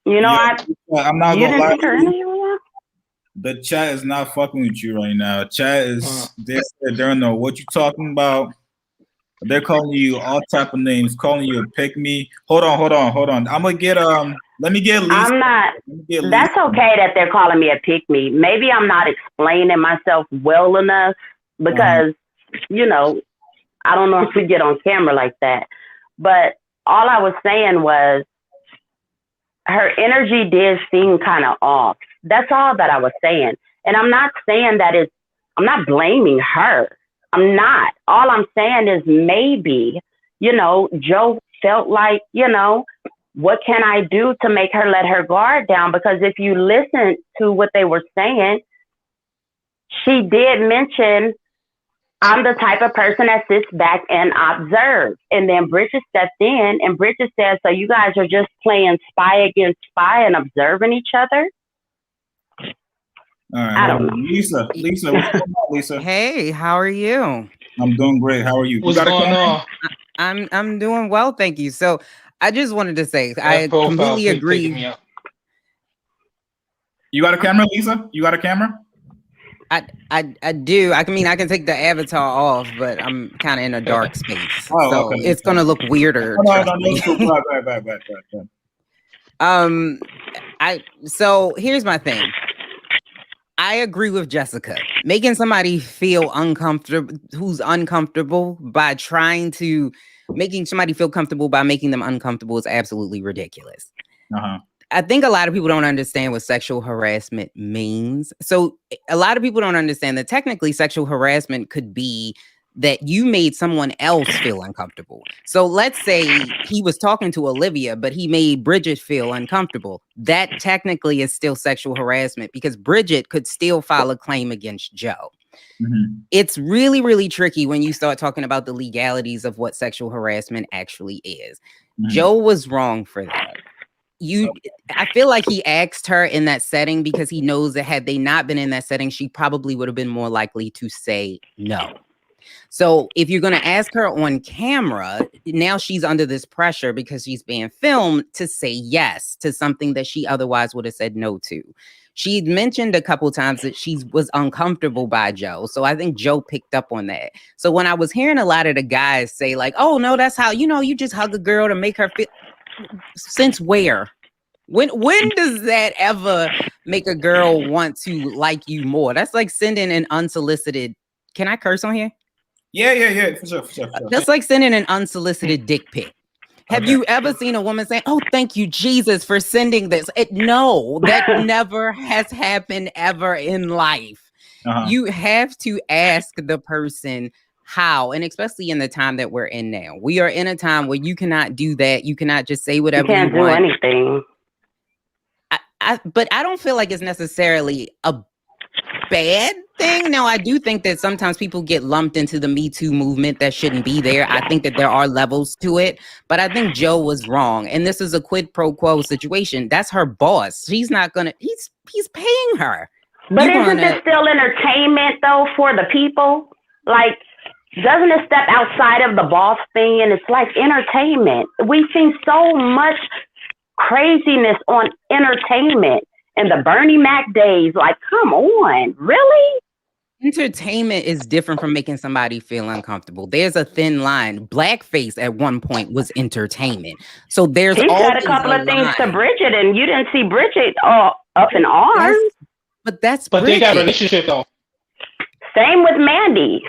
[SPEAKER 16] You know,
[SPEAKER 1] I'm not gonna lie to you. The chat is not fucking with you right now. Chat is they don't know what you're talking about. They're calling you all type of names, calling you a pick me. Hold on. I'm gonna get let me get Lisa.
[SPEAKER 16] I'm not. That's okay that they're calling me a pick me. Maybe I'm not explaining myself well enough because you know, I don't know if we get on camera like that. But all I was saying was, her energy did seem kind of off. That's all that I was saying. And I'm not saying I'm not blaming her. I'm not. All I'm saying is maybe, you know, Joe felt like, you know, what can I do to make her let her guard down? Because if you listen to what they were saying, she did mention, I'm the type of person that sits back and observes. And then Bridget stepped in, and Bridget said, so you guys are just playing spy against spy and observing each other?
[SPEAKER 1] All right.
[SPEAKER 16] I don't know.
[SPEAKER 1] Lisa, what's going on, Lisa?
[SPEAKER 17] Hey, how are you?
[SPEAKER 1] I'm doing great. How are you?
[SPEAKER 2] What's going on?
[SPEAKER 17] I'm doing well, thank you. So I just wanted to say, I completely agree.
[SPEAKER 1] You got a camera, Lisa? You got a camera?
[SPEAKER 17] I do. I mean, I can take the avatar off, but I'm kind of in a dark space, so it's gonna look weirder. So here's my thing. I agree with Jessica. Making somebody feel who's uncomfortable by trying to making somebody feel comfortable by making them uncomfortable is absolutely ridiculous. I think a lot of people don't understand what sexual harassment means. So a lot of people don't understand that technically sexual harassment could be that you made someone else feel uncomfortable. So let's say he was talking to Olivia, but he made Bridget feel uncomfortable. That technically is still sexual harassment because Bridget could still file a claim against Joe. It's really, really tricky when you start talking about the legalities of what sexual harassment actually is. Joe was wrong for that. I feel like he asked her in that setting because he knows that had they not been in that setting, she probably would have been more likely to say no. So if you're going to ask her on camera, now she's under this pressure because she's being filmed to say yes to something that she otherwise would have said no to. She'd mentioned a couple times that she was uncomfortable by Joe. So I think Joe picked up on that. So when I was hearing a lot of the guys say like, oh no, that's how, you just hug a girl to make her feel. Since where? When does that ever make a girl want to like you more? That's like sending an unsolicited. Can I curse on here?
[SPEAKER 1] Yeah. For sure.
[SPEAKER 17] That's like sending an unsolicited dick pic. Have you ever seen a woman say, "Oh, thank you, Jesus, for sending this"? No, that never has happened ever in life. You have to ask the person how, and especially in the time that we're in now. We are in a time where you cannot do that. You cannot just say whatever you want.
[SPEAKER 16] You can't do anything.
[SPEAKER 17] But I don't feel like it's necessarily a bad thing. Now, I do think that sometimes people get lumped into the Me Too movement that shouldn't be there. I think that there are levels to it, but I think Joe was wrong. And this is a quid pro quo situation. That's her boss. She's not gonna, he's paying her.
[SPEAKER 16] But isn't this still entertainment though for the people? Like, doesn't it step outside of the boss thing? And it's like entertainment. We've seen so much craziness on entertainment in the Bernie Mac days. Like, come on, really?
[SPEAKER 17] Entertainment is different from making somebody feel uncomfortable. There's a thin line. Blackface at one point was entertainment. So there's
[SPEAKER 16] he said a couple of things to Bridget, and you didn't see Bridget up in arms.
[SPEAKER 17] But
[SPEAKER 2] they got a relationship though.
[SPEAKER 16] Same with Mandy.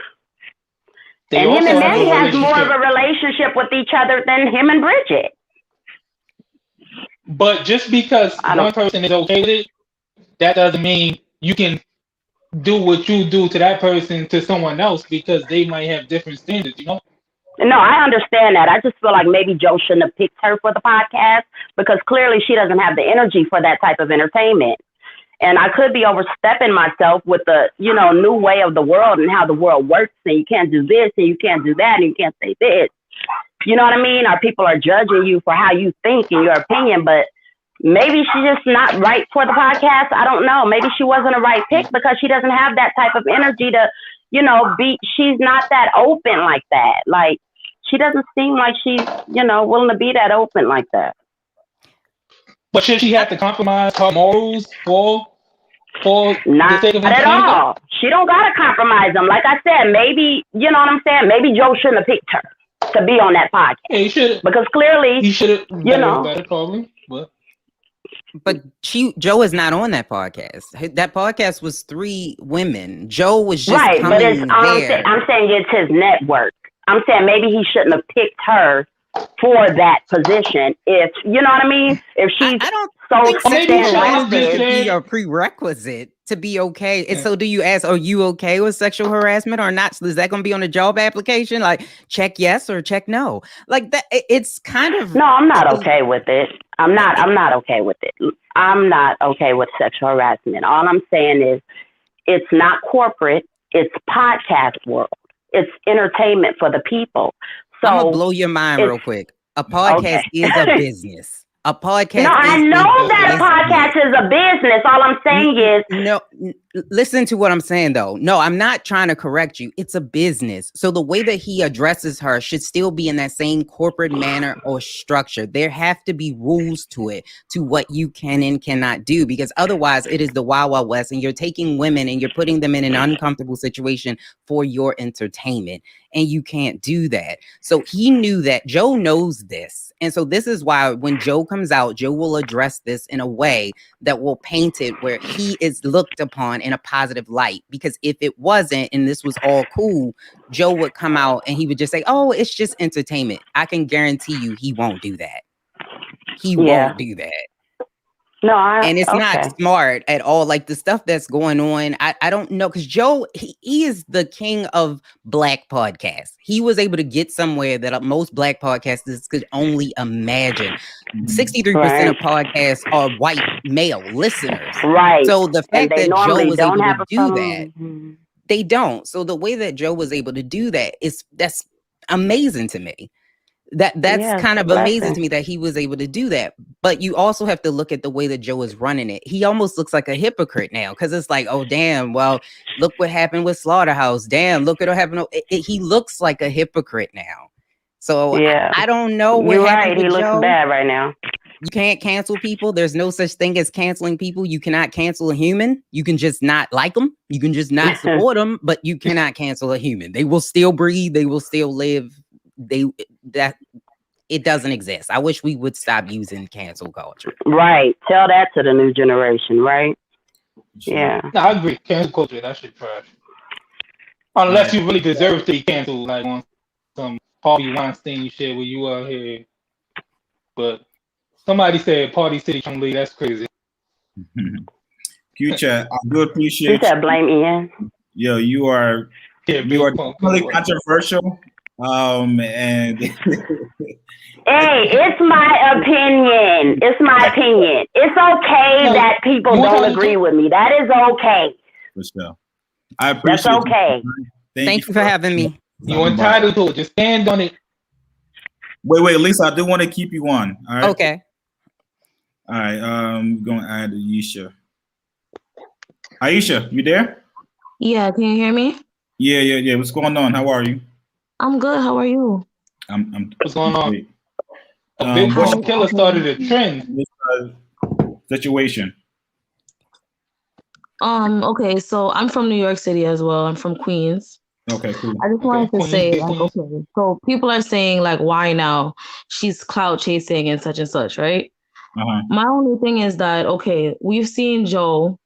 [SPEAKER 16] And him and Mandy has more of a relationship with each other than him and Bridget.
[SPEAKER 2] But just because one person is okay with it, that doesn't mean you can do what you do to that person to someone else, because they might have different standards, you know?
[SPEAKER 16] No, I understand that. I just feel like maybe Joe shouldn't have picked her for the podcast, because clearly she doesn't have the energy for that type of entertainment. And I could be overstepping myself with the, new way of the world and how the world works, and you can't do this and you can't do that and you can't say this. You know what I mean? Or people are judging you for how you think and your opinion, but maybe she's just not right for the podcast. I don't know. Maybe she wasn't a right pick because she doesn't have that type of energy to, she's not that open like that. Like, she doesn't seem like she's, willing to be that open like that.
[SPEAKER 2] But should she have to compromise her morals for
[SPEAKER 16] not
[SPEAKER 2] the sake of
[SPEAKER 16] at all? She don't gotta compromise them. Like I said, maybe, you know what I'm saying? Maybe Joe shouldn't have picked her to be on that podcast.
[SPEAKER 2] Yeah, he should have.
[SPEAKER 16] Because clearly,
[SPEAKER 2] he should have.
[SPEAKER 16] Better
[SPEAKER 2] problem.
[SPEAKER 17] But Joe is not on that podcast. That podcast was 3 women. Joe was just
[SPEAKER 16] right. But it's
[SPEAKER 17] there.
[SPEAKER 16] I'm saying it's his network. I'm saying maybe he shouldn't have picked her for that position. If you know what I mean, if she's
[SPEAKER 17] be a prerequisite to be okay. And so do you ask, are you okay with sexual harassment or not? So is that going to be on a job application? Like, check yes or check no? Like that, it's kind of.
[SPEAKER 16] No, I'm not okay with it. I'm not okay with it. I'm not okay with sexual harassment. All I'm saying is it's not corporate. It's podcast world. It's entertainment for the people. So
[SPEAKER 17] I'm gonna blow your mind real quick. A podcast is a business. A podcast.
[SPEAKER 16] No, I know that a podcast is a business. All I'm saying is
[SPEAKER 17] no. Listen to what I'm saying, though. No, I'm not trying to correct you. It's a business. So the way that he addresses her should still be in that same corporate manner or structure. There have to be rules to it, to what you can and cannot do, because otherwise it is the Wild Wild West, and you're taking women and you're putting them in an uncomfortable situation for your entertainment, and you can't do that. So he knew that. Joe knows this. And so this is why when Joe comes out, Joe will address this in a way that will paint it where he is looked upon in a positive light. Because if it wasn't, and this was all cool, Joe would come out and he would just say, oh, it's just entertainment. I can guarantee you he won't do that. He won't do that.
[SPEAKER 16] No,
[SPEAKER 17] and it's not smart at all. Like the stuff that's going on, I don't know, because Joe, he is the king of Black podcasts. He was able to get somewhere that most Black podcasters could only imagine. 63% of podcasts are white male listeners.
[SPEAKER 16] Right.
[SPEAKER 17] So the fact that Joe was able to do that,
[SPEAKER 16] Mm-hmm.
[SPEAKER 17] they don't. So the way that Joe was able to do that that's amazing to me. That's kind of amazing to me that he was able to do that. But you also have to look at the way that Joe is running it. He almost looks like a hypocrite now, because it's like, oh damn, well, look what happened with Slaughterhouse. Damn, look at what happened. He looks like a hypocrite now. So I don't know what
[SPEAKER 16] You're
[SPEAKER 17] happened
[SPEAKER 16] right.
[SPEAKER 17] with
[SPEAKER 16] He looks
[SPEAKER 17] Joe.
[SPEAKER 16] bad right now.
[SPEAKER 17] You can't cancel people. There's no such thing as canceling people. You cannot cancel a human. You can just not like them. You can just not support them, but you cannot cancel a human. They will still breathe. They will still live. It doesn't exist. I wish we would stop using cancel culture.
[SPEAKER 16] Right. Tell that to the new generation, right? Yeah.
[SPEAKER 2] No, I agree. Cancel culture, that shit trash. Unless you really deserve to be canceled, like on some Harvey Weinstein shit where you are here. But somebody said Party City Chung Lee, that's crazy.
[SPEAKER 1] Q-Chat, I do appreciate
[SPEAKER 16] you. Said blame Ian.
[SPEAKER 1] Yo, you are You are definitely controversial. And
[SPEAKER 16] Hey, it's my opinion. It's my opinion. It's okay that people don't agree with me. That is okay.
[SPEAKER 1] For sure. I appreciate
[SPEAKER 16] That's okay.
[SPEAKER 17] Thank you for having me.
[SPEAKER 2] You're entitled to it. Just stand on it.
[SPEAKER 1] Wait, Lisa, I do want to keep you on. All right.
[SPEAKER 17] Okay.
[SPEAKER 1] All right. I'm going to add Aisha. Aisha, you there?
[SPEAKER 18] Yeah, can you hear me?
[SPEAKER 1] Yeah. What's going on? How are you?
[SPEAKER 18] I'm good. How are you?
[SPEAKER 1] I'm
[SPEAKER 2] What's going on?
[SPEAKER 1] great.
[SPEAKER 2] Big Boy Killer started a trend.
[SPEAKER 1] Situation.
[SPEAKER 18] Okay, so I'm from New York City as well. I'm from Queens.
[SPEAKER 1] Okay, cool.
[SPEAKER 18] I just wanted to say, like, okay, so people are saying, like, why now? She's clout chasing and such, right? My only thing is that, okay, we've seen Joe.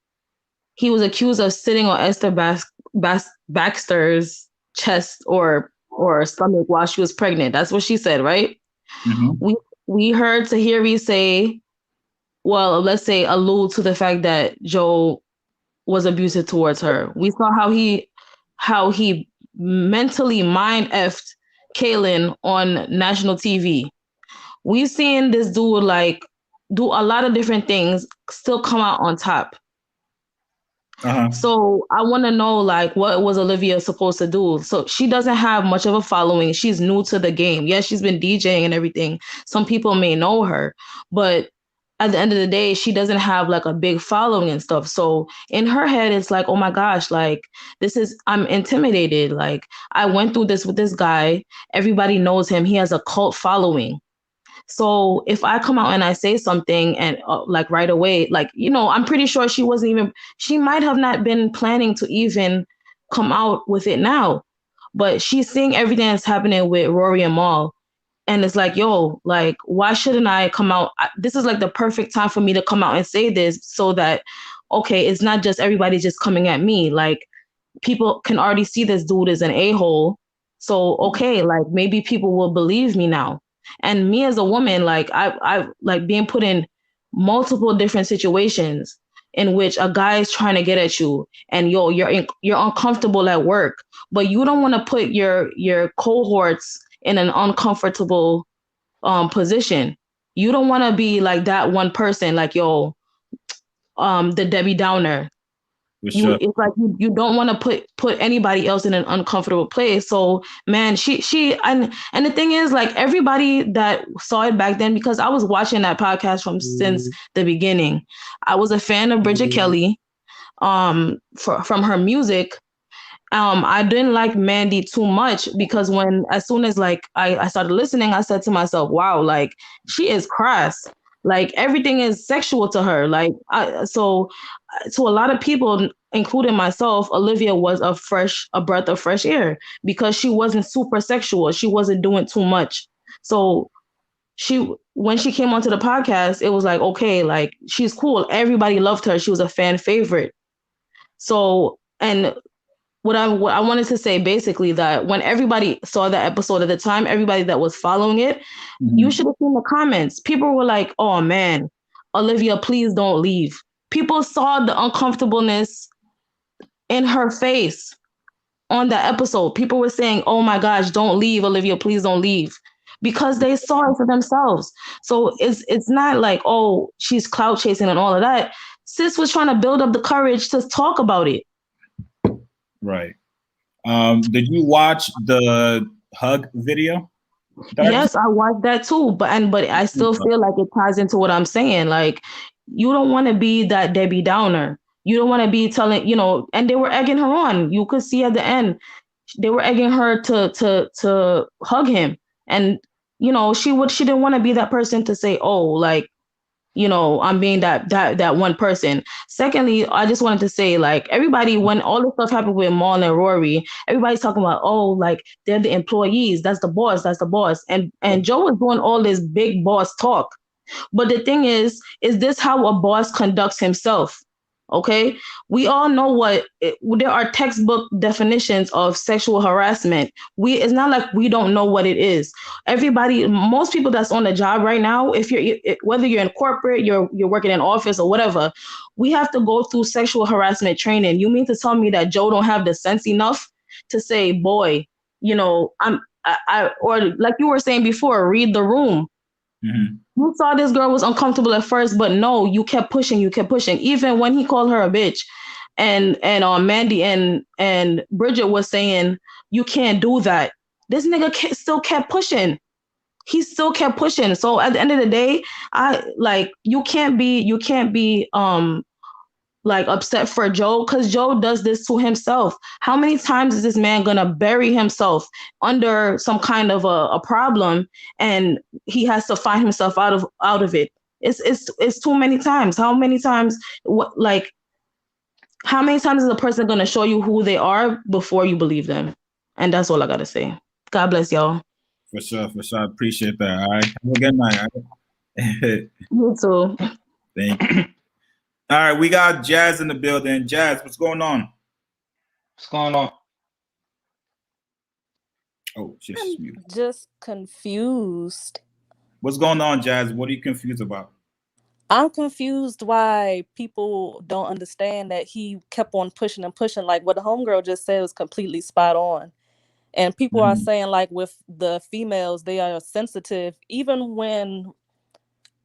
[SPEAKER 18] He was accused of sitting on Esther Baxter's chest or stomach while she was pregnant. That's what she said, right? We heard Tahiri say, well, let's say allude to the fact that Joe was abusive towards her. We saw how he mentally mind-effed Kaylin on national TV. We've seen this dude like do a lot of different things, still come out on top. So I want to know, like, what was Olivia supposed to do? So she doesn't have much of a following. She's new to the game. Yes, she's been DJing and everything. Some people may know her, but at the end of the day, she doesn't have like a big following and stuff. So in her head, it's like, oh my gosh, like I'm intimidated. Like I went through this with this guy. Everybody knows him. He has a cult following. So if I come out and I say something and like right away, like, I'm pretty sure she might have not been planning to even come out with it now, but she's seeing everything that's happening with Rory and Mal. And it's like, yo, like, why shouldn't I come out? This is like the perfect time for me to come out and say this so that, okay, it's not just everybody just coming at me. Like people can already see this dude is an a-hole. So, okay, like maybe people will believe me now. And me as a woman, like I like being put in multiple different situations in which a guy is trying to get at you and you're uncomfortable at work, but you don't want to put your cohorts in an uncomfortable position. You don't want to be like that one person, like, the Debbie Downer.
[SPEAKER 1] Sure.
[SPEAKER 18] It's like you don't want to put anybody else in an uncomfortable place. So man, she and the thing is, like, everybody that saw it back then, because I was watching that podcast since the beginning. I was a fan of Bridget Kelly, from her music. I didn't like Mandy too much because as soon as like I started listening, I said to myself, wow, like she is crass. Like everything is sexual to her. Like so to a lot of people, including myself, Olivia was a breath of fresh air because she wasn't super sexual. She wasn't doing too much. So when she came onto the podcast, it was like, okay, like she's cool. Everybody loved her. She was a fan favorite. So, and what I wanted to say basically that when everybody saw that episode at the time, everybody that was following it, you should have seen the comments. People were like, oh man, Olivia, please don't leave. People saw the uncomfortableness in her face on that episode. People were saying, oh my gosh, don't leave, Olivia, please don't leave. Because they saw it for themselves. So it's not like, oh, she's clout chasing and all of that. Sis was trying to build up the courage to talk about it.
[SPEAKER 1] Right. Did you watch the hug video?
[SPEAKER 18] Yes, I watched that too. But I still feel like it ties into what I'm saying. Like, you don't want to be that Debbie Downer. You don't want to be telling, and they were egging her on. You could see at the end, they were egging her to hug him. And, she didn't want to be that person to say, oh, like, I'm being that one person. Secondly, I just wanted to say, like, everybody, when all this stuff happened with Mal and Rory, everybody's talking about, oh, like, they're the employees. That's the boss. And Joe was doing all this big boss talk. But the thing is this how a boss conducts himself? Okay, we all know there are textbook definitions of sexual harassment. It's not like we don't know what it is. Most people that's on the job right now, whether you're in corporate, you're working in office or whatever, we have to go through sexual harassment training. You mean to tell me that Joe don't have the sense enough to say, boy, you know, or like you were saying before, read the room.
[SPEAKER 1] Mm-hmm.
[SPEAKER 18] You saw this girl was uncomfortable at first, but no, you kept pushing. Even when he called her a bitch, and Mandy and Bridget was saying, you can't do that. This nigga still kept pushing. He still kept pushing. So at the end of the day, you can't be like upset for Joe, because Joe does this to himself. How many times is this man gonna bury himself under some kind of a problem, and he has to find himself out of it? It's too many times. How many times is a person gonna show you who they are before you believe them? And that's all I gotta say. God bless y'all.
[SPEAKER 1] For sure. I appreciate that. All right. Have a good night. All right?
[SPEAKER 18] You too.
[SPEAKER 1] Thank you. All right, we got Jazz in the building. Jazz, what's going on?
[SPEAKER 2] What's going on?
[SPEAKER 1] Oh, she's muted.
[SPEAKER 19] Just confused.
[SPEAKER 1] What's going on, Jazz? What are you confused about?
[SPEAKER 19] I'm confused why people don't understand that he kept on pushing and pushing. Like what the homegirl just said was completely spot on. And people are saying, like, with the females, they are sensitive. Even when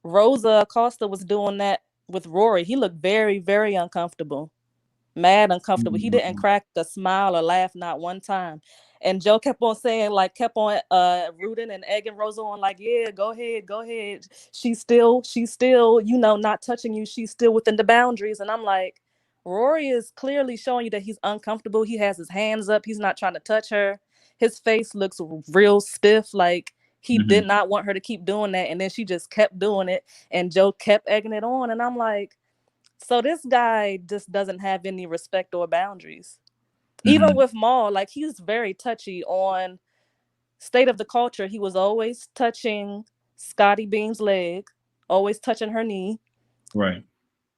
[SPEAKER 19] Rosa Acosta was doing that with Rory, he looked very, very uncomfortable. Mad uncomfortable. He didn't crack a smile or laugh not one time. And Joe kept on saying, like, rooting and egging Rosa on, like, yeah, go ahead. She's still, you know, not touching you. She's still within the boundaries. And I'm like, Rory is clearly showing you that he's uncomfortable. He has his hands up. He's not trying to touch her. His face looks real stiff, like he did not want her to keep doing that. And then she just kept doing it. And Joe kept egging it on. And I'm like, so this guy just doesn't have any respect or boundaries. Even with Maul, like he's very touchy on State of the Culture. He was always touching Scotty Beam's leg, always touching her knee.
[SPEAKER 1] Right.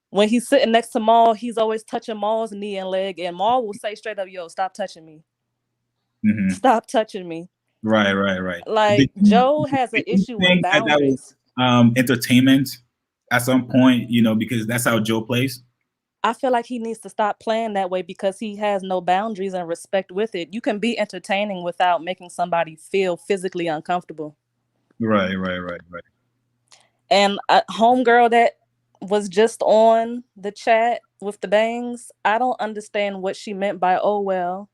[SPEAKER 19] When he's sitting next to Maul, he's always touching Maul's knee and leg. And Maul will say straight up, yo, stop touching me. Stop touching me.
[SPEAKER 1] Right.
[SPEAKER 19] Like Joe has an issue with boundaries.
[SPEAKER 1] That was entertainment at some point, you know, because that's how Joe plays.
[SPEAKER 19] I feel like he needs to stop playing that way because he has no boundaries and respect with it. You can be entertaining without making somebody feel physically uncomfortable.
[SPEAKER 1] Right.
[SPEAKER 19] And a homegirl that was just on the chat with the bangs, I don't understand what she meant by, oh, well.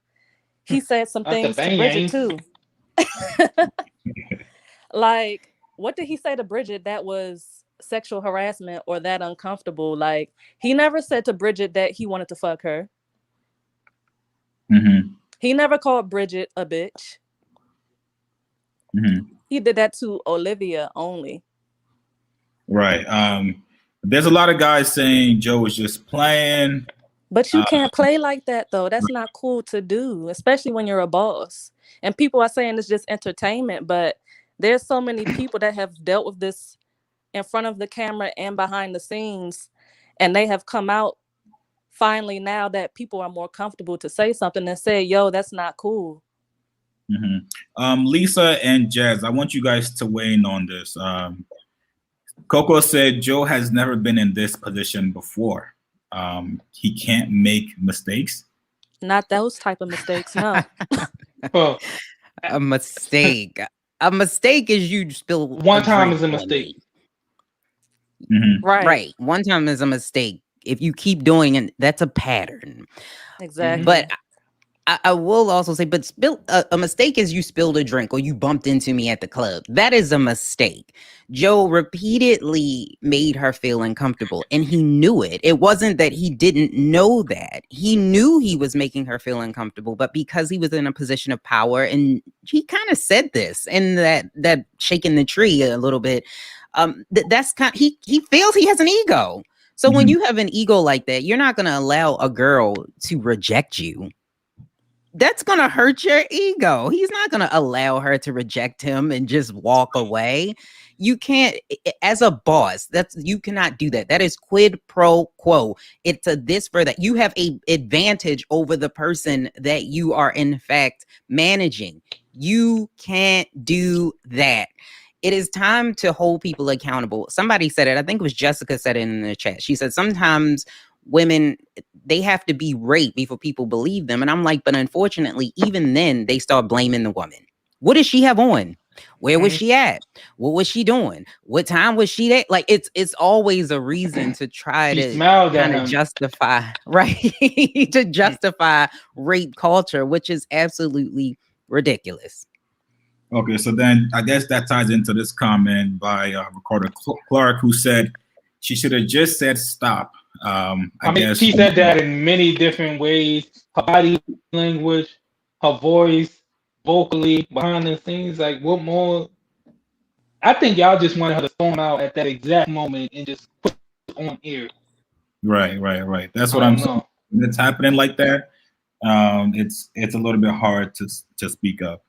[SPEAKER 19] He said some things to Bridget too. Like, what did he say to Bridget that was sexual harassment or that uncomfortable? Like, he never said to Bridget that he wanted to fuck her. He never called Bridget a bitch. He did that to Olivia only.
[SPEAKER 1] Right. There's a lot of guys saying Joe was just playing.
[SPEAKER 19] But you can't play like that, though. That's not cool to do, especially when you're a boss. And people are saying it's just entertainment, but there's so many people that have dealt with this in front of the camera and behind the scenes, and they have come out finally now that people are more comfortable to say something and say, yo, that's not cool.
[SPEAKER 1] Lisa and Jazz, I want you guys to weigh in on this. Coco said Joe has never been in this position before. He can't make mistakes.
[SPEAKER 19] Not those type of mistakes, no.
[SPEAKER 17] A mistake. A mistake is you spill
[SPEAKER 2] one time is a mistake.
[SPEAKER 17] Right. One time is a mistake. If you keep doing it, that's a pattern.
[SPEAKER 19] Exactly.
[SPEAKER 17] But I will also say, but a mistake is you spilled a drink or you bumped into me at the club. That is a mistake. Joe repeatedly made her feel uncomfortable, and he knew it. It wasn't that he didn't know that. He knew he was making her feel uncomfortable, but because he was in a position of power, and he kind of said this in that shaking the tree a little bit, that's kind of, he feels he has an ego. So when you have an ego like that, you're not going to allow a girl to reject you. That's going to hurt your ego. He's not going to allow her to reject him and just walk away. You can't, as a boss, you cannot do that. That is quid pro quo. It's a this for that. You have a advantage over the person that you are in fact managing. You can't do that. It is time to hold people accountable. Somebody said it. I think it was Jessica said it in the chat. She said, sometimes women, they have to be raped before people believe them. And I'm like, but unfortunately, even then they start blaming the woman. What does she have on? Where was she at? What was she doing? What time was she there? Like it's always a reason to try to kind of justify, right? To justify rape culture, which is absolutely ridiculous.
[SPEAKER 1] Okay, so then I guess that ties into this comment by Recorder Clark, who said she should have just said stop. I mean,
[SPEAKER 2] she said that in many different ways. Her body language, her voice, vocally, behind the scenes. Like, what more? I think y'all just wanted her to storm out at that exact moment and just put it on air.
[SPEAKER 1] Right. That's what I'm saying. When it's happening like that, it's a little bit hard to speak up.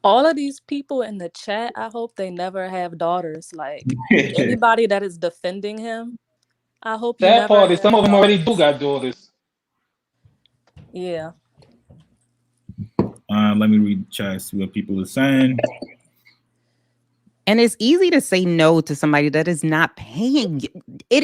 [SPEAKER 19] All of these people in the chat, I hope they never have daughters. Like anybody that is defending him, I hope
[SPEAKER 2] that part is some of them already do got daughters.
[SPEAKER 19] Yeah.
[SPEAKER 1] Let me read the chat, see what people are saying.
[SPEAKER 17] And it's easy to say no to somebody that is not paying you. It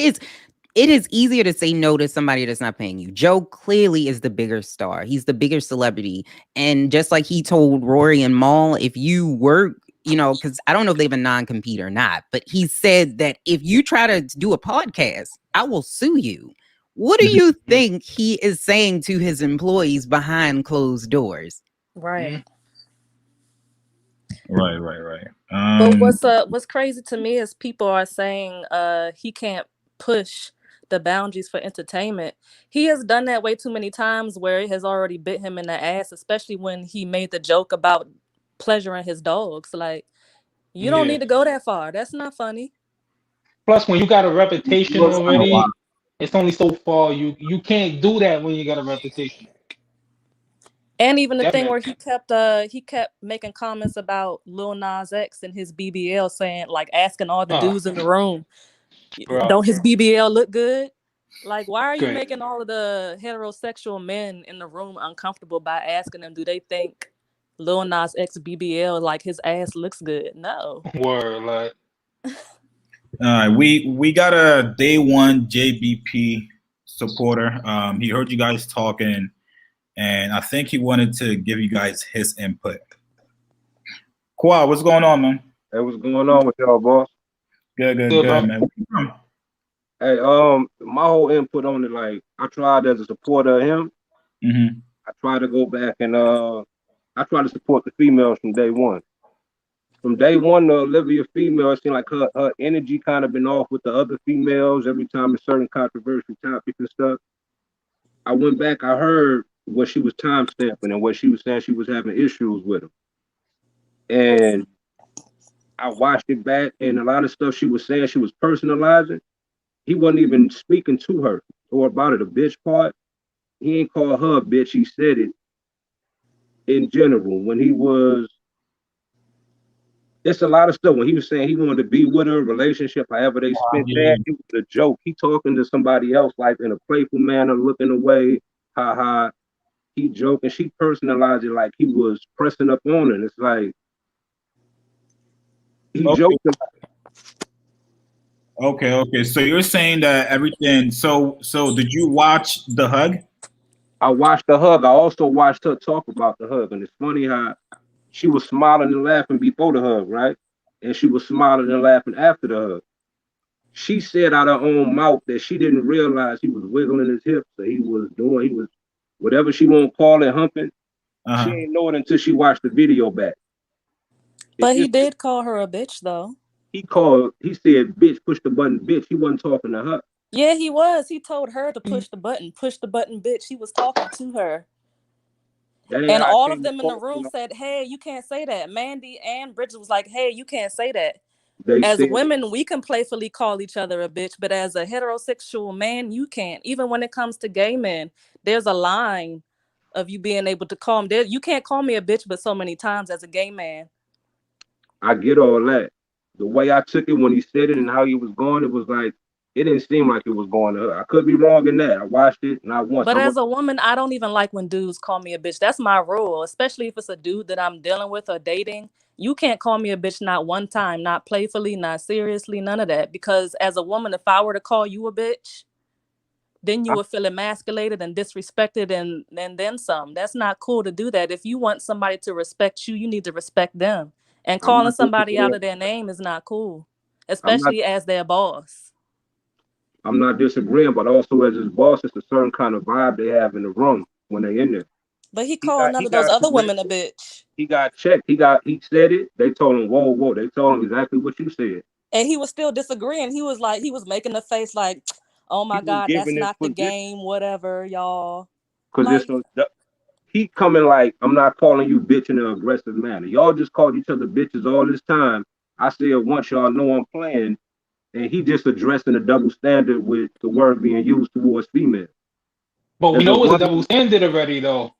[SPEAKER 17] is easier to say no to somebody that's not paying you. Joe clearly is the bigger star. He's the bigger celebrity. And just like he told Rory and Mal, if you work, because I don't know if they have a non-compete or not, but he said that if you try to do a podcast, I will sue you. What do you think he is saying to his employees behind closed doors?
[SPEAKER 19] Right.
[SPEAKER 1] Right.
[SPEAKER 19] But what's crazy to me is people are saying he can't push the boundaries for entertainment. He has done that way too many times where it has already bit him in the ass, especially when he made the joke about pleasuring his dogs. Like, you don't need to go that far. That's not funny.
[SPEAKER 2] Plus, when you got a reputation already, it's only so far. You can't do that when you got a reputation.
[SPEAKER 19] And even the thing where he kept making comments about Lil Nas X and his BBL, saying, like, asking all the dudes in the room, don't his BBL look good? Like, why are you making all of the heterosexual men in the room uncomfortable by asking them, do they think Lil Nas X BBL, like, his ass looks good? No.
[SPEAKER 2] Word, like.
[SPEAKER 1] We got a day one JBP supporter. He heard you guys talking, and I think he wanted to give you guys his input. Kwa, what's going on, man?
[SPEAKER 20] Hey, what's going on with y'all, boss?
[SPEAKER 1] Good, man.
[SPEAKER 20] Hey, my whole input on it, like, I tried as a supporter of him.
[SPEAKER 1] Mm-hmm.
[SPEAKER 20] I tried to go back and I tried to support the females from day one. From day one, the Olivia female, it seemed like her energy kind of been off with the other females every time a certain controversial topic and stuff. I went back, I heard what she was time stamping and what she was saying she was having issues with him. And I watched it back, and a lot of stuff she was saying, she was personalizing. He wasn't even speaking to her or about it, a bitch part. He ain't called her a bitch. He said it in general. When he was, it's a lot of stuff. When he was saying he wanted to be with her, relationship, however they spent that, it was a joke. He talking to somebody else, like in a playful manner, looking away, ha. He joking. She personalized it like he was pressing up on her. And it's like, he joked about it.
[SPEAKER 1] Okay. So you're saying that everything. So did you watch the hug?
[SPEAKER 20] I watched the hug. I also watched her talk about the hug, and it's funny how she was smiling and laughing before the hug, right? And she was smiling and laughing after the hug. She said out of her own mouth that she didn't realize he was wiggling his hips, or he was whatever she won't call it, humping. She didn't know it until she watched the video back.
[SPEAKER 19] But he did call her a bitch, though.
[SPEAKER 20] He said, bitch, push the button, bitch. He wasn't talking to her.
[SPEAKER 19] Yeah, he was. He told her to push the button, bitch. He was talking to her. And all of them in the room said, hey, you can't say that. Mandy and Bridget was like, hey, you can't say that. As women, we can playfully call each other a bitch, but as a heterosexual man, you can't. Even when it comes to gay men, there's a line of you being able to call him. You can't call me a bitch but so many times as a gay man.
[SPEAKER 20] I get all that. The way I took it when he said it and how he was going, it was like, it didn't seem like it was going to her. I could be wrong in that. I watched it not once.
[SPEAKER 19] But as a woman, I don't even like when dudes call me a bitch. That's my rule, especially if it's a dude that I'm dealing with or dating. You can't call me a bitch not one time, not playfully, not seriously, none of that. Because as a woman, if I were to call you a bitch, then you will feel emasculated and disrespected and then some. That's not cool to do that. If you want somebody to respect you, you need to respect them. And calling somebody out of their name is not cool, especially as their boss.
[SPEAKER 20] I'm not disagreeing, but also as his boss, it's a certain kind of vibe they have in the room when they're in there.
[SPEAKER 19] But he called none of those other women a bitch.
[SPEAKER 20] He got checked. He said it. They told him, whoa. They told him exactly what you said.
[SPEAKER 19] And he was still disagreeing. He was making a face like, oh my God, that's not the game, whatever, y'all.
[SPEAKER 20] Because he coming like, I'm not calling you bitch in an aggressive manner. Y'all just called each other bitches all this time. I said once, y'all know I'm playing. And he just addressing a double standard with the word being used towards females.
[SPEAKER 2] But we know it's a double standard already, though.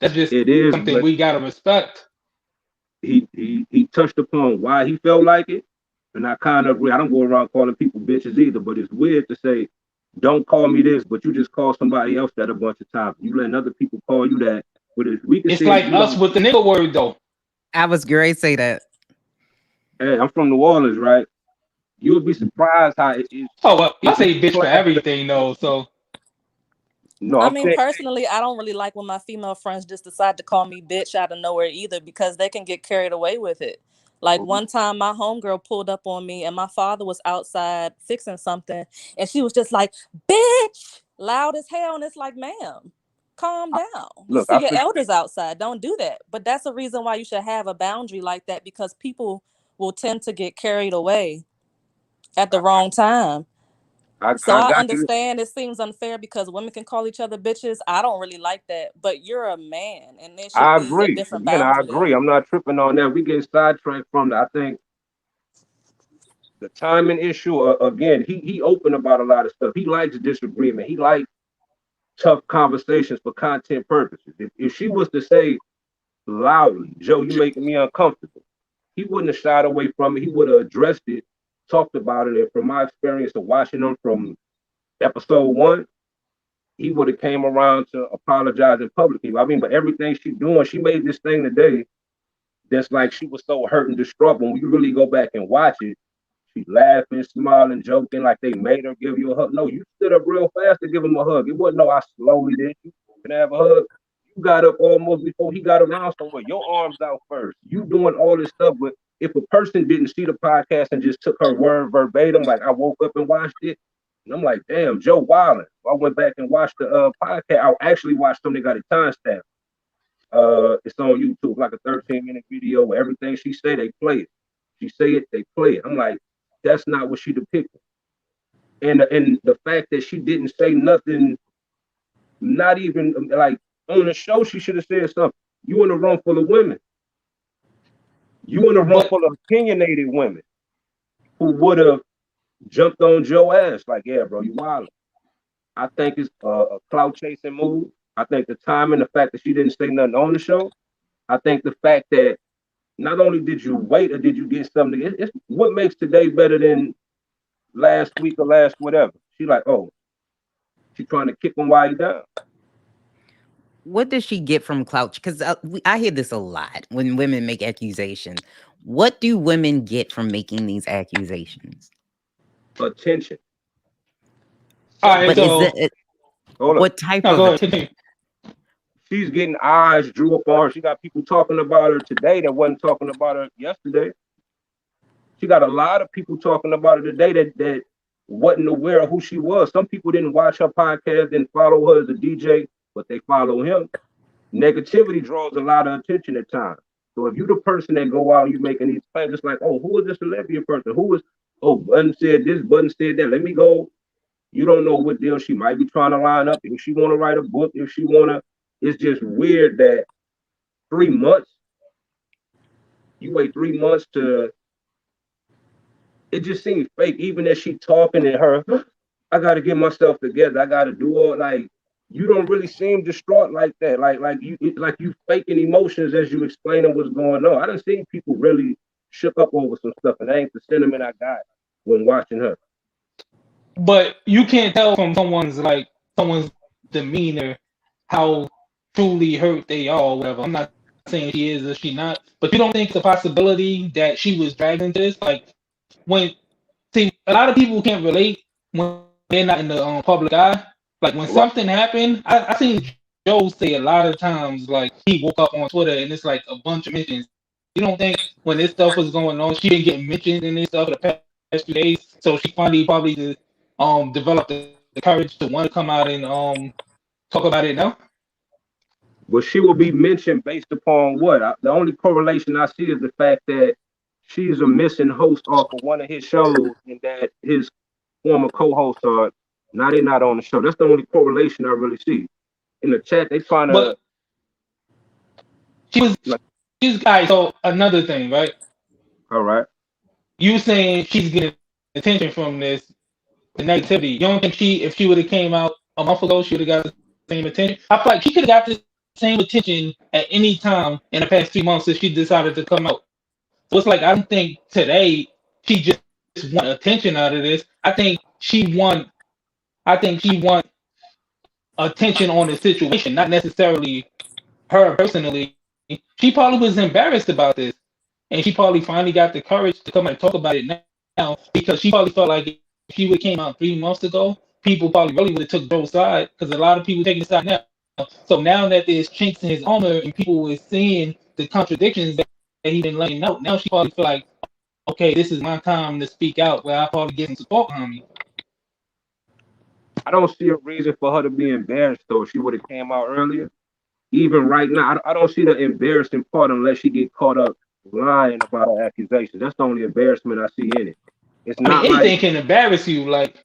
[SPEAKER 2] That's just something we gotta respect.
[SPEAKER 20] He touched upon why he felt like it, and I kind of agree. I don't go around calling people bitches either, but it's weird to say, don't call me this, but you just call somebody else that a bunch of times. You letting other people call you that. But if we can
[SPEAKER 2] it's like us with the nigga word, though.
[SPEAKER 17] I was great say that.
[SPEAKER 20] Hey, I'm from New Orleans, right? You would be surprised how it is.
[SPEAKER 2] Oh, well, I say bitch for everything, though, so.
[SPEAKER 20] No,
[SPEAKER 19] I mean, personally, I don't really like when my female friends just decide to call me bitch out of nowhere either, because they can get carried away with it. Like one time my homegirl pulled up on me and my father was outside fixing something and she was just like, bitch, loud as hell. And it's like, ma'am, calm down. You see your elders outside. Don't do that. But that's a reason why you should have a boundary like that, because people will tend to get carried away at the wrong time. I understand it seems unfair because women can call each other bitches. I don't really like that, but you're a man, and there should be a different boundary.
[SPEAKER 20] I agree. I'm not tripping on that. We get sidetracked from that. I think the timing issue. Again, he open about a lot of stuff. He likes disagreement. He likes tough conversations for content purposes. If she was to say loudly, Joe, you making me uncomfortable, he wouldn't have shied away from it. He would have addressed it. Talked about it, and from my experience of watching them from episode 1, he would have came around to apologizing publicly. I mean, but everything she's doing, she made this thing today that's like she was so hurt and distraught. When you really go back and watch it, she's laughing, smiling, joking, like they made her give you a hug. No, you stood up real fast to give him a hug. It wasn't no, I slowly did. You can have a hug. You got up almost before he got around somewhere. Your arms out first. You doing all this stuff, but if a person didn't see the podcast and just took her word verbatim, like I woke up and watched it, and I'm like, damn, Joe wildin'. I went back and watched the podcast. I actually watched them. They got it timestamped. It's on YouTube, like a 13-minute video where everything she say, they play it. She say it, they play it. I'm like, that's not what she depicted. And the fact that she didn't say nothing, not even like on the show, she should have said something. You in a room full of women. You in a room full of opinionated women who would have jumped on Joe's ass like, yeah, bro, you wild. I think it's a clout chasing move. I think the timing, the fact that she didn't say nothing on the show. I think the fact that not only did you wait or did you get something, it's what makes today better than last week or last whatever. She like, oh, she trying to kick him while he down.
[SPEAKER 17] What does she get from clout? Because I hear this a lot when women make accusations. What do women get from making these accusations?
[SPEAKER 20] Attention.
[SPEAKER 2] All right,
[SPEAKER 17] but what type of attention?
[SPEAKER 20] She's getting eyes drew up on her. She got people talking about her today that wasn't talking about her yesterday. She got a lot of people talking about her today that wasn't aware of who she was. Some people didn't watch her podcast, didn't follow her as a DJ, but they follow him. Negativity draws a lot of attention at times. So if you're the person that go out and you making these claims, it's like, oh, who is this Olivia person? Who is, oh, Budden said this, Budden said that. Let me go. You don't know what deal she might be trying to line up. If she want to write a book, if she want to, it's just weird that 3 months, you wait 3 months to, it just seems fake. Even as she talking and her, I got to get myself together. I got to do all, like, you don't really seem distraught like that. Like you faking emotions as you explaining what's going on. I done seen people really shook up over some stuff, and that ain't the sentiment I got when watching her.
[SPEAKER 2] But you can't tell from someone's demeanor how truly hurt they are or whatever. I'm not saying she is or she not, but you don't think the possibility that she was dragged into this? Like, a lot of people can't relate when they're not in the public eye. Like when something happened, I seen Joe say a lot of times, like he woke up on Twitter and it's like a bunch of mentions. You don't think when this stuff was going on, she didn't get mentioned in this stuff for the past few days? So she finally probably developed the courage to want to come out and talk about it now.
[SPEAKER 20] But she will be mentioned based upon what? The only correlation I see is the fact that she's a missing host off of one of his shows, and that his former co-hosts are they're not on the show. That's the only correlation I really see. In the chat, they trying to.
[SPEAKER 2] She's guys. So another thing, right?
[SPEAKER 20] All right.
[SPEAKER 2] You saying she's getting attention from this, the negativity. You don't think if she would have came out a month ago, she would have got the same attention? I feel like she could have got the same attention at any time in the past 3 months if she decided to come out. So it's like, I don't think today she just want attention out of this. I think she want attention on the situation, not necessarily her personally. She probably was embarrassed about this, and she probably finally got the courage to come and talk about it now, because she probably felt like if she would have came out 3 months ago, people probably really would have took Joe's side, because a lot of people taking his side now. So now that there's chinks in his armor and people were seeing the contradictions that he been laying out, now she probably feel like, okay, this is my time to speak out, where I probably get some support behind me.
[SPEAKER 20] I don't see a reason for her to be embarrassed though. If she would have came out earlier. Even right now, I don't see the embarrassing part unless she get caught up lying about her accusations. That's the only embarrassment I see in it. It's not
[SPEAKER 2] anything can embarrass you, like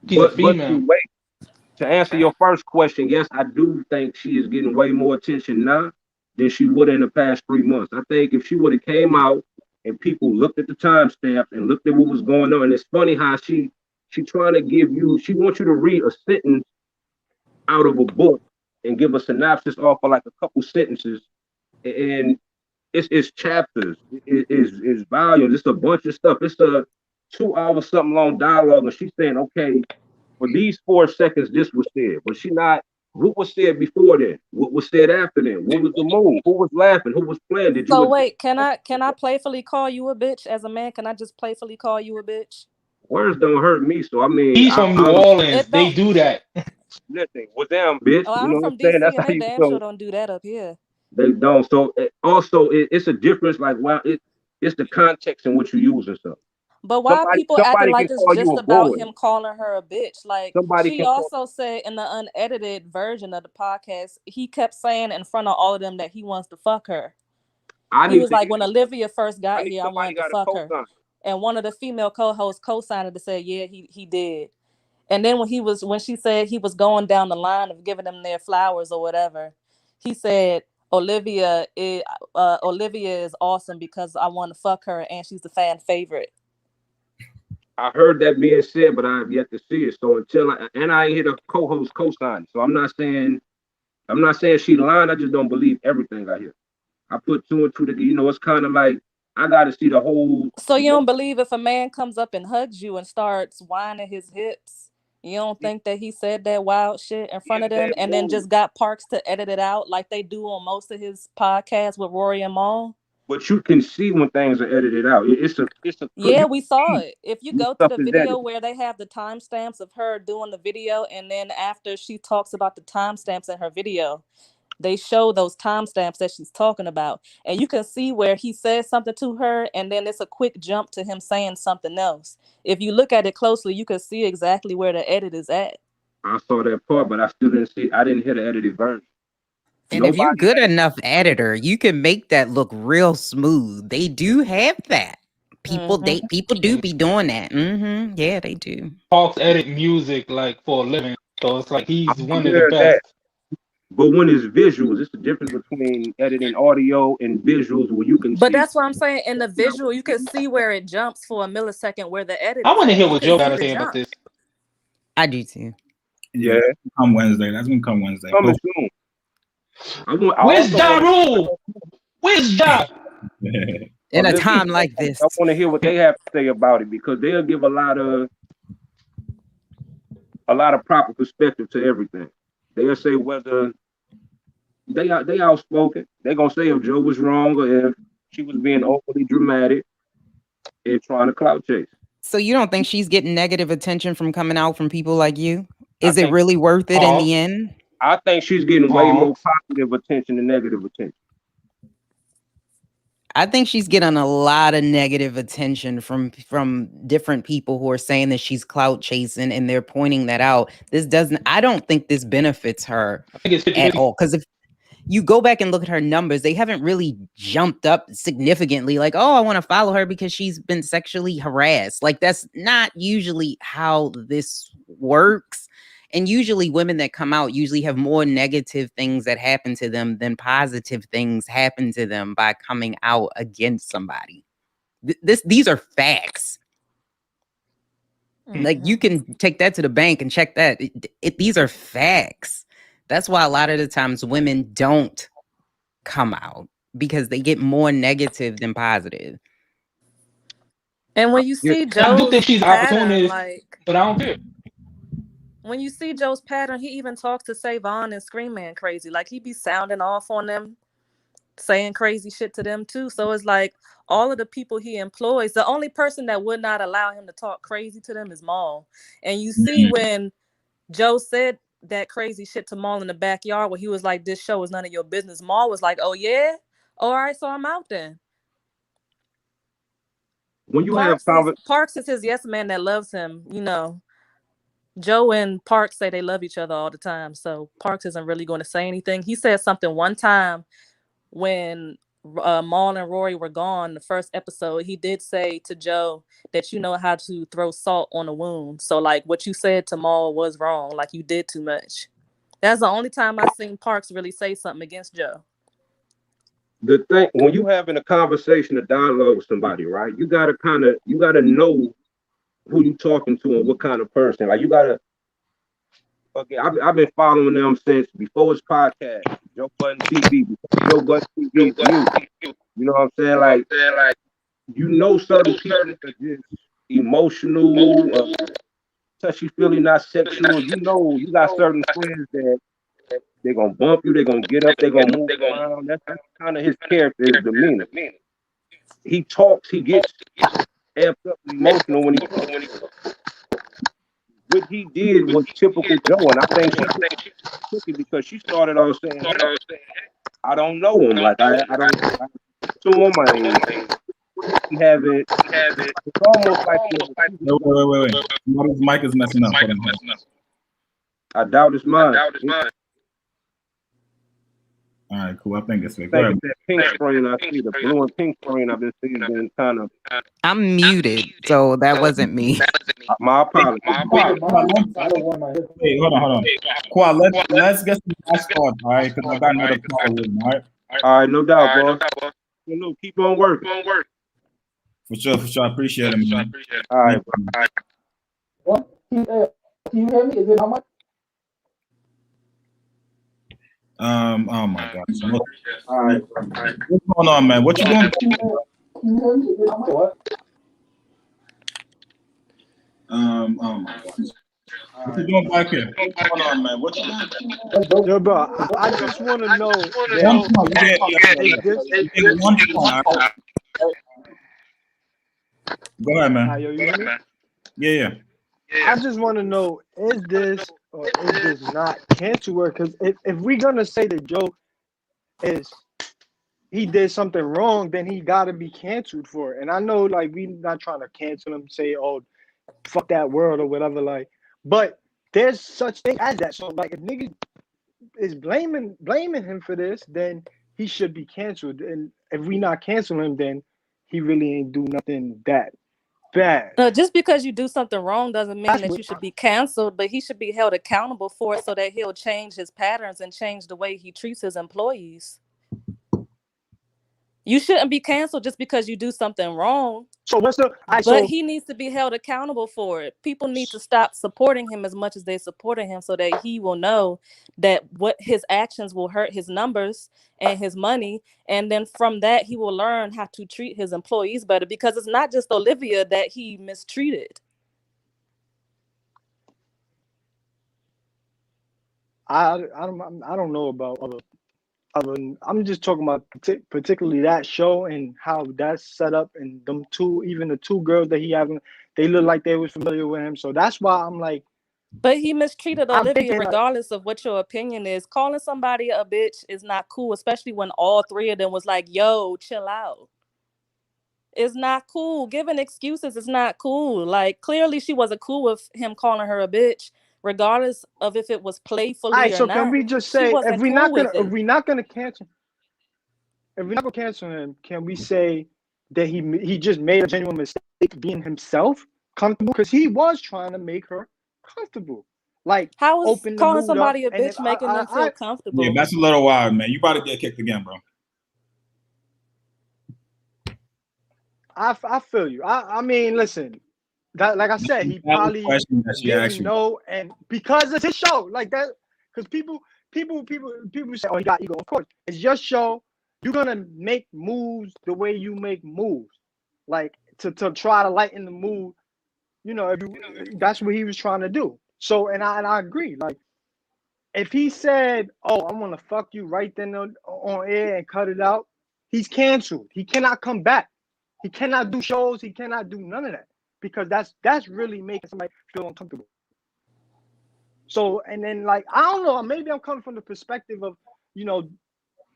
[SPEAKER 2] she's a female.
[SPEAKER 20] But to answer your first question, yes, I do think she is getting way more attention now than she would in the past 3 months. I think if she would have came out and people looked at the timestamp and looked at what was going on, and it's funny how she trying to give you, she wants you to read a sentence out of a book and give a synopsis off of like a couple sentences, and it's chapters, it's volumes, it's a bunch of stuff. It's a 2 hour something long dialogue, and she's saying, okay, for these 4 seconds, this was said, but she not. What was said before then? What was said after then? What was the move? Who was laughing? Who was playing? Did you?
[SPEAKER 19] So wait, can I playfully call you a bitch as a man? Can I just playfully call you a bitch?
[SPEAKER 20] Words don't hurt me, so I mean,
[SPEAKER 2] he's from New Orleans. They do that.
[SPEAKER 20] Listen, with them, bitch.
[SPEAKER 19] Oh, I'm
[SPEAKER 20] you know
[SPEAKER 19] from
[SPEAKER 20] what I'm saying?
[SPEAKER 19] DC,
[SPEAKER 20] That's
[SPEAKER 19] and
[SPEAKER 20] how
[SPEAKER 19] they
[SPEAKER 20] you
[SPEAKER 19] damn
[SPEAKER 20] feel.
[SPEAKER 19] sure don't do that up here.
[SPEAKER 20] They don't. So also, it's a difference. Like, wow, it's the context in which you use and stuff.
[SPEAKER 19] But why are people acting like it's just about him calling her a bitch? Like, she also said in the unedited version of the podcast, he kept saying in front of all of them that he wants to fuck her. He was like, when Olivia first got here, I wanted to fuck her. And one of the female co-hosts co-signed it to say, yeah, he did. And then when she said he was going down the line of giving them their flowers or whatever, he said, Olivia is awesome because I want to fuck her and she's the fan favorite.
[SPEAKER 20] I heard that being said, but I have yet to see it. So I ain't hear the co-host co-sign. So I'm not saying she lying. I just don't believe everything I hear. I put 2 and 2 together. You know, it's kind of like I got to see the whole.
[SPEAKER 19] So you don't believe if a man comes up and hugs you and starts whining his hips, you don't think that he said that wild shit in front of them and then just got Parks to edit it out like they do on most of his podcasts with Rory and Maul?
[SPEAKER 20] But you can see when things are edited out. It's a.
[SPEAKER 19] Yeah, we saw it. If you go to the video where they have the timestamps of her doing the video, and then after she talks about the timestamps in her video, they show those timestamps that she's talking about, and you can see where he says something to her, and then it's a quick jump to him saying something else. If you look at it closely, you can see exactly where the edit is at.
[SPEAKER 20] I saw that part, but I still didn't see. I didn't hear the edited version.
[SPEAKER 17] And if you're good enough editor, you can make that look real smooth. They do have that. People do be doing that. Mm-hmm. Yeah, they do.
[SPEAKER 2] Parks edit music like for a living, so it's like he's one of the best.
[SPEAKER 20] But when it's visuals, it's the difference between editing audio and visuals where you can.
[SPEAKER 19] But that's what I'm saying. In the visual, you can see where it jumps for a millisecond where the edit.
[SPEAKER 2] I want to hear what Joe got to say about this.
[SPEAKER 17] I do too.
[SPEAKER 1] Yeah, come Wednesday. That's gonna come Wednesday.
[SPEAKER 20] Coming soon.
[SPEAKER 2] Where's Ja Rule? Where's Ja?
[SPEAKER 17] In a time like this,
[SPEAKER 20] I want to hear what they have to say about it, because they'll give a lot of proper perspective to everything. They'll say whether they outspoken. They're gonna say if Joe was wrong or if she was being overly dramatic and trying to clout chase.
[SPEAKER 17] So you don't think she's getting negative attention from coming out from people like you? Is it really worth it in the end?
[SPEAKER 20] I think she's getting way more positive attention than negative attention.
[SPEAKER 17] I think she's getting a lot of negative attention from different people who are saying that she's clout chasing, and they're pointing that out. I don't think this benefits her at all. Because if you go back and look at her numbers, they haven't really jumped up significantly. Like, oh, I want to follow her because she's been sexually harassed. Like, that's not usually how this works. And usually women that come out usually have more negative things that happen to them than positive things happen to them by coming out against somebody. These are facts.
[SPEAKER 19] Mm-hmm.
[SPEAKER 17] Like, you can take that to the bank and check that. These are facts. That's why a lot of the times women don't come out, because they get more negative than positive.
[SPEAKER 19] And when you see Joe's
[SPEAKER 2] I do think she's
[SPEAKER 19] pattern,
[SPEAKER 2] opportunist, but I don't care.
[SPEAKER 19] When you see Joe's pattern, he even talks to Savon and Scream Man crazy. Like, he be sounding off on them, saying crazy shit to them too. So it's like all of the people he employs, the only person that would not allow him to talk crazy to them is Maul. And you see when Joe said that crazy shit to Maul in the backyard, where he was like, this show is none of your business. Maul was like, oh yeah? All right, so I'm out then.
[SPEAKER 20] When you
[SPEAKER 19] Parks is his yes man that loves him, you know. Joe and Parks say they love each other all the time, so Parks isn't really going to say anything. He said something one time when Maul and Rory were gone, the first episode. He did say to Joe that you know how to throw salt on a wound. So, like, what you said to Maul was wrong. Like, you did too much. That's the only time I've seen Parks really say something against Joe.
[SPEAKER 20] The thing, when you having a conversation, a dialogue with somebody, right? You gotta know who you talking to and what kind of person. Like, you gotta. Okay, I've been following them since before his podcast, Joe Budden TV, Joe Budden TV. You know what I'm saying? Like, you know, certain people are just emotional, touchy-feely, not sexual. You know, you got certain friends that they're gonna bump you, they're gonna get up, they're gonna move around. That's kind of his character, his demeanor. He talks, he gets amped up emotional when he. What he did was typical Joe, and I think she took it because she started off saying, "I don't know him. Like, I don't to him. He have it. It's almost like
[SPEAKER 1] wait. His mic is messing up.
[SPEAKER 20] I doubt it's mine.
[SPEAKER 1] All right, cool. I think it's fake.
[SPEAKER 20] That pink screen I see, the blue and pink screen I've been seeing, been kind of.
[SPEAKER 17] I'm muted, so that wasn't me.
[SPEAKER 20] My apologies.
[SPEAKER 1] Hey, hold on. Qua, let's get some last thoughts, all right? Because I got another call with me, all right?
[SPEAKER 20] All right, no doubt, boss. Keep on working.
[SPEAKER 1] For sure. I appreciate it, man.
[SPEAKER 20] All right.
[SPEAKER 2] What? Can you hear me? Is it how much?
[SPEAKER 1] Oh my God.
[SPEAKER 20] All right.
[SPEAKER 1] What's going on, man? What you doing? Oh my God. What you doing back here? What's going on, man? What you doing?
[SPEAKER 12] Yo, bro, I just want to know.
[SPEAKER 1] Go ahead, man. Yeah.
[SPEAKER 12] I just want to know, is this or is this not cancel work? Because if we're gonna say that Joe he did something wrong, then he gotta be canceled for it. And I know, like, we not trying to cancel him, say, oh, fuck that world or whatever, like, but there's such thing as that. So, like, if niggas is blaming him for this, then he should be canceled. And if we not cancel him, then he really ain't do nothing that bad.
[SPEAKER 19] No, just because you do something wrong doesn't mean that you should be canceled, but he should be held accountable for it so that he'll change his patterns and change the way he treats his employees. You shouldn't be canceled just because you do something wrong.
[SPEAKER 12] So what's the?
[SPEAKER 19] But he needs to be held accountable for it. People need to stop supporting him as much as they supported him, so that he will know that what his actions will hurt his numbers and his money, and then from that he will learn how to treat his employees better. Because it's not just Olivia that he mistreated.
[SPEAKER 12] I don't know about other. I'm just talking about particularly that show and how that's set up, and them two, even the two girls that he having, they look like they was familiar with him. So that's why I'm like,
[SPEAKER 19] But he mistreated
[SPEAKER 12] I'm
[SPEAKER 19] Olivia
[SPEAKER 12] thinking like,
[SPEAKER 19] regardless of what your opinion is. Calling somebody a bitch is not cool, especially when all three of them was like, yo, chill out. It's not cool. Giving excuses is not cool. Like, clearly she wasn't cool with him calling her a bitch, regardless of if it was playfully
[SPEAKER 12] all right,
[SPEAKER 19] or
[SPEAKER 12] so can
[SPEAKER 19] not.
[SPEAKER 12] we just
[SPEAKER 19] She
[SPEAKER 12] say
[SPEAKER 19] wasn't cool with
[SPEAKER 12] if
[SPEAKER 19] it.
[SPEAKER 12] we're not gonna cancel him, can we say that he just made a genuine mistake being himself comfortable? Because he was trying to make her comfortable. Like
[SPEAKER 19] How is
[SPEAKER 12] open the
[SPEAKER 19] calling
[SPEAKER 12] mood up,
[SPEAKER 19] somebody a
[SPEAKER 12] and then
[SPEAKER 19] bitch making them feel
[SPEAKER 1] Yeah,
[SPEAKER 19] comfortable?
[SPEAKER 1] that's a little wild, man. You about to get kicked again, bro.
[SPEAKER 12] I feel you. I mean, listen, that like I said, he
[SPEAKER 1] That was
[SPEAKER 12] probably
[SPEAKER 1] the question that she asked
[SPEAKER 12] didn't
[SPEAKER 1] you.
[SPEAKER 12] know, and because it's his show, like that, because people say, oh, he got ego. Of course, it's your show. You're gonna make moves the way you make moves, like to try to lighten the mood. You know, that's what he was trying to do. So, and I agree. Like, if he said, "Oh, I'm gonna fuck you right then on air and cut it out," he's canceled. He cannot come back. He cannot do shows. He cannot do none of that because that's really making somebody feel uncomfortable. So, and then like I don't know, maybe I'm coming from the perspective of, you know,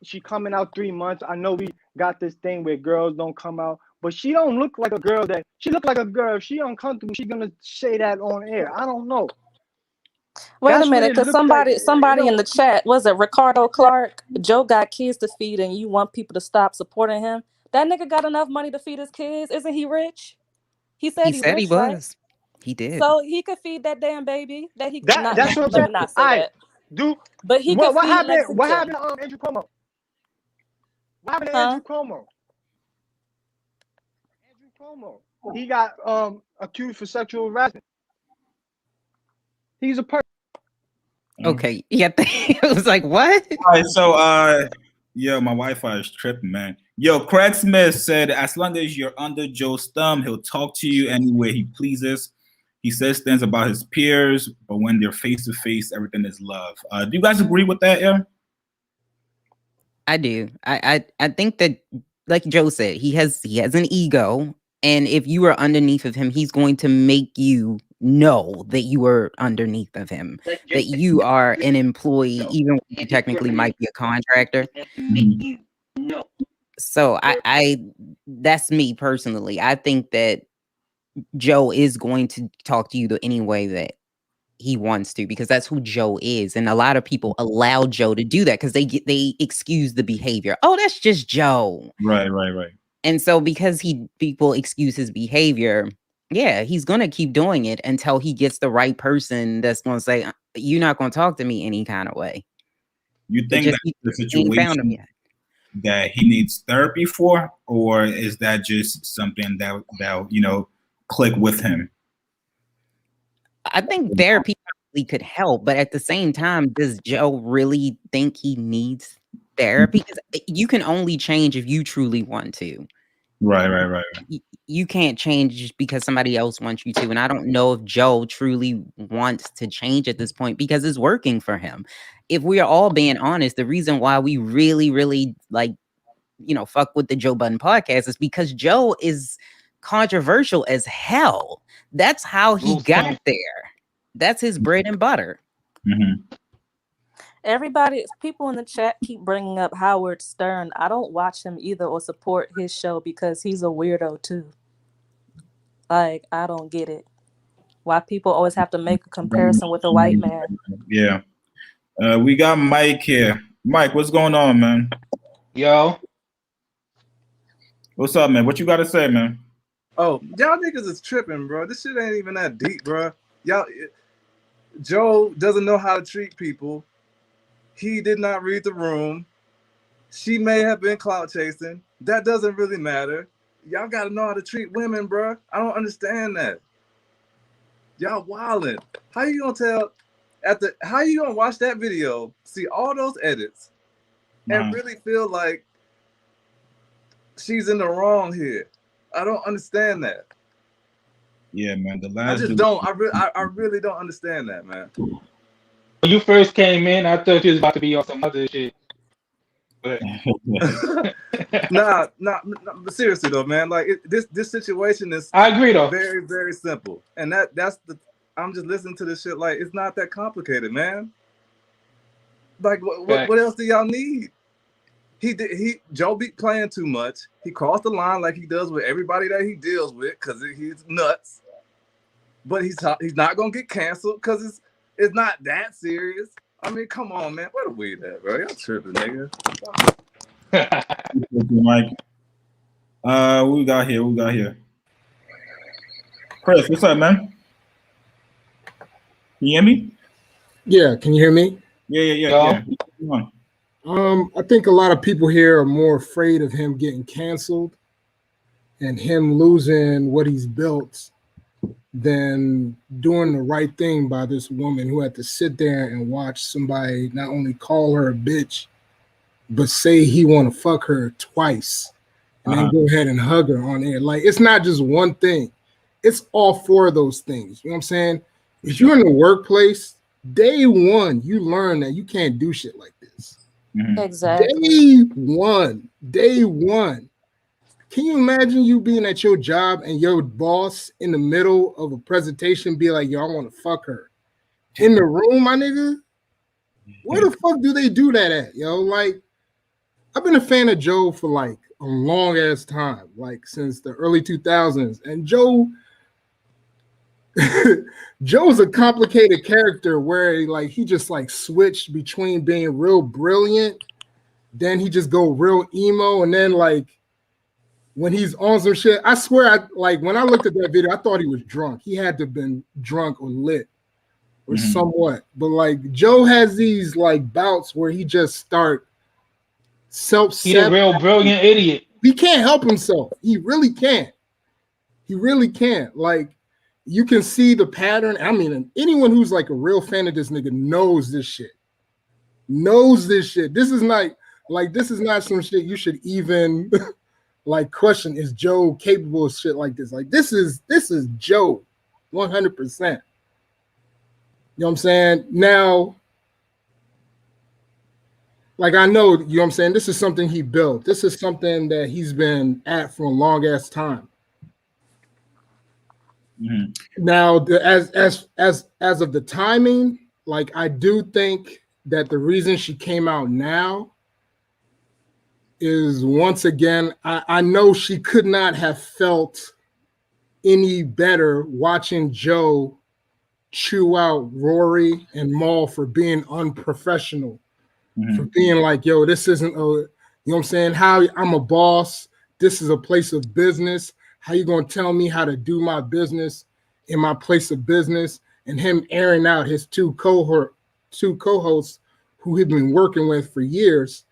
[SPEAKER 12] she coming out 3 months. I know we got this thing where girls don't come out, but she don't look like a girl that she look like a girl. If she uncomfortable, she gonna say that on air. I don't know.
[SPEAKER 19] Wait
[SPEAKER 12] That's
[SPEAKER 19] a
[SPEAKER 12] what
[SPEAKER 19] minute,
[SPEAKER 12] it
[SPEAKER 19] because
[SPEAKER 12] looked like.
[SPEAKER 19] somebody in the chat, was it Ricardo Clark? Joe got kids to feed and you want people to stop supporting him. That nigga got enough money to feed his kids. Isn't he rich? He said he
[SPEAKER 17] he
[SPEAKER 19] rich, right?
[SPEAKER 17] was. He did.
[SPEAKER 19] So he could feed that damn baby. That he not.
[SPEAKER 12] That's what I'm
[SPEAKER 19] Let
[SPEAKER 12] saying.
[SPEAKER 19] me not
[SPEAKER 12] All
[SPEAKER 19] say
[SPEAKER 12] right,
[SPEAKER 19] that.
[SPEAKER 12] do
[SPEAKER 19] But he could
[SPEAKER 12] what
[SPEAKER 19] feed
[SPEAKER 12] happened? What
[SPEAKER 19] Lexington.
[SPEAKER 12] happened to Andrew Cuomo? What happened to
[SPEAKER 19] Huh?
[SPEAKER 12] Andrew Cuomo? Andrew Cuomo. He got accused for sexual harassment. He's a person.
[SPEAKER 17] Okay. Yeah. It was like, what?
[SPEAKER 1] All right, so yo, my Wi-Fi is tripping, man. Yo, Craig Smith said, as long as you're under Joe's thumb, he'll talk to you any way he pleases. He says things about his peers, but when they're face to face, everything is love. Do you guys agree with that? Yeah.
[SPEAKER 17] I do. I think that, like Joe said, he has an ego, and if you are underneath of him, he's going to make you know that you are underneath of him, that you are an employee, even when you technically might be a contractor. So I that's me personally. I think that Joe is going to talk to you the any way that he wants to, because that's who Joe is. And a lot of people allow Joe to do that because they excuse the behavior. Oh, that's just Joe.
[SPEAKER 1] Right.
[SPEAKER 17] And so because people excuse his behavior, yeah, he's gonna keep doing it until he gets the right person that's gonna say, you're not gonna talk to me any kind of way.
[SPEAKER 1] You think that's the
[SPEAKER 17] he ain't found him
[SPEAKER 1] situation
[SPEAKER 17] yet.
[SPEAKER 1] that he needs therapy for, or is that just something that you know, click with him?
[SPEAKER 17] I think therapy probably could help, but at the same time, does Joe really think he needs therapy? Because you can only change if you truly want to.
[SPEAKER 1] Right.
[SPEAKER 17] You can't change just because somebody else wants you to. And I don't know if Joe truly wants to change at this point because it's working for him. If we are all being honest, the reason why we really, really fuck with the Joe Budden podcast is because Joe is controversial as hell. That's how he got there. That's his bread and butter.
[SPEAKER 19] People in the chat keep bringing up Howard Stern. I don't watch him either or support his show because he's a weirdo too. Like, I don't get it. Why people always have to make a comparison with a white man.
[SPEAKER 1] Yeah. We got Mike here. Mike, what's going on, man?
[SPEAKER 2] Yo.
[SPEAKER 1] What's up, man? What you got to say, man?
[SPEAKER 11] Oh, y'all niggas is tripping, bro. This shit ain't even that deep, bro. Joe doesn't know how to treat people. He did not read the room. She may have been clout chasing. That doesn't really matter. Y'all gotta know how to treat women, bro. I don't understand that. Y'all wildin'. How you gonna how you gonna watch that video, see all those edits, and really feel like she's in the wrong here? I don't understand that.
[SPEAKER 1] Yeah, man.
[SPEAKER 11] I really don't understand that, man.
[SPEAKER 2] When you first came in, I thought you was about to be on some other shit. But
[SPEAKER 11] nah, but seriously though, man. Like this situation is.
[SPEAKER 2] I agree though.
[SPEAKER 11] Very, very simple, and I'm just listening to this shit like it's not that complicated, man. Like what else do y'all need? Joe be playing too much. He crossed the line like he does with everybody that he deals with because he's nuts. But he's not gonna get canceled because it's not that serious. I mean, come on, man. Where the weed at, bro? Y'all tripping, nigga.
[SPEAKER 1] Mike. What we got here? Chris, what's up, man? Can you hear me?
[SPEAKER 21] Yeah, can you hear me?
[SPEAKER 1] Yeah.
[SPEAKER 21] I think a lot of people here are more afraid of him getting canceled and him losing what he's built than doing the right thing by this woman who had to sit there and watch somebody not only call her a bitch, but say he want to fuck her twice and then go ahead and hug her on air. Like, it's not just one thing. It's all four of those things. You know what I'm saying? If you're in the workplace, day one, you learn that you can't do shit like this.
[SPEAKER 19] Exactly.
[SPEAKER 21] Day one. Can you imagine you being at your job and your boss in the middle of a presentation be like, yo, I want to fuck her in the room, my nigga? Where the fuck do they do that at, yo? Like, I've been a fan of Joe for like a long ass time, like since the early 2000s. And Joe's a complicated character where he just like switched between being real brilliant, then he just go real emo, and then like when he's on some shit, I swear, when I looked at that video, I thought he was drunk. He had to have been drunk or lit or somewhat. But like Joe has these like bouts where he just start
[SPEAKER 2] He's a real brilliant idiot.
[SPEAKER 21] He can't help himself. He really can't. Like, you can see the pattern. I mean, anyone who's like a real fan of this nigga knows this shit. This is not some shit you should even like question. Is Joe capable of shit like this? Like, this is Joe 100%. You know what I'm saying? Now, like, I know, you know what I'm saying? This is something he built. This is something that he's been at for a long ass time. Now, as of the timing, like, I do think that the reason she came out now is, once again, I know she could not have felt any better watching Joe chew out Rory and Maul for being unprofessional, for being like, yo, this isn't you know what I'm saying? How I'm a boss. This is a place of business. How you gonna tell me how to do my business in my place of business? And him airing out his two co-hosts who he'd been working with for years,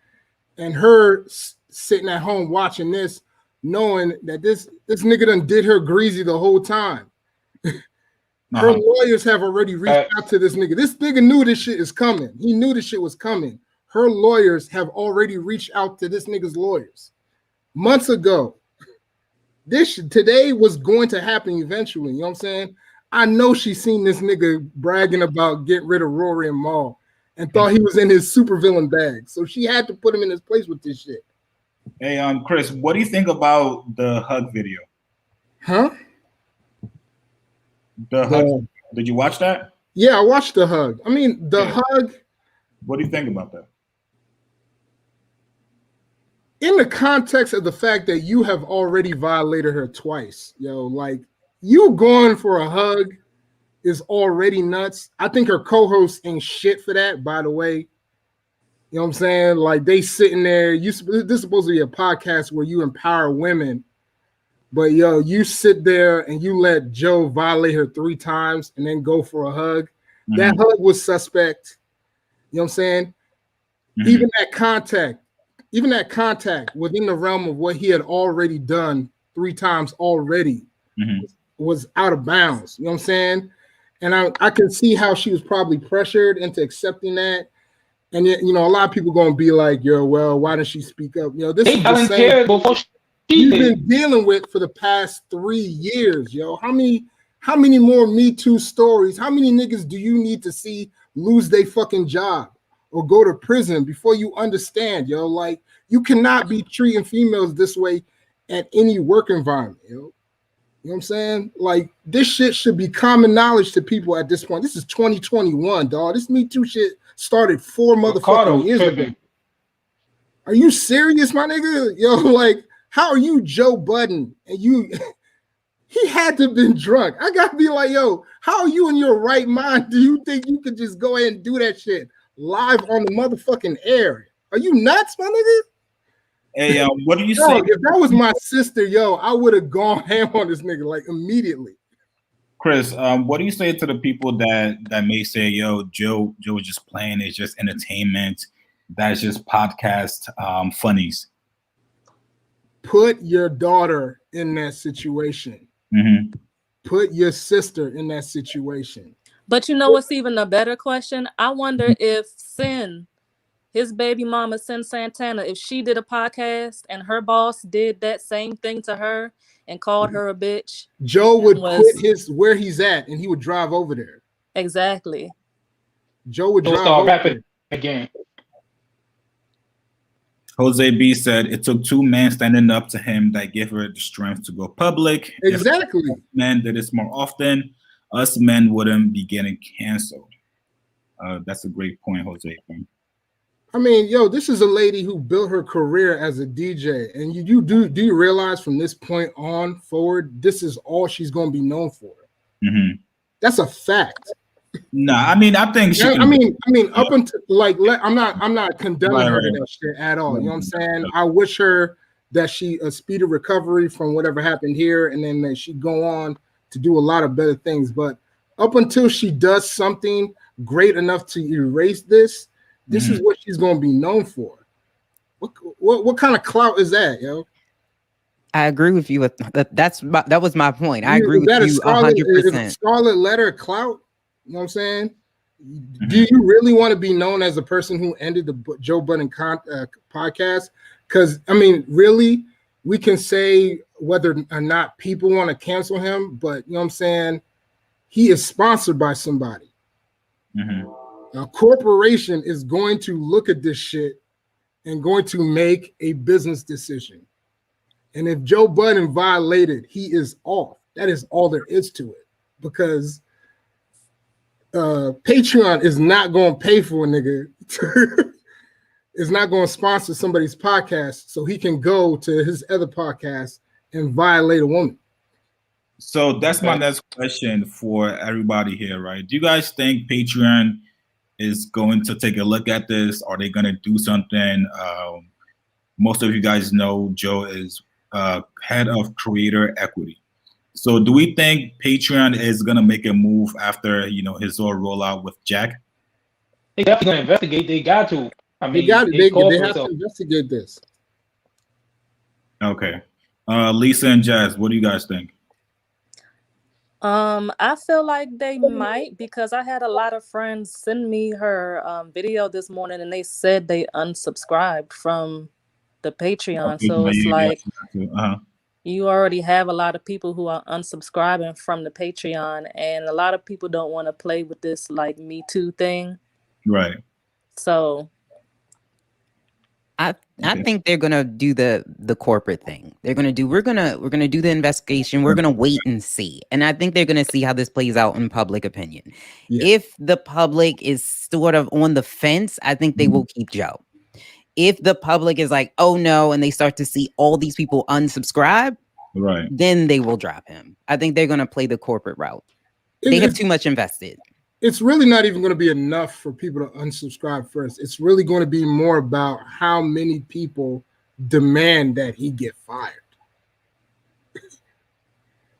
[SPEAKER 21] and her sitting at home watching this, knowing that this nigga done did her greasy the whole time. Her lawyers have already reached out to this nigga. This nigga knew this shit is coming. He knew this shit was coming. Her lawyers have already reached out to this nigga's lawyers months ago. Today was going to happen eventually. You know what I'm saying? I know she's seen this nigga bragging about getting rid of Rory and Maul and thought he was in his supervillain bag. So she had to put him in his place with this shit.
[SPEAKER 1] Hey, Chris, what do you think about the hug video?
[SPEAKER 21] Huh?
[SPEAKER 1] The hug. Did you watch that?
[SPEAKER 21] Yeah, I watched the hug. I mean, the hug.
[SPEAKER 1] What do you think about that?
[SPEAKER 21] In the context of the fact that you have already violated her twice, yo, like, you going for a hug is already nuts. I think her co-host ain't shit for that, by the way. You know what I'm saying? Like, they sitting there. This is supposed to be a podcast where you empower women, but yo, you sit there and you let Joe violate her 3 times and then go for a hug. That hug was suspect. You know what I'm saying? Even that contact within the realm of what he had already done 3 times already was out of bounds. You know what I'm saying? And I can see how she was probably pressured into accepting that. And yet, you know, a lot of people gonna be like, yo, well, why didn't she speak up? You know, this is the same you've been dealing with for the past 3 years, yo. How many more Me Too stories? How many niggas do you need to see lose their fucking job or go to prison before you understand, yo? Like, you cannot be treating females this way at any work environment, yo. You know what I'm saying? Like, this shit should be common knowledge to people at this point. This is 2021, dog. This Me Too shit started 4 motherfucking years ago. Are you serious, my nigga? Yo, like, how are you Joe Budden? And he had to have been drunk. I gotta be like, yo, how are you in your right mind? Do you think you could just go ahead and do that shit live on the motherfucking air? Are you nuts, my nigga?
[SPEAKER 1] Hey, what do you
[SPEAKER 21] Yo,
[SPEAKER 1] say?
[SPEAKER 21] if that was my sister, yo, I would have gone ham on this nigga like immediately.
[SPEAKER 1] Chris, what do you say to the people that may say, yo, Joe is just playing, it's just entertainment, that's just podcast funnies?
[SPEAKER 21] Put your daughter in that situation.
[SPEAKER 1] Mm-hmm.
[SPEAKER 21] Put your sister in that situation.
[SPEAKER 19] But you know what's even a better question? I wonder if Sin, his baby mama, Sin Santana, if she did a podcast and her boss did that same thing to her and called her a bitch.
[SPEAKER 21] Joe would quit where he's at and he would drive over there.
[SPEAKER 19] Exactly.
[SPEAKER 21] Joe would drive
[SPEAKER 2] start
[SPEAKER 21] over
[SPEAKER 2] rapping
[SPEAKER 21] there.
[SPEAKER 2] again.
[SPEAKER 1] Jose B said it took 2 men standing up to him that gave her the strength to go public.
[SPEAKER 21] Exactly.
[SPEAKER 1] If men did this more often, us men wouldn't be getting canceled. That's a great point, Jose.
[SPEAKER 21] I mean, yo, this is a lady who built her career as a DJ, and do you realize from this point on forward, this is all she's going to be known for?
[SPEAKER 1] Mm-hmm.
[SPEAKER 21] That's a fact.
[SPEAKER 1] No, I mean, I think she.
[SPEAKER 21] I mean, up until I'm not condemning her to that shit at all. You know what I'm saying? I wish her that she a speedy recovery from whatever happened here, and then that she go on to do a lot of better things. But up until she does something great enough to erase this, this is what she's going to be known for. What kind of clout is that, yo?
[SPEAKER 17] I agree with you. That was my point. I agree with you 100%.
[SPEAKER 21] Scarlet letter clout. You know what I'm saying? Do you really want to be known as a person who ended the Joe Budden podcast? Because, I mean, really, we can say whether or not people want to cancel him, but, you know what I'm saying? He is sponsored by somebody. A corporation is going to look at this shit and going to make a business decision. And if Joe Budden violated, he is off. That is all there is to it. Because Patreon is not going to pay for a nigga. Is not going to sponsor somebody's podcast so he can go to his other podcast and violate a woman.
[SPEAKER 1] So that's my next question for everybody here, right? Do you guys think Patreon is going to take a look at this? Are they going to do something? Most of you guys know Joe is head of creator equity. So do we think Patreon is going to make a move after, his whole rollout with Jack?
[SPEAKER 2] They definitely going to investigate. They got to. I mean,
[SPEAKER 21] they have to investigate this.
[SPEAKER 1] Okay. Lisa and Jazz, what do you guys think?
[SPEAKER 19] I feel like they might, because I had a lot of friends send me her video this morning and they said they unsubscribed from the Patreon. So it's like you already have a lot of people who are unsubscribing from the Patreon, and a lot of people don't want to play with this like Me Too thing.
[SPEAKER 1] Right.
[SPEAKER 19] So
[SPEAKER 17] I think they're gonna do the corporate thing. We're gonna do the investigation. We're gonna wait and see. And I think they're gonna see how this plays out in public opinion. Yeah. If the public is sort of on the fence, I think they will keep Joe. If the public is like, oh no, and they start to see all these people unsubscribe,
[SPEAKER 1] right,
[SPEAKER 17] then they will drop him. I think they're gonna play the corporate route. They have too much invested.
[SPEAKER 21] It's really not even going to be enough for people to unsubscribe first. It's really going to be more about how many people demand that he get fired.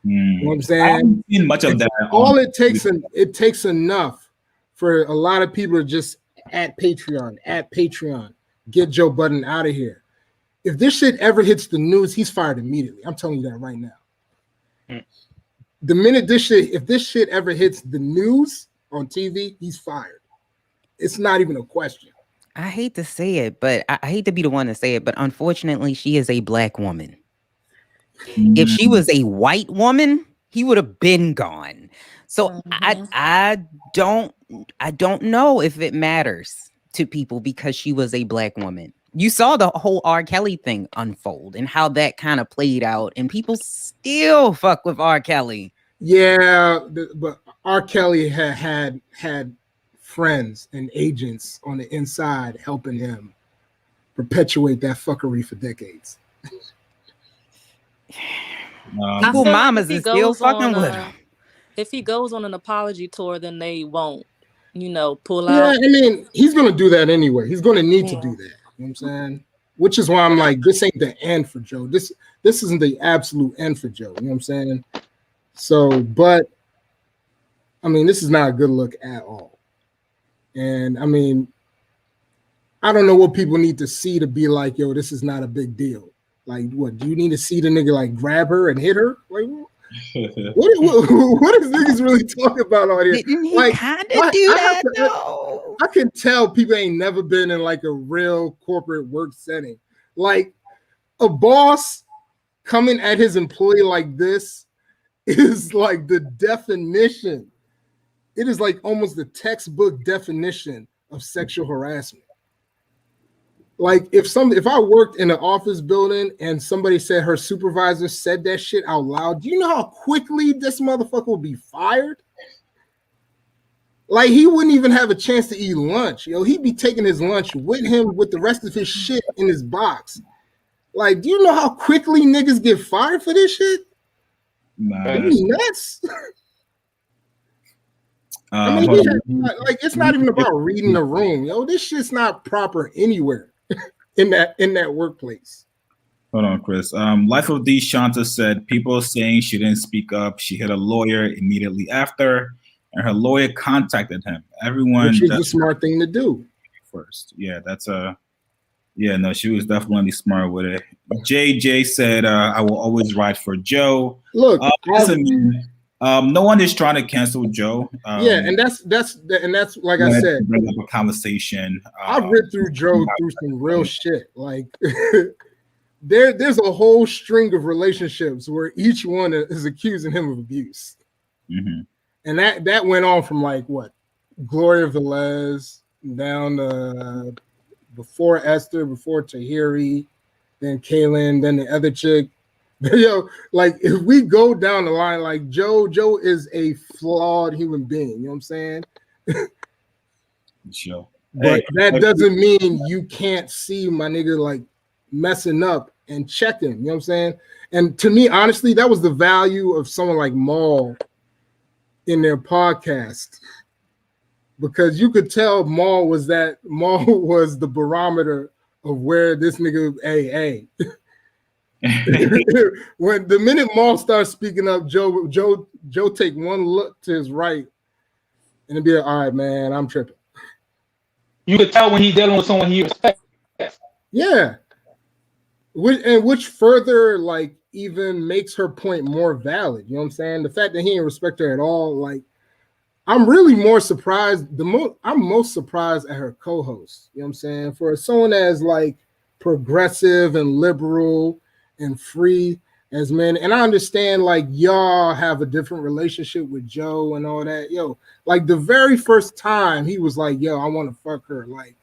[SPEAKER 21] You know what I'm saying?
[SPEAKER 1] I haven't seen much of that.
[SPEAKER 21] All it takes enough for a lot of people to just at Patreon, get Joe Budden out of here. If this shit ever hits the news, he's fired immediately. I'm telling you that right now. The minute if this shit ever hits the news on TV, he's fired. It's not even a question.
[SPEAKER 17] I hate to say it, but I hate to be the one to say it, but unfortunately, she is a black woman. If she was a white woman, he would have been gone. So I don't know if it matters to people because she was a black woman. You saw the whole R. Kelly thing unfold and how that kind of played out, and people still fuck with R. Kelly.
[SPEAKER 21] Yeah, but R. Kelly had friends and agents on the inside helping him perpetuate that fuckery for decades.
[SPEAKER 17] People mamas is still fucking with him.
[SPEAKER 19] If he goes on an apology tour, then they won't, pull
[SPEAKER 21] Yeah,
[SPEAKER 19] out.
[SPEAKER 21] I mean, he's gonna do that anyway. He's gonna need to do that. You know what I'm saying? Which is why I'm like, this ain't the end for Joe. This isn't the absolute end for Joe. You know what I'm saying? So, but I mean, this is not a good look at all. And I mean, I don't know what people need to see to be like, yo, this is not a big deal. Like, what do you need to see the nigga like grab her and hit her? Like, what is niggas really talking about on here?
[SPEAKER 17] Didn't he
[SPEAKER 21] Like,
[SPEAKER 17] kind of do that though?
[SPEAKER 21] I can tell people ain't never been in like a real corporate work setting. Like a boss coming at his employee like this is like the definition. It is like almost the textbook definition of sexual harassment. Like if I worked in an office building and somebody said her supervisor said that shit out loud, do you know how quickly this motherfucker would be fired? Like he wouldn't even have a chance to eat lunch. Yo, he'd be taking his lunch with him with the rest of his shit in his box. Like, do you know how quickly niggas get fired for this shit?
[SPEAKER 1] Nah,
[SPEAKER 21] Are you nuts? I mean, like it's not even about reading the room. Yo, this shit's not proper anywhere in that workplace.
[SPEAKER 1] Hold on, Chris. Life of D. Shanta said people saying she didn't speak up. She hit a lawyer immediately after, and her lawyer contacted him. Everyone,
[SPEAKER 21] which is the smart thing to do.
[SPEAKER 1] First, yeah, that's yeah, no, she was definitely smart with it. JJ said, "I will always ride for Joe."
[SPEAKER 21] Look,
[SPEAKER 1] listen, no one is trying to cancel Joe.
[SPEAKER 21] Yeah, and that's like I said,
[SPEAKER 1] bring up a conversation.
[SPEAKER 21] I've read through Joe through some real shit. Like there's a whole string of relationships where each one is accusing him of abuse, and that went on from like what Gloria Velez down to before Esther, before Tahiri, then Kaylin, then the other chick. Yo, like if we go down the line, like Joe is a flawed human being. You know what I'm saying?
[SPEAKER 1] Sure.
[SPEAKER 21] But that doesn't mean you can't see my nigga like messing up and check him. You know what I'm saying? And to me, honestly, that was the value of someone like Maul in their podcast. Because you could tell Maul was the barometer of where this nigga, hey. When the minute Maul starts speaking up, Joe take one look to his right and it'd be like, all right, man, I'm tripping.
[SPEAKER 2] You could tell when he's dealing with someone he respects.
[SPEAKER 21] Yeah. Which further like even makes her point more valid. You know what I'm saying? The fact that he didn't respect her at all, like I'm really more surprised. I'm most surprised at her co-host. You know what I'm saying? For someone as like progressive and liberal and free as men, and I understand like y'all have a different relationship with Joe and all that. Yo, like the very first time he was like, "Yo, I want to fuck her." Like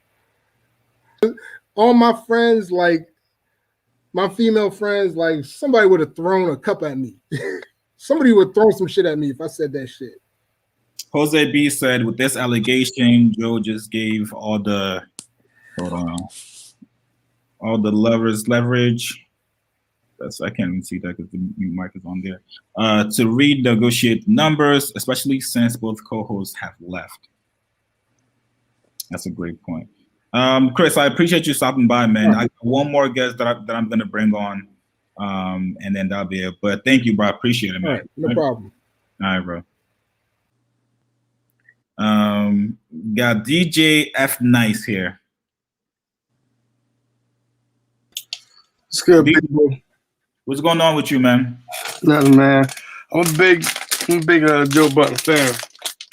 [SPEAKER 21] all my friends, like my female friends, like somebody would have thrown a cup at me. Somebody would throw some shit at me if I said that shit.
[SPEAKER 1] Jose B said, with this allegation, Joe just gave all the leverage. I can't even see that because the mic is on there. To renegotiate numbers, especially since both co-hosts have left. That's a great point. Chris, I appreciate you stopping by, man. I got one more guest that I'm gonna bring on, and then that'll be it. But thank you, bro. I appreciate it, man.
[SPEAKER 21] All right, no problem.
[SPEAKER 1] All right, bro. Got DJ F Nice here.
[SPEAKER 3] It's good, big bro.
[SPEAKER 1] What's going on with you, man?
[SPEAKER 3] Nothing, man. I'm a big Joe Budden fan.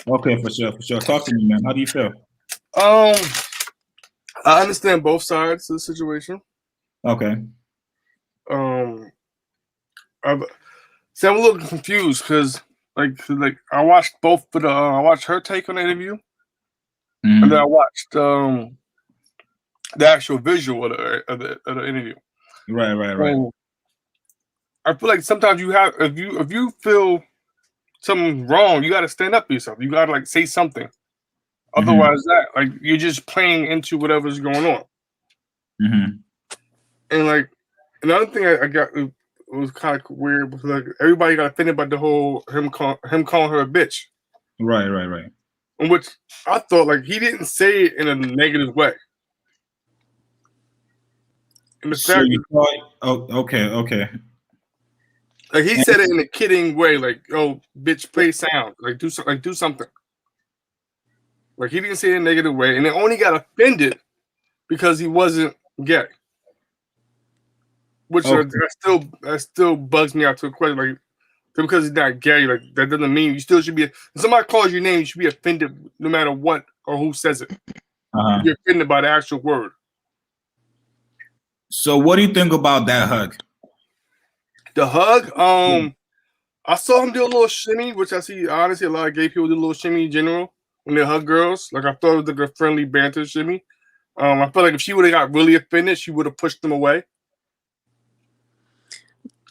[SPEAKER 1] Okay, for sure. Talk to me, man. How do you feel?
[SPEAKER 3] I understand both sides of the situation.
[SPEAKER 1] Okay.
[SPEAKER 3] I'm a little confused because like I watched both of I watched her take on the interview, and then I watched the actual visual of the interview.
[SPEAKER 1] Right.
[SPEAKER 3] So, I feel like sometimes you have if you feel something wrong, you got to stand up for yourself. You got to like say something. Otherwise, that like you're just playing into whatever's going on. And like another thing I got it was kind of weird because like everybody got offended by the whole him calling her a bitch.
[SPEAKER 1] Right.
[SPEAKER 3] In which I thought like he didn't say it in a negative way. And the
[SPEAKER 1] So you thought, okay.
[SPEAKER 3] Like he said it in a kidding way, like "Oh, bitch, play sound, like do something." Like he didn't say it in a negative way, and they only got offended because he wasn't gay. Which that still bugs me out to a question. Like because he's not gay, like that doesn't mean you still should be. If somebody calls your name, you should be offended no matter what or who says it. You're offended by the actual word.
[SPEAKER 1] So what do you think about that hug?
[SPEAKER 3] The hug, I saw him do a little shimmy, which I see honestly a lot of gay people do a little shimmy in general when they hug girls. Like I thought it was like a friendly banter shimmy. I feel like if she would have got really offended, she would have pushed them away.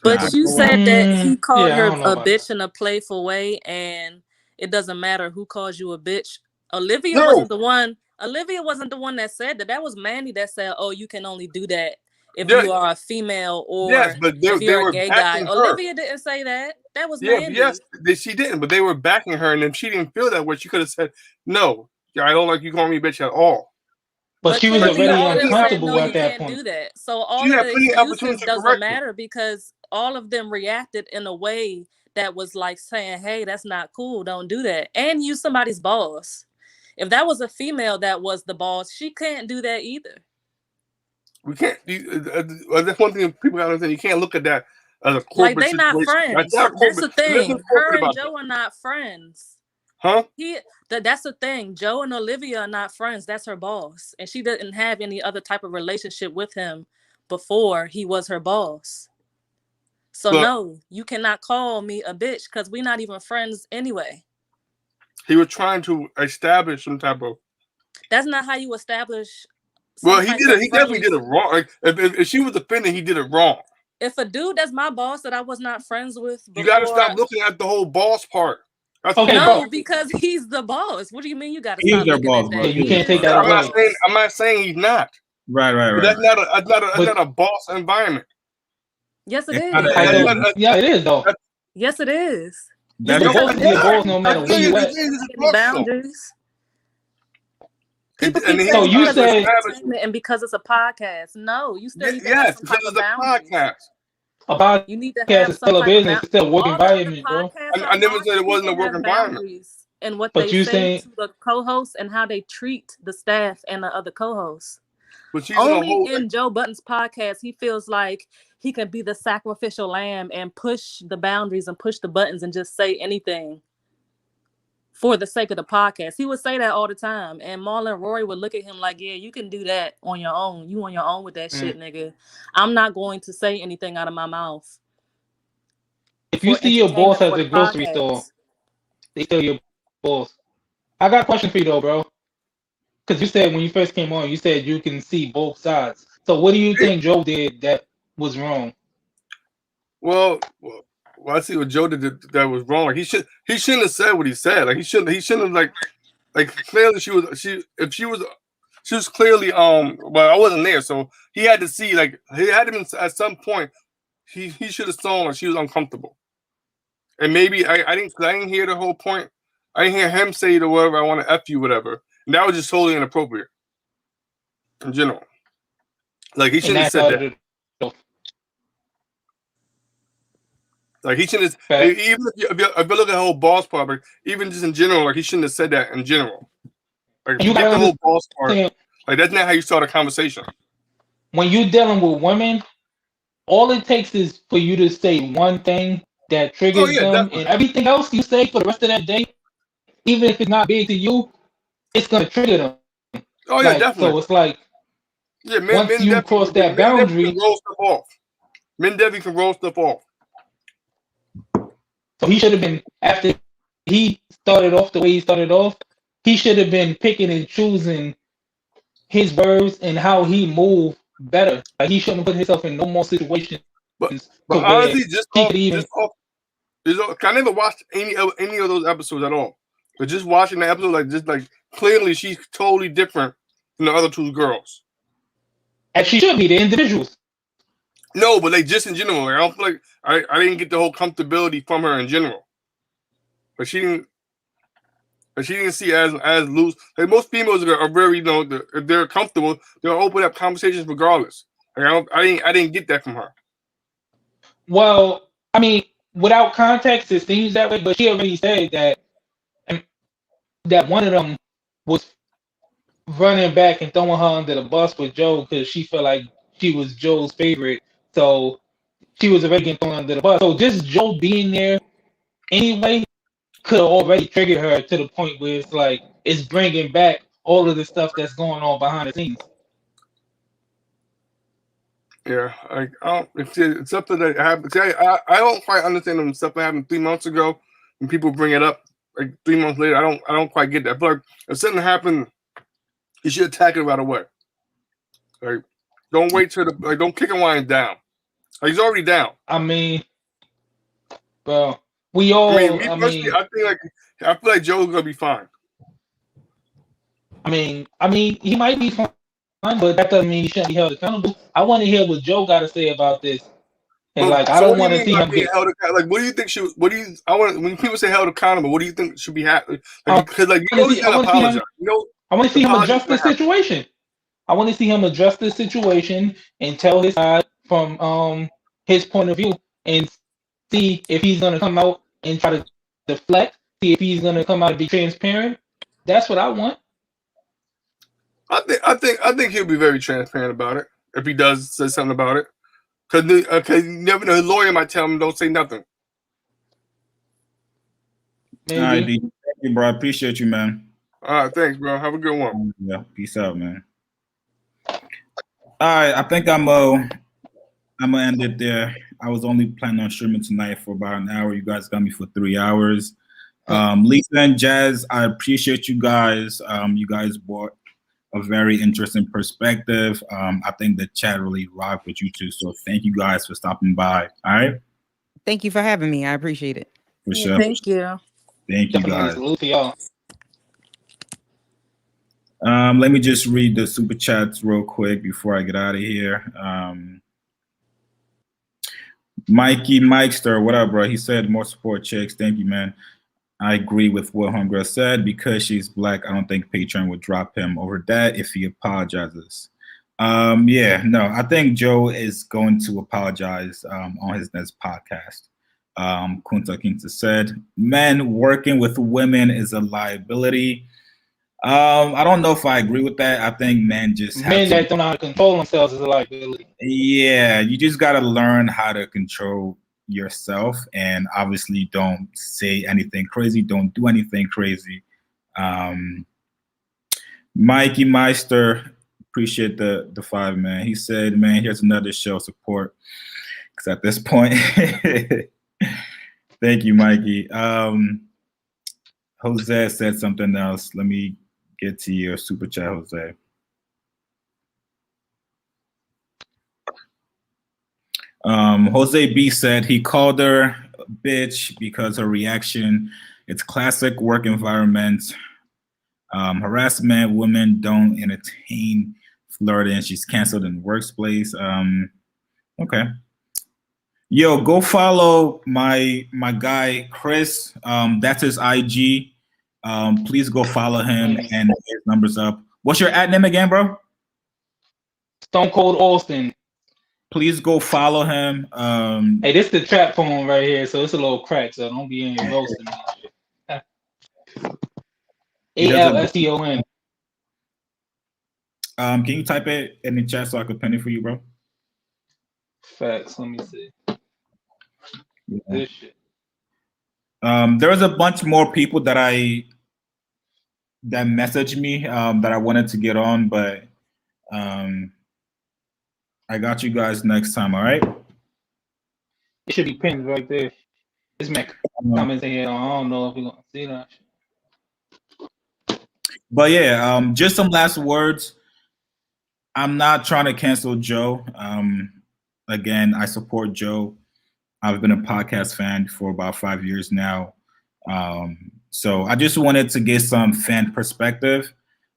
[SPEAKER 19] But you said that he called her a bitch in a playful way, and it doesn't matter who calls you a bitch. Olivia wasn't the one. Olivia wasn't the one that said that. That was Mandy that said, "Oh, you can only do that if you are a female or if you're a gay guy." Olivia didn't say that. That was Mandy.
[SPEAKER 3] Yes, she didn't. But they were backing her, and if she didn't feel that way, she could have said, "No, I don't like you calling me a bitch at all."
[SPEAKER 2] But she was already uncomfortable at that point.
[SPEAKER 19] Do that. So all of the excuses doesn't matter because all of them reacted in a way that was like saying, "Hey, that's not cool. Don't do that." And you somebody's boss. If that was a female that was the boss, she can't do that either.
[SPEAKER 3] We can't. That's one thing people gotta understand. You can't look at that as a corporate
[SPEAKER 19] like they not
[SPEAKER 3] situation.
[SPEAKER 19] friends. That's the thing. Her and Joe are not friends.
[SPEAKER 3] Huh?
[SPEAKER 19] That's the thing. Joe and Olivia are not friends. That's her boss, and she didn't have any other type of relationship with him before he was her boss. So no, you cannot call me a bitch because we're not even friends anyway.
[SPEAKER 3] He was trying to establish some type of.
[SPEAKER 19] That's not how you establish.
[SPEAKER 3] Well, he did it. He definitely did it wrong. Like, if she was offended, he did it wrong.
[SPEAKER 19] If a dude that's my boss that I was not friends with,
[SPEAKER 3] you got to stop looking at the whole boss part.
[SPEAKER 19] No, because he's the boss. What do you mean you got to stop looking at that?
[SPEAKER 2] You can't take that away.
[SPEAKER 3] I'm not saying he's not.
[SPEAKER 1] Right.
[SPEAKER 3] That's not a boss environment.
[SPEAKER 19] Yes, it is.
[SPEAKER 2] Yeah, it is though.
[SPEAKER 19] Yes, it is.
[SPEAKER 2] You're supposed to be a boss no matter where you at.
[SPEAKER 19] Boundaries.
[SPEAKER 2] So you said,
[SPEAKER 19] and because it's a podcast, no, you still need to
[SPEAKER 3] yes,
[SPEAKER 19] have some type of boundaries.
[SPEAKER 2] About
[SPEAKER 19] you need to have
[SPEAKER 2] it's still a business, it's still a work environment, bro.
[SPEAKER 3] I never said it wasn't a work environment.
[SPEAKER 19] And what they say to the co-hosts and how they treat the staff and the other co-hosts. Only in Joe Budden's podcast, he feels like he can be the sacrificial lamb and push the boundaries and push the buttons and just say anything for the sake of the podcast. He would say that all the time. And Marlon and Rory would look at him like, yeah, you can do that on your own. You on your own with that shit, nigga. I'm not going to say anything out of my mouth.
[SPEAKER 2] If you see your boss at the grocery store, they still your boss. I got a question for you though, bro. Because you said when you first came on, you said you can see both sides. So what do you think Joe did that was wrong?
[SPEAKER 3] Well, I see what Joe did that was wrong. Like he shouldn't have said what he said. Like he shouldn't have like clearly she was clearly well, I wasn't there, so he had to see, like he had to been at some point he should have known like she was uncomfortable. And maybe I didn't hear the whole point. I didn't hear him say to whatever, I want to F you, whatever. And that was just totally inappropriate in general. Like he shouldn't have said that. Like he shouldn't have, even if you look at the whole boss part, like, even just in general, like he shouldn't have said that in general. Like you got the whole boss part. Like that's not how you start a conversation.
[SPEAKER 2] When you're dealing with women, all it takes is for you to say one thing that triggers them, definitely. And everything else you say for the rest of that day, even if it's not big to you, it's gonna trigger them.
[SPEAKER 3] Oh yeah, definitely.
[SPEAKER 2] So it's like, once you cross that boundary,
[SPEAKER 3] men definitely can roll stuff off.
[SPEAKER 2] So he should have been, after he started off the way he started off, he should have been picking and choosing his words and how he moved better. Like he shouldn't put himself in no more situations.
[SPEAKER 3] But
[SPEAKER 2] to where
[SPEAKER 3] honestly, just
[SPEAKER 2] he
[SPEAKER 3] off,
[SPEAKER 2] could even.
[SPEAKER 3] I never watched any of those episodes at all. But just watching the episode, clearly she's totally different than the other two girls.
[SPEAKER 2] And she should be the individuals.
[SPEAKER 3] No, but just in general, I don't feel like I didn't get the whole comfortability from her in general. But she didn't see as loose. Like most females are very, if they're comfortable, they'll open up conversations regardless. Like I didn't get that from her.
[SPEAKER 2] Well, I mean, without context, it seems that way. But she already said that one of them was running back and throwing her under the bus with Joe because she felt like she was Joe's favorite. So she was already getting thrown under the bus. So just Joe being there anyway could have already triggered her to the point where it's like it's bringing back all of the stuff that's going on behind the scenes.
[SPEAKER 3] Yeah, it's something that happened. See, I don't quite understand the stuff that happened 3 months ago, and people bring it up like 3 months later. I don't quite get that. But if something happened, you should attack it right away. Like, don't wait till don't kick him while he's down. Like, he's already down.
[SPEAKER 2] I mean, well, we all.
[SPEAKER 3] I feel like Joe's gonna be fine.
[SPEAKER 2] I mean, he might be fine, but that doesn't mean he shouldn't be held accountable. I want to hear what Joe got to say about this, and I don't want to see him get
[SPEAKER 3] held accountable. Like, what do you think should? What do you? When people say held accountable, what do you think should be happening? Because
[SPEAKER 2] I want to see him address the situation. I want to see him address the situation and tell his side from his point of view, and see if he's gonna come out and try to deflect. See if he's gonna come out and be transparent. That's what I want.
[SPEAKER 3] I think he'll be very transparent about it if he does say something about it. Because you never know, his lawyer might tell him don't say nothing.
[SPEAKER 1] All right, D. Thank you, bro. I appreciate you, man.
[SPEAKER 3] All right, thanks, bro. Have a good one.
[SPEAKER 1] Yeah, peace out, man. All right, I think I'm gonna end it there. I was only planning on streaming tonight for about an hour. You guys got me for 3 hours. Lisa and Jazz, I appreciate you guys. You guys brought a very interesting perspective. I think the chat really rocked with you two. So thank you guys for stopping by. All right.
[SPEAKER 17] Thank you for having me. I appreciate it.
[SPEAKER 1] For sure.
[SPEAKER 19] Thank you.
[SPEAKER 1] Thank you guys.
[SPEAKER 2] Salute to y'all.
[SPEAKER 1] Let me just read the super chats real quick before I get out of here. Mikey Mikester, what up, bro? He said more support chicks. Thank you, man. I agree with what Homegirl said. Because she's black, I don't think Patreon would drop him over that if he apologizes. Yeah, no, I think Joe is going to apologize on his next podcast. Kunta Kinte said, men working with women is a liability. I don't know if I agree with that. I think men
[SPEAKER 2] that don't know how to control themselves is a liability.
[SPEAKER 1] Yeah, you just got to learn how to control yourself, and obviously don't say anything crazy, don't do anything crazy. Mikey Meister, appreciate the 5, man. He said, man, here's another show support, because at this point thank you, Mikey. Jose said something else. Let me get to your super chat, Jose. Jose B said he called her a bitch because her reaction. It's classic work environment. Harassment. Women don't entertain flirting. She's canceled in the workplace. Okay. Yo, go follow my guy Chris. That's his IG. Please go follow him and his numbers up. What's your ad name again, bro?
[SPEAKER 2] Stone Cold Austin.
[SPEAKER 1] Please go follow him.
[SPEAKER 2] Hey, this is the trap phone right here, so it's a little cracked, so don't be in here roasting me. ALSTON.
[SPEAKER 1] Can you type it in the chat so I could pin it for you, bro?
[SPEAKER 2] Facts. Let me see.
[SPEAKER 1] Yeah.
[SPEAKER 2] This shit.
[SPEAKER 1] There's a bunch more people that messaged me that I wanted to get on, but I got you guys next time. All right.
[SPEAKER 2] It should be pinned right there. This man comments in here. I don't know if you're gonna see that.
[SPEAKER 1] But yeah, just some last words. I'm not trying to cancel Joe. Again, I support Joe. I've been a podcast fan for about 5 years now. So I just wanted to get some fan perspective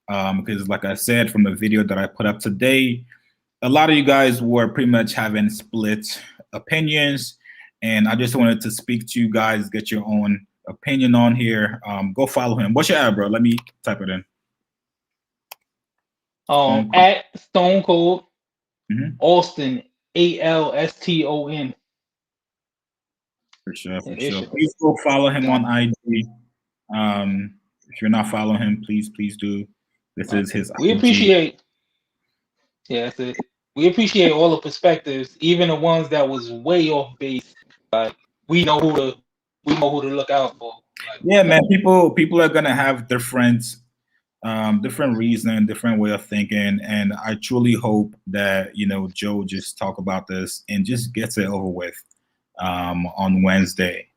[SPEAKER 1] because, like I said, from the video that I put up today, a lot of you guys were pretty much having split opinions, and I just wanted to speak to you guys, get your own opinion on here. Go follow him. What's your ad, bro? Let me type it in.
[SPEAKER 2] At Stone Cold Austin, ALSTON.
[SPEAKER 1] For sure. Please go follow him on IG. If you're not following him, please do. This is his.
[SPEAKER 2] We
[SPEAKER 1] IG.
[SPEAKER 2] appreciate. Yeah, that's it. We appreciate all the perspectives, even the ones that was way off base. Like we know who to look out for. Like,
[SPEAKER 1] yeah, man. People are gonna have different reason, different way of thinking, and I truly hope that Joe just talk about this and just gets it over with on Wednesday.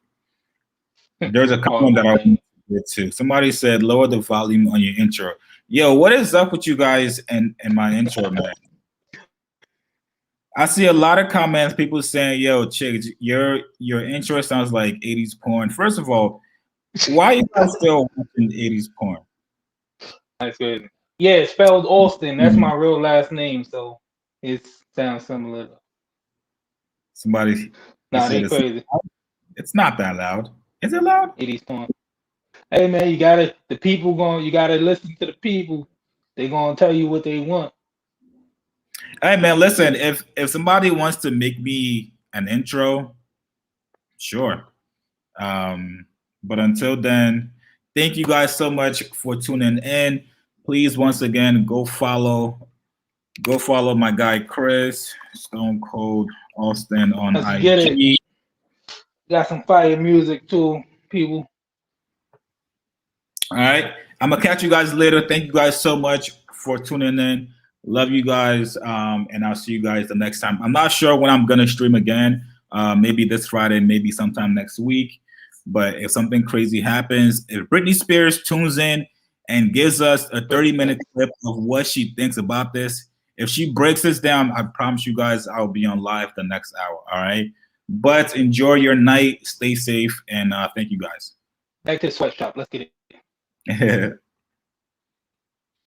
[SPEAKER 1] There's a comment that I want to get to. Somebody said lower the volume on your intro. Yo, what is up with you guys and my intro, man? I see a lot of comments, people saying, yo, Chick, your intro sounds like 80s porn. First of all, why are you guys still watching 80s porn?
[SPEAKER 2] That's good. Yeah, it's spelled Austin. That's my real last name, so it sounds similar.
[SPEAKER 1] Somebody.
[SPEAKER 2] Nah, they crazy.
[SPEAKER 1] It's not that loud. Is it loud?
[SPEAKER 2] 80s porn. Hey man, you gotta listen to the people. They're gonna tell you what they want.
[SPEAKER 1] Hey man, listen, if somebody wants to make me an intro, sure. But until then, thank you guys so much for tuning in. Please, once again, go follow my guy Chris, Stone Cold Austin on
[SPEAKER 2] Let's
[SPEAKER 1] IG.
[SPEAKER 2] get it. Got some fire music too, people.
[SPEAKER 1] All right. I'm gonna catch you guys later. Thank you guys so much for tuning in. Love you guys. And I'll see you guys the next time. I'm not sure when I'm gonna stream again. Maybe this Friday, maybe sometime next week. But if something crazy happens, if Britney Spears tunes in and gives us a 30-minute clip of what she thinks about this, if she breaks this down, I promise you guys I'll be on live the next hour. All right. But enjoy your night, stay safe, and thank you guys.
[SPEAKER 2] Back to the sweatshop. Let's get it.